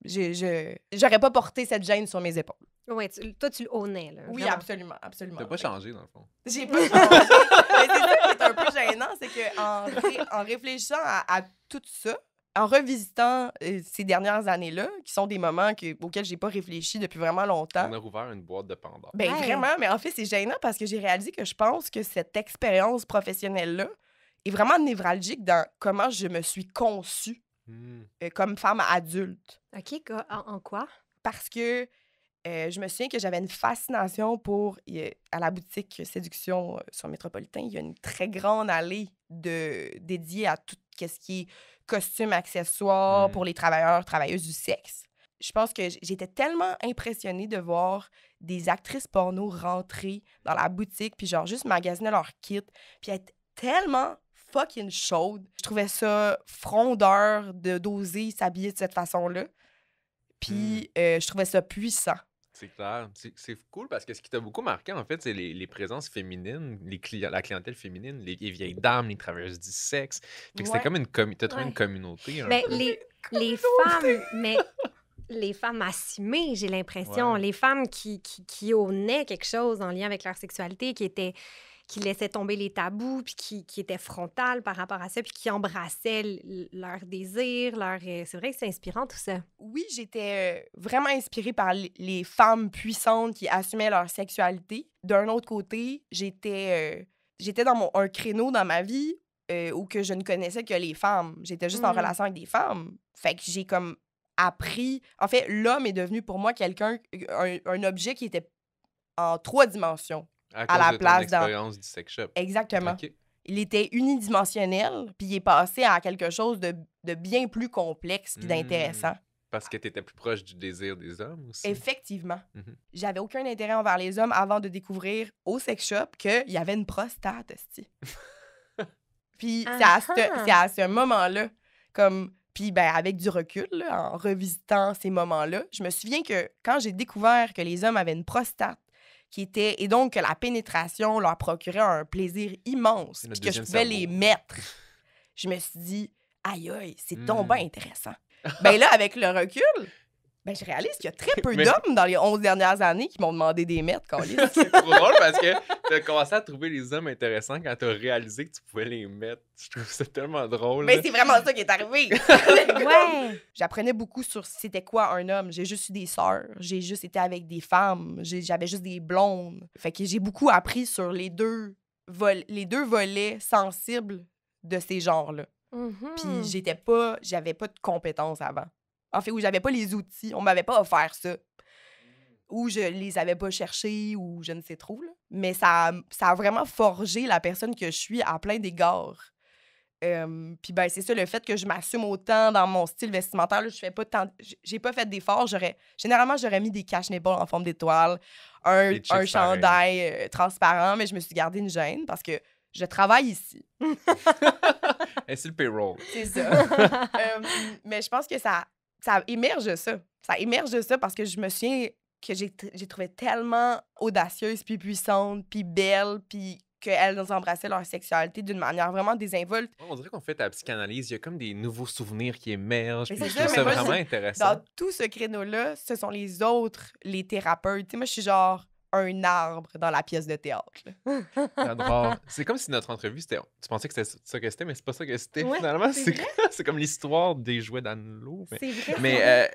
j'aurais pas porté cette gêne sur mes épaules. Ouais, toi, tu le ownais, là. Oui, vraiment. absolument, absolument. T'as pas changé, dans le fond. J'ai pas changé. Mais c'est ça qui est un peu gênant, c'est qu'en réfléchissant à tout ça, en revisitant ces dernières années-là, qui sont des moments auxquels j'ai pas réfléchi depuis vraiment longtemps, On a rouvert une boîte de Pandore. ben Hey. vraiment, mais en fait, c'est gênant parce que j'ai réalisé que je pense que cette expérience professionnelle-là est vraiment névralgique dans comment je me suis conçue comme femme adulte. OK, en quoi? Parce que je me souviens que j'avais une fascination pour... à la boutique Séduction sur Métropolitain, il y a une très grande allée dédiée à tout ce qui est costumes, accessoires pour les travailleuses du sexe. Je pense que j'étais tellement impressionnée de voir des actrices porno rentrer dans la boutique puis genre juste magasiner leur kit puis être tellement fucking chaude. Je trouvais ça frondeur d'oser s'habiller de cette façon-là. Puis je trouvais ça puissant. C'est clair. C'est cool parce que ce qui t'a beaucoup marqué, en fait, c'est les présences féminines, la clientèle féminine, les vieilles dames, les travailleuses du sexe. Fait que c'était comme t'as trouvé une communauté. Mais peu. les femmes, mais les femmes assumées, j'ai l'impression, Ouais. les femmes qui ownaient quelque chose en lien avec leur sexualité, qui laissaient tomber les tabous, puis qui étaient frontales par rapport à ça, puis qui embrassaient leurs désirs, c'est vrai que c'est inspirant tout ça. Oui, j'étais vraiment inspirée par les femmes puissantes qui assumaient leur sexualité. D'un autre côté, j'étais dans un créneau dans ma vie où que je ne connaissais que les femmes. J'étais juste en relation avec des femmes. Fait que j'ai comme appris... En fait, l'homme est devenu pour moi un objet qui était en 3 dimensions. À la cause de place ton expérience du sex shop. Exactement. OK. Il était unidimensionnel, puis il est passé à quelque chose de bien plus complexe puis d'intéressant. Parce que t'étais plus proche du désir des hommes aussi. Effectivement. Mhm. J'avais aucun intérêt envers les hommes avant de découvrir au sex shop qu'il y avait une prostate, esti. Puis c'est à ce moment-là, puis ben, avec du recul, là, en revisitant ces moments-là, je me souviens que quand j'ai découvert que les hommes avaient une prostate, et donc que la pénétration leur procurait un plaisir immense, puis que je pouvais les mettre, je me suis dit, aïe aïe, c'est donc bien intéressant. Ben là, avec le recul, ben je réalise qu'il y a très peu d'hommes dans les 11 dernières années qui m'ont demandé des mètres, câlisse. C'est trop drôle parce que t'as commencé à trouver les hommes intéressants quand t'as réalisé que tu pouvais les mettre. Je trouve ça tellement drôle. Mais là. c'est vraiment ça qui est arrivé. Ouais! J'apprenais beaucoup sur c'était quoi un homme. J'ai juste eu des sœurs. J'ai juste été avec des femmes. J'avais juste des blondes. Fait que j'ai beaucoup appris sur les deux volets sensibles de ces genres-là. Mhm. Puis j'avais pas de compétences avant. En fait, j'avais pas les outils. On m'avait pas offert ça. ou je les avais pas cherchés, ou je ne sais trop, là. Mais ça a vraiment forgé la personne que je suis à plein d'égards. Puis ben, c'est ça, le fait que je m'assume autant dans mon style vestimentaire, là, je fais pas tant... J'ai pas fait d'efforts. Généralement, j'aurais mis des cache-nipples en forme d'étoile, un Des chips chandail transparent, mais je me suis gardé une gêne parce que je travaille ici. Et c'est le payroll. C'est ça. Mais je pense que ça émerge de ça. Ça émerge de ça parce que je me souviens que j'ai trouvé tellement audacieuse, puis puissante, puis belle, puis qu'elles nous embrassaient leur sexualité d'une manière vraiment désinvolte. On dirait qu'on fait ta psychanalyse, il y a comme des nouveaux souvenirs qui émergent. Mais Puis c'est je ça, trouve mais ça moi, vraiment Dans intéressant. tout ce créneau-là, ce sont les autres, les thérapeutes. Tu sais, moi, je suis genre un arbre dans la pièce de théâtre, là. J'adore. C'est comme si notre entrevue, c'était. Tu pensais que c'était ça que c'était, mais c'est pas ça que c'était. Ouais, Finalement, c'est c'est comme l'histoire des jouets d'Anne-Lou. C'est vrai. Mais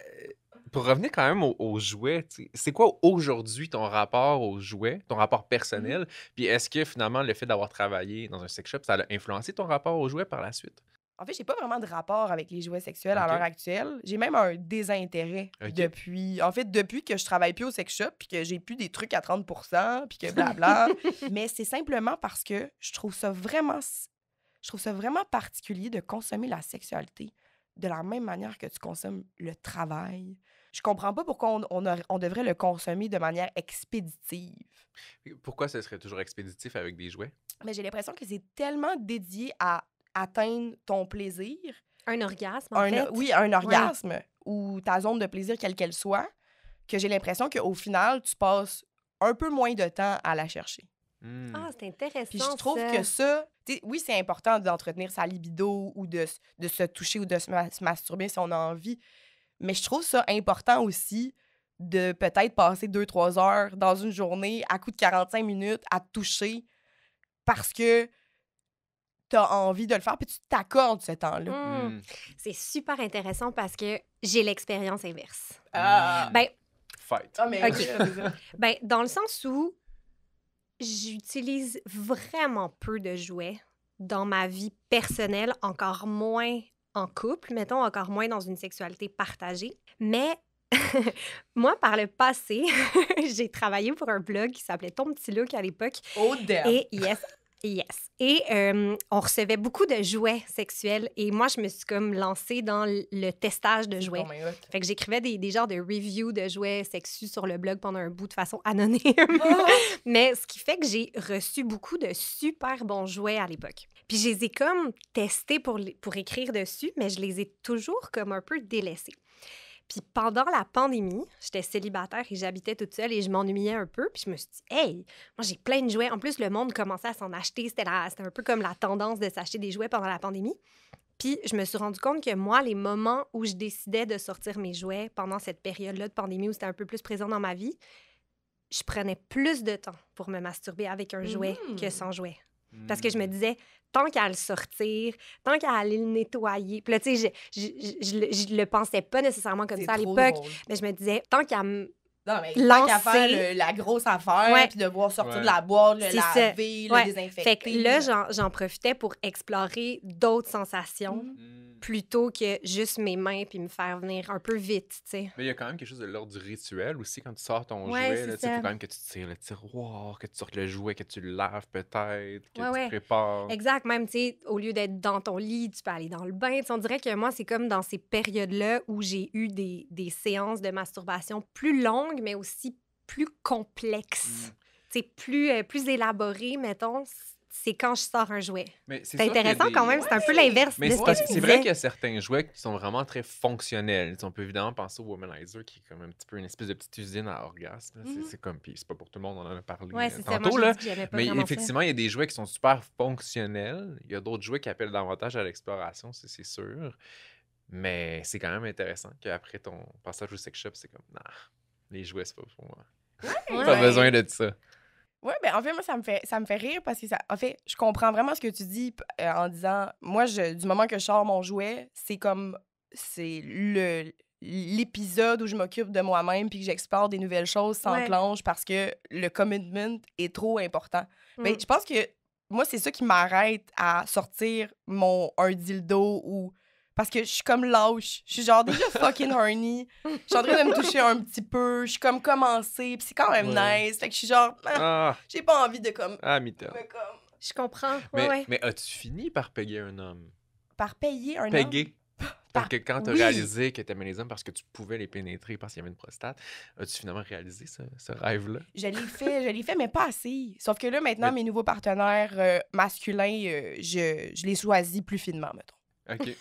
pour revenir quand même aux jouets, tu sais, c'est quoi aujourd'hui ton rapport aux jouets, ton rapport personnel? Puis est-ce que finalement le fait d'avoir travaillé dans un sex shop, ça a influencé ton rapport aux jouets par la suite? En fait, j'ai pas vraiment de rapport avec les jouets sexuels à Ok. l'heure actuelle. J'ai même un désintérêt Ok. depuis... En fait, depuis que je travaille plus au sex shop, puis que j'ai plus des trucs à 30 puis que blabla. Mais c'est simplement parce que je trouve ça vraiment particulier de consommer la sexualité de la même manière que tu consommes le travail. Je comprends pas pourquoi on devrait le consommer de manière expéditive. Pourquoi ce serait toujours expéditif avec des jouets? Mais j'ai l'impression que c'est tellement dédié à atteindre ton plaisir, Un orgasme, en fait. oui, un orgasme ou ta zone de plaisir, quelle qu'elle soit, que j'ai l'impression qu'au final, tu passes un peu moins de temps à la chercher. Ah, c'est intéressant. Puis je trouve ça. que ça, oui, c'est important d'entretenir sa libido ou de se toucher ou de se masturber si on a envie, mais je trouve ça important aussi de peut-être passer 2-3 heures dans une journée à coup de 45 minutes à te toucher parce que t'as envie de le faire, puis tu t'accordes ce temps-là. Hmm. C'est super intéressant parce que j'ai l'expérience inverse. Ah. Ben, Fight. Ah, mais Ok. oui, c'est ça. ben, dans le sens où j'utilise vraiment peu de jouets dans ma vie personnelle, encore moins en couple, mettons, encore moins dans une sexualité partagée. Mais moi, par le passé, j'ai travaillé pour un blog qui s'appelait Ton Petit Look à l'époque. Oh, damn. Et yes. Et on recevait beaucoup de jouets sexuels. Et moi, je me suis comme lancée dans le testage de jouets. Oh my God. Fait que j'écrivais des genres de reviews de jouets sexus sur le blog pendant un bout de façon anonyme. Mais ce qui fait que j'ai reçu beaucoup de super bons jouets à l'époque. Puis je les ai comme testés pour écrire dessus, mais je les ai toujours comme un peu délaissés. Puis pendant la pandémie, j'étais célibataire et j'habitais toute seule et je m'ennuyais un peu. Puis je me suis dit, hey, moi j'ai plein de jouets. En plus, le monde commençait à s'en acheter. C'était un peu comme la tendance de s'acheter des jouets pendant la pandémie. Puis je me suis rendu compte que moi, les moments où je décidais de sortir mes jouets pendant cette période-là de pandémie où c'était un peu plus présent dans ma vie, je prenais plus de temps pour me masturber avec un jouet que sans jouet. Parce que je me disais, tant qu'à le sortir, tant qu'à aller le nettoyer. Puis là, tu sais, je le pensais pas nécessairement comme C'est ça à trop l'époque. drôle. Mais je me disais, tant qu'à Non, mais lancer- tant qu'à faire la grosse affaire, Ouais. puis devoir sortir Ouais. de la boîte, le C'est ça. laver, Ouais. le désinfecter. Fait que là, j'en profitais pour explorer d'autres sensations plutôt que juste mes mains puis me faire venir un peu vite, tu sais. Mais il y a quand même quelque chose de l'ordre du rituel aussi quand tu sors ton Ouais, jouet. c'est Il faut ça. quand même que tu tires le tiroir, que tu sortes le jouet, que tu le laves peut-être, que Ouais. tu prépares. Exact. Même, tu sais, au lieu d'être dans ton lit, tu peux aller dans le bain. Tu sais, on dirait que moi, c'est comme dans ces périodes-là où j'ai eu des séances de masturbation plus longues, mais aussi plus complexes. Tu sais, plus élaborées, mettons. C'est quand je sors un jouet. Mais C'est sûr qu'il y a intéressant quand même. C'est un peu l'inverse Mais de c'est ce parce que que tu c'est vrai disais. qu'il y a certains jouets qui sont vraiment très fonctionnels. Tu sais, on peut évidemment penser au Womanizer qui est comme un petit peu une espèce de petite usine à orgasme. Là. C'est comme, puis c'est pas pour tout le monde, on en a parlé Ouais, c'est ça. tantôt. Moi, j'ai Là. dit que j'aimais pas Mais vraiment effectivement, il y a des jouets qui sont super fonctionnels. Il y a d'autres jouets qui appellent davantage à l'exploration, c'est sûr. Mais c'est quand même intéressant qu'après ton passage au sex shop, c'est comme, nah, les jouets, c'est pas pour moi. Ouais. Pas besoin de ça. Oui, ben en fait, moi, ça me fait rire parce que, en fait, je comprends vraiment ce que tu dis en disant, moi, du moment que je sors mon jouet, c'est l'épisode où je m'occupe de moi-même puis que j'explore des nouvelles choses s'enclenche parce que le commitment est trop important. Ben, je pense que moi, c'est ça qui m'arrête à sortir un dildo ou parce que je suis comme lâche. Je suis genre déjà fucking horny. Je suis en train de me toucher un petit peu. Je suis comme commencée, puis c'est quand même Ouais. nice. Fait que je suis genre, Ah, j'ai pas envie de comme... mytho. me comme Je comprends. Mais, Ouais. mais as-tu fini par payer un homme? par payer un homme. Payer. Parce que quand tu as Oui. réalisé que tu aimais les hommes parce que tu pouvais les pénétrer parce qu'il y avait une prostate, as-tu finalement réalisé ce rêve-là? Je l'ai fait, mais pas assez. Sauf que là, maintenant, mes nouveaux partenaires masculins, je les choisis plus finement, mettons. OK.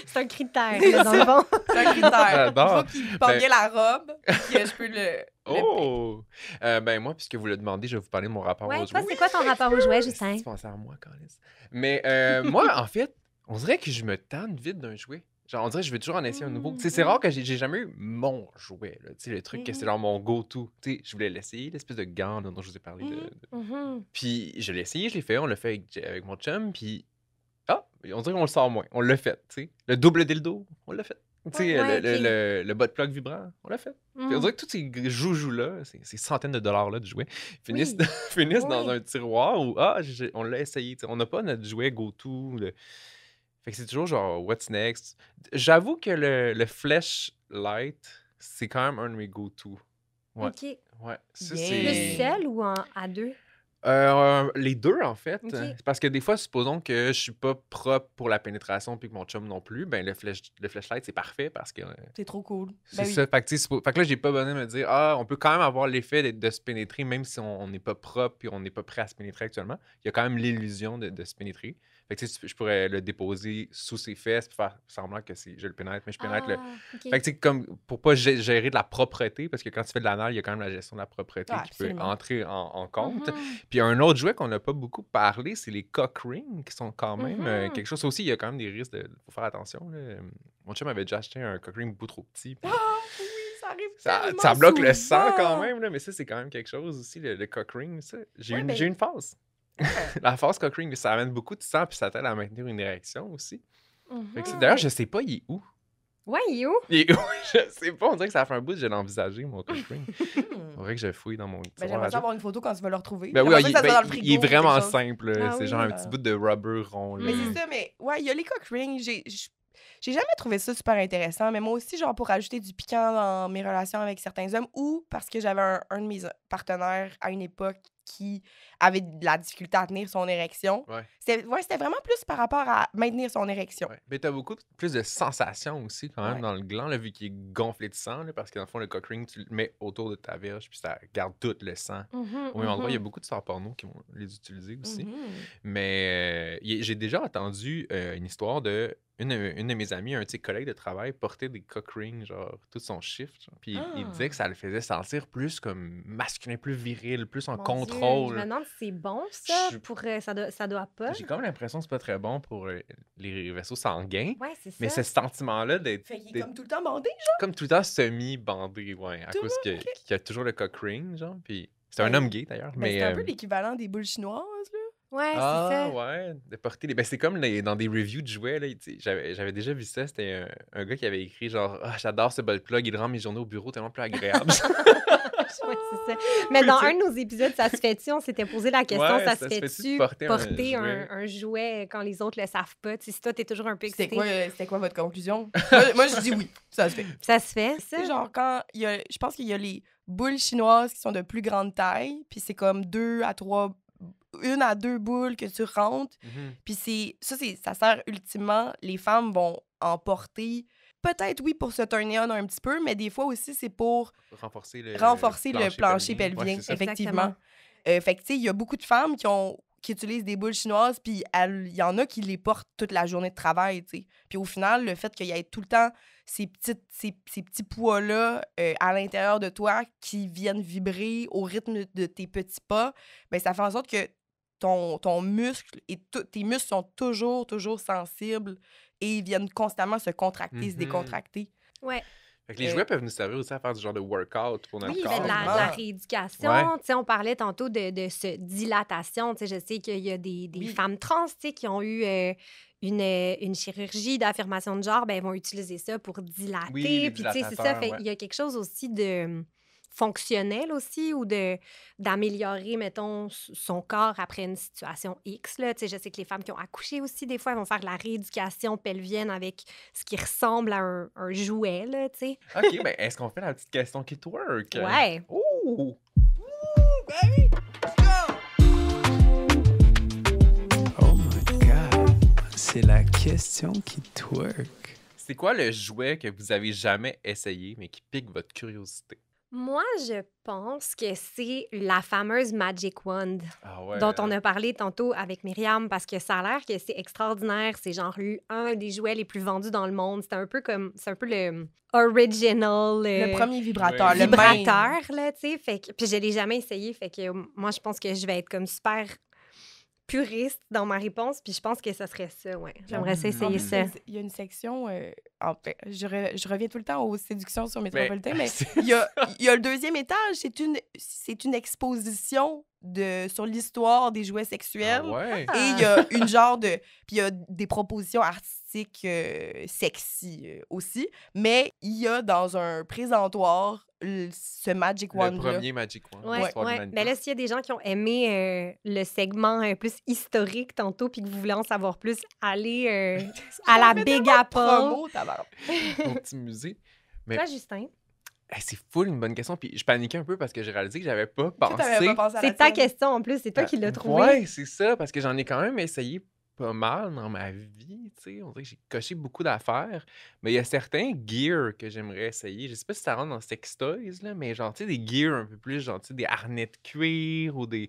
C'est un critère, là, dans le fond. C'est un critère. J'adore. Il faut qu'il porte Ben- bien la robe, puis que je peux le Oh! Ben moi, puisque vous le demandez, je vais vous parler de mon rapport Ouais, aux toi, jouets. c'est quoi ton rapport aux jouets, Justin? Tu pensais à moi, Carlis. Mais moi, en fait, on dirait que je me tanne vite d'un jouet. Genre, on dirait que je veux toujours en essayer un nouveau. Tu sais, c'est rare que j'ai jamais eu mon jouet, là. Tu sais, le truc que c'est genre mon go-to. Tu sais, je voulais l'essayer, l'espèce de gant là, dont je vous ai parlé. Mhm. Puis je l'ai essayé, je l'ai fait, on l'a fait avec mon chum, puis on dirait qu'on le sort moins. On l'a fait, tu sais. Le double dildo, on l'a fait. Tu sais, Ouais, le, ok. le butt plug vibrant, on l'a fait. Puis on dirait que tous ces joujoux-là, ces centaines de dollars-là de jouets, finissent, Oui. finissent dans Oui. un tiroir où, on l'a essayé. Tu sais, on n'a pas notre jouet go-to. Fait que c'est toujours genre, what's next? J'avoue que le flashlight, c'est quand même un de mes go-to. Ouais. OK. Ouais. Ça, Yeah. Plus seul ou à deux? Les deux, en fait. Ok. C'est parce que des fois, supposons que je suis pas propre pour la pénétration puis que mon chum non plus, ben le flashlight, c'est parfait parce que C'est trop cool. c'est Ben oui. ça. Fait que, tu sais, fait que là, j'ai pas besoin de me dire, on peut quand même avoir l'effet de se pénétrer même si on n'est pas propre puis on n'est pas prêt à se pénétrer actuellement. Il y a quand même l'illusion de se pénétrer. Fait que, tu sais, je pourrais le déposer sous ses fesses puis faire semblant que je le pénètre, mais je pénètre le. OK. Fait que, tu sais, comme pour pas gérer de la propreté, parce que quand tu fais de l'anal, il y a quand même la gestion de la propreté qui peut Absolument. entrer en compte. Mhm. Puis un autre jouet qu'on n'a pas beaucoup parlé, c'est les cock rings, qui sont quand même Mhm. quelque chose. Ça aussi, il y a quand même des risques faut faire attention. Là. Mon chum avait déjà acheté un cock ring beaucoup trop petit. puis Oui, ça arrive ça tellement bloque le sang souvent. quand même, là, mais ça, c'est quand même quelque chose aussi, le cock ring. Ça. J'ai Ouais, eu ben- une phase. La phase cock ring, ça amène beaucoup de sang, puis ça t'aide à maintenir une érection aussi. Fait que Mhm. d'ailleurs, je sais pas, il est où. Ouais, il est où? Il est où? Je sais pas, on dirait que ça fait un bout que je l'ai envisagé, mon cock ring. Il faudrait que je fouille dans mon Ben, tiroir à j'aimerais jouets. ça avoir une photo quand tu vas le retrouver. Ben oui, J'aimerais ça que ça soit dans le il frigo est ou quelque vraiment chose. simple. Là. Ah C'est oui, genre un là. petit bout de rubber rond. Là. Mais c'est ça, mais ouais, il y a les cock rings. J'ai jamais trouvé ça super intéressant, mais moi aussi, genre, pour ajouter du piquant dans mes relations avec certains hommes ou parce que j'avais un de mes partenaires à une époque qui avait de la difficulté à tenir son érection. Ouais. C'était vraiment plus par rapport à maintenir son érection. Ouais. Mais t'as beaucoup plus de sensations aussi quand même Ouais. dans le gland, là, vu qu'il est gonflé de sang, là, parce que dans le fond, le cock ring, tu le mets autour de ta verge, puis ça garde tout le sang. Mhm, Au même endroit, il y a mhm. beaucoup de stars porno qui vont les utiliser aussi. Mhm. Mais j'ai déjà entendu une histoire de une de mes amies, un de ses collègues de travail, porter des cock rings, genre, tout son shift. Genre. Puis il disait que ça le faisait sentir plus comme masculin, plus viril, plus en Mon Dieu, contrôle. je me demande si c'est bon, ça. Je- Pour, ça doit pas. J'ai comme l'impression que c'est pas très bon pour les vaisseaux sanguins. Ouais, c'est ça. Mais ce sentiment-là d'être Fait qu'il est d'être comme tout le temps bandé. comme tout le temps semi-bandé, ouais, à Tout cause qu'il y a toujours le cock ring, genre. Puis c'est un Ben, homme gay d'ailleurs. Ben, Mais c'est un peu l'équivalent des boules chinoises, là. Ouais, c'est ça. ouais, de porter les. Ben, c'est comme dans des reviews de jouets, là. Tu sais, j'avais déjà vu ça. C'était un gars qui avait écrit genre, j'adore ce butt plug, il rend mes journées au bureau tellement plus agréables. Ouais, c'est ça. Mais dans un de nos épisodes, ça se fait-tu? On s'était posé la question, Ouais, ça ça se se fait-tu fait-tu porter un jouet? un jouet quand les autres le savent pas? Tu sais, si toi, t'es toujours un peu excité. C'était quoi votre conclusion? moi, je dis oui, ça se fait. Ça se fait, ça? C'est genre quand il y a, je pense qu'il y a les boules chinoises qui sont de plus grande taille, puis c'est comme 1 à 2 boules que tu rentres, Mhm. puis ça sert ultimement, les femmes vont en porter, peut-être oui pour se turner on un petit peu, mais des fois aussi c'est pour Renforcer le plancher pelvien, Ouais, c'est ça. effectivement. Fait que tu sais, il y a beaucoup de femmes qui utilisent des boules chinoises, puis il y en a qui les portent toute la journée de travail, tu sais. Puis au final, le fait qu'il y ait tout le temps ces petits poids-là à l'intérieur de toi qui viennent vibrer au rythme de tes petits pas, ben ça fait en sorte que ton muscle et tes muscles sont toujours sensibles et ils viennent constamment se contracter, se Mhm. décontracter. Ouais. Fait que les jouets peuvent nous servir aussi à faire du genre de workout pour notre Oui, il y corps. avait de la Absolument. rééducation. Ouais. Tu sais, on parlait tantôt de ce dilatation. Tu sais, je sais qu'il y a des Oui. femmes trans, tu sais, qui ont eu une chirurgie d'affirmation de genre. Ben, elles vont utiliser ça pour dilater. Oui, les Puis, tu sais, c'est ça. dilatateurs, Fait, ouais. il y a quelque chose aussi de... fonctionnel aussi ou d'améliorer, mettons, son corps après une situation X. Là. Je sais que les femmes qui ont accouché aussi, des fois, elles vont faire de la rééducation pelvienne avec ce qui ressemble à un jouet. Là, t'sais. OK, ben est-ce qu'on fait la petite question qui twerk? Ouais. Ouh! Oh my God, c'est la question qui twerk. C'est quoi le jouet que vous avez jamais essayé, mais qui pique votre curiosité? Moi, je pense que c'est la fameuse Magic Wand Ah ouais, dont on hein? a parlé tantôt avec Myriam parce que ça a l'air que c'est extraordinaire. C'est genre un des jouets les plus vendus dans le monde. C'est un peu le original Le premier vibrateur, Ouais. le vibrateur, là, tu sais. Fait que, puis je l'ai jamais essayé. Fait que moi, je pense que je vais être comme super puriste dans ma réponse. Puis je pense que ça serait ça, ouais. J'aimerais ça En essayer plus, ça. il y a une section... en fait, je reviens tout le temps aux séductions sur Métropolitain, mais c'est- il y a le deuxième étage. C'est une exposition sur l'histoire des jouets Ah sexuels. ouais? Et il y a une genre de... Puis il y a des propositions artistiques sexy aussi. Mais il y a dans un présentoir ce Magic Le Wand-là. premier Magic Wand. Ouais, l'histoire de ouais. l'humanité. Mais là, s'il y a des gens qui ont aimé le segment plus historique tantôt, puis que vous voulez en savoir plus, allez à la fait Big tellement de Apple. promo, tabarnak. Au petit musée. Mais Toi, Justin, hey, c'est full une bonne question. Puis je paniquais un peu parce que j'ai réalisé que j'avais pas Toi, t'avais pensé. pas pensé à la c'est ta tienne. question en plus, c'est toi qui l'as trouvé. Ouais, c'est ça, parce que j'en ai quand même essayé pas mal dans ma vie, tu sais. On dirait que j'ai coché beaucoup d'affaires. Mais il y a certains gears que j'aimerais essayer. Je sais pas si ça rentre dans sextoys, là, mais genre, tu sais, des gears un peu plus, genre, tu sais, des harnais de cuir ou des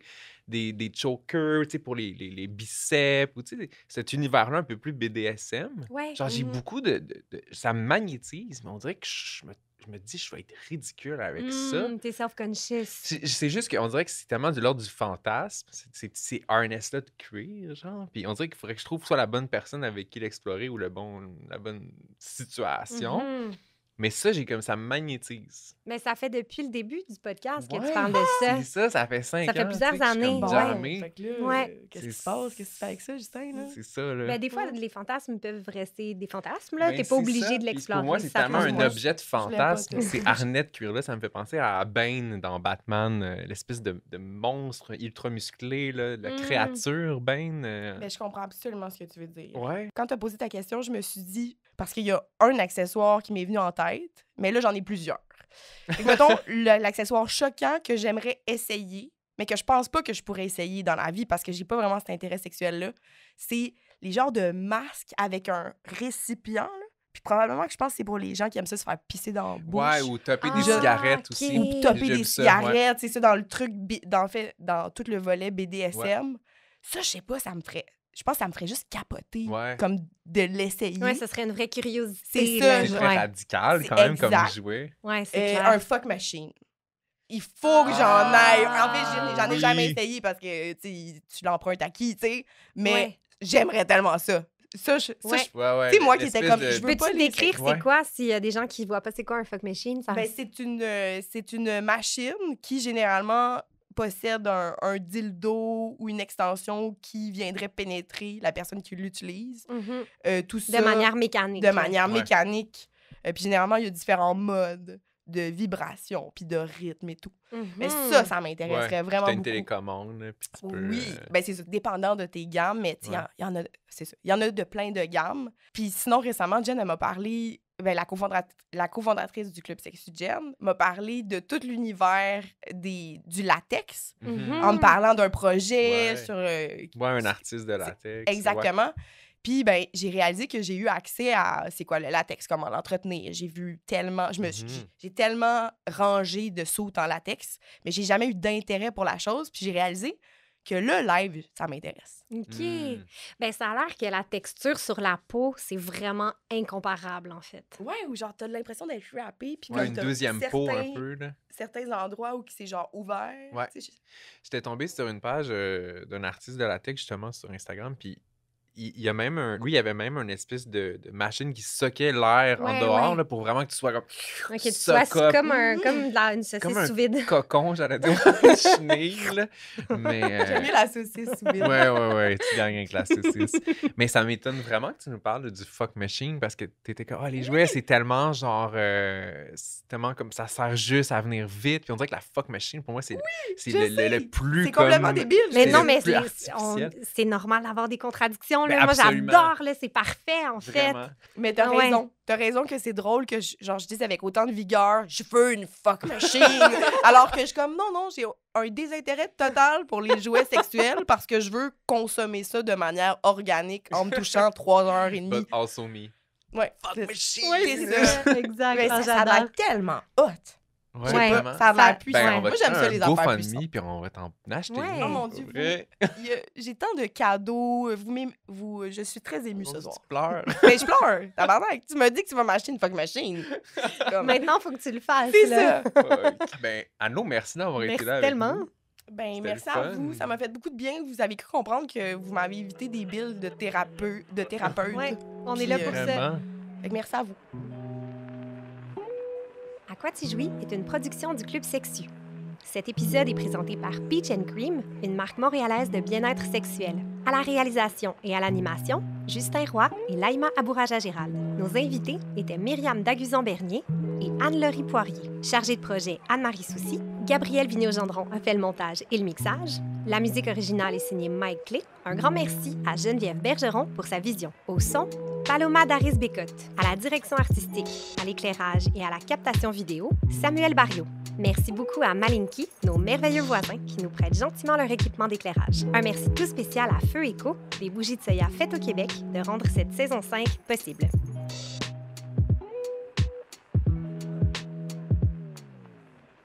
chokers, tu sais, pour les biceps, ou tu sais, cet univers-là un peu plus BDSM. Ouais. Genre, j'ai mhm. beaucoup ça me magnétise, mais on dirait que je me dis, je vais être ridicule avec ça. T'es self-conscious. C'est juste qu'on dirait que c'est tellement de l'ordre du fantasme, ces harness-là de cuir, genre. Puis on dirait qu'il faudrait que je trouve soit la bonne personne avec qui l'explorer ou la bonne situation. Mhm. Mais ça, ça me magnétise. Mais ça fait depuis le début du podcast que Ouais, tu parles de ça. C'est ça fait 5 ans. Ça fait plusieurs tu sais, que je suis années, comme ouais. jammé. Fait que là, Ouais. qu'est-ce qui C'est- se passe? Qu'est-ce que tu fais avec ça, Justin? Là? C'est ça, là. Ben, des fois, les fantasmes peuvent rester des fantasmes. Là. Ben, T'es c'est pas obligé ça. de Puis l'explorer. Pour moi, c'est ça tellement change un pas. objet de pas fantasme. ça. Ces harnais de cuir-là, ça me fait penser à Bane dans Batman, l'espèce de monstre ultra musclé, là, la Mm. créature Bane. Ben, je comprends absolument ce que tu veux dire. Ouais. Quand tu as posé ta question, je me suis dit, parce qu'il y a un accessoire qui m'est venu en tête, mais là, j'en ai plusieurs. Fait que, mettons, l'accessoire choquant que j'aimerais essayer, mais que je pense pas que je pourrais essayer dans la vie parce que j'ai pas vraiment cet intérêt sexuel-là, c'est les genres de masques avec un récipient, là. Puis probablement que je pense que c'est pour les gens qui aiment ça se faire pisser dans la bouche. Ouais, ou topper des Ah, cigarettes ok. aussi. Ou Topper J'ai des vu ça, cigarettes, c'est ça, dans le truc, dans tout le volet BDSM. Ça, je sais pas, ça me ferait... Je pense que ça me ferait juste capoter, Ouais. comme de l'essayer. Ouais, ça serait une vraie curiosité. C'est là. ça, C'est genre. très Ouais. radical C'est quand même comme exact. jouet. Ouais, c'est clair. Un fuck machine. Il faut que j'en aille. En fait, j'en ai oui. jamais essayé parce que tu l'empruntes à qui, tu sais. Mais Ouais. j'aimerais tellement ça. Ça, Ouais. Ouais, ouais. Tu sais, moi qui étais l'espèce comme, de- je veux pas Peux-tu les- décrire Ouais. c'est quoi s'il y a des gens qui voient pas c'est quoi un fuck machine? Ça... Ben, c'est une machine qui, généralement, possède un dildo ou une extension qui viendrait pénétrer la personne qui l'utilise. Mhm. Tout ça De manière mécanique. de là. manière Ouais. mécanique. Puis généralement, il y a différents modes de vibration puis de rythme et tout. Mais Mhm. ça m'intéresserait Ouais. vraiment T'as une beaucoup. télécommande, là, puis tu peux... Oui, ben c'est ça, dépendant de tes gammes, mais tu sais, Ouais. il y en a, c'est ça. Il y en a de plein de gammes. Puis sinon, récemment, Jen, elle m'a parlé, ben, la cofondatrice du Club Sexu Jen, m'a parlé de tout l'univers du latex, Mhm. en me parlant d'un projet Ouais. sur... Ouais, un artiste de latex. Exactement. Puis, ben, j'ai réalisé que j'ai eu accès à, c'est quoi, le latex, comment l'entretenir. J'ai vu tellement, j'ai tellement rangé de sautes en latex, mais j'ai jamais eu d'intérêt pour la chose. Puis j'ai réalisé que le live, ça m'intéresse. OK. Mm. Ben, ça a l'air que la texture sur la peau, c'est vraiment incomparable, en fait. Ouais, ou genre, t'as l'impression d'être rappé, puis Ouais, comme une t'as deuxième peau un peu, là. certains endroits où c'est genre ouvert. Ouais. tu sais, J'étais tombé sur une page d'un artiste de latex, justement, sur Instagram, puis il y a même lui, il y avait même une espèce de machine qui soquait l'air en Ouais, dehors ouais. là, pour vraiment que tu sois comme Ok, tu sois sock up, comme une comme saucisse un sous vide. cocon, j'allais dire, une chenille, là. Mais J'aime mieux la saucisse sous vide. ouais, tu gagnes avec la saucisse. Mais ça m'étonne vraiment que tu nous parles du fuck machine parce que t'étais comme, les jouets, c'est tellement genre, c'est tellement comme ça sert juste à venir vite. Puis on dirait que la fuck machine, pour moi, c'est je le sais. plus C'est complètement comme... débile. Mais C'est non, le mais plus c'est artificiel. c'est normal d'avoir des contradictions. Là. Ben, Moi, absolument. j'adore, là, c'est parfait, en fait. Vraiment. Mais t'as Ah ouais. raison. T'as raison que c'est drôle que je dise avec autant de vigueur, je veux une fuck machine. Alors que je suis comme, non, j'ai un désintérêt total pour les jouets sexuels parce que je veux consommer ça de manière organique en me touchant 3h30. But also me. Ouais. Fuck c'est- machine! Ouais, c'est ça. Exact. Mais Ah, ça a j'adore. l'air tellement hot. Ouais, Ouais. vraiment. Ça a l'air puissant. Ben, on va Moi, te j'aime faire ça, un les affaires GoFundMe, puissantes. puis on va t'en acheter. Ouais. Oh mon Dieu, Vrai. J'ai tant de cadeaux. Je suis très émue ce Tu soir. pleures. Mais je pleure. Tabarnak. Tu me dis que tu vas m'acheter une fuck machine. C'est comme- Maintenant, il faut que tu le fasses. C'est là. ça. Ben, Anno, merci d'avoir été Merci là avec tellement. nous. Ben, C'était merci le à fun. vous. Ça m'a fait beaucoup de bien. Vous avez cru comprendre que vous m'avez évité des billes de thérapeute. Ouais, on est Puis, là pour ça. Vraiment. Fait que merci à vous. À quoi tu jouis est une production du Club Sexu. Cet épisode est présenté par Peach & Cream, une marque montréalaise de bien-être sexuel. À la réalisation et à l'animation, Justin Roy et Laïma Abouraja-Gérald. Nos invités étaient Myriam Daguzan-Bernier et Anne-Laurie Poirier. Chargée de projet Anne-Marie Soucy, Gabrielle Vigneault-Gendron a fait le montage et le mixage. La musique originale est signée Mike Clay. Un grand merci à Geneviève Bergeron pour sa vision. Au son, Paloma Daris-Bécotte. À la direction artistique, à l'éclairage et à la captation vidéo, Samuel Barriot. Merci beaucoup à Malinky, nos merveilleux voisins qui nous prêtent gentiment leur équipement d'éclairage. Un merci tout spécial à Feu Éco, des bougies de soya faites au Québec, de rendre cette saison 5 possible.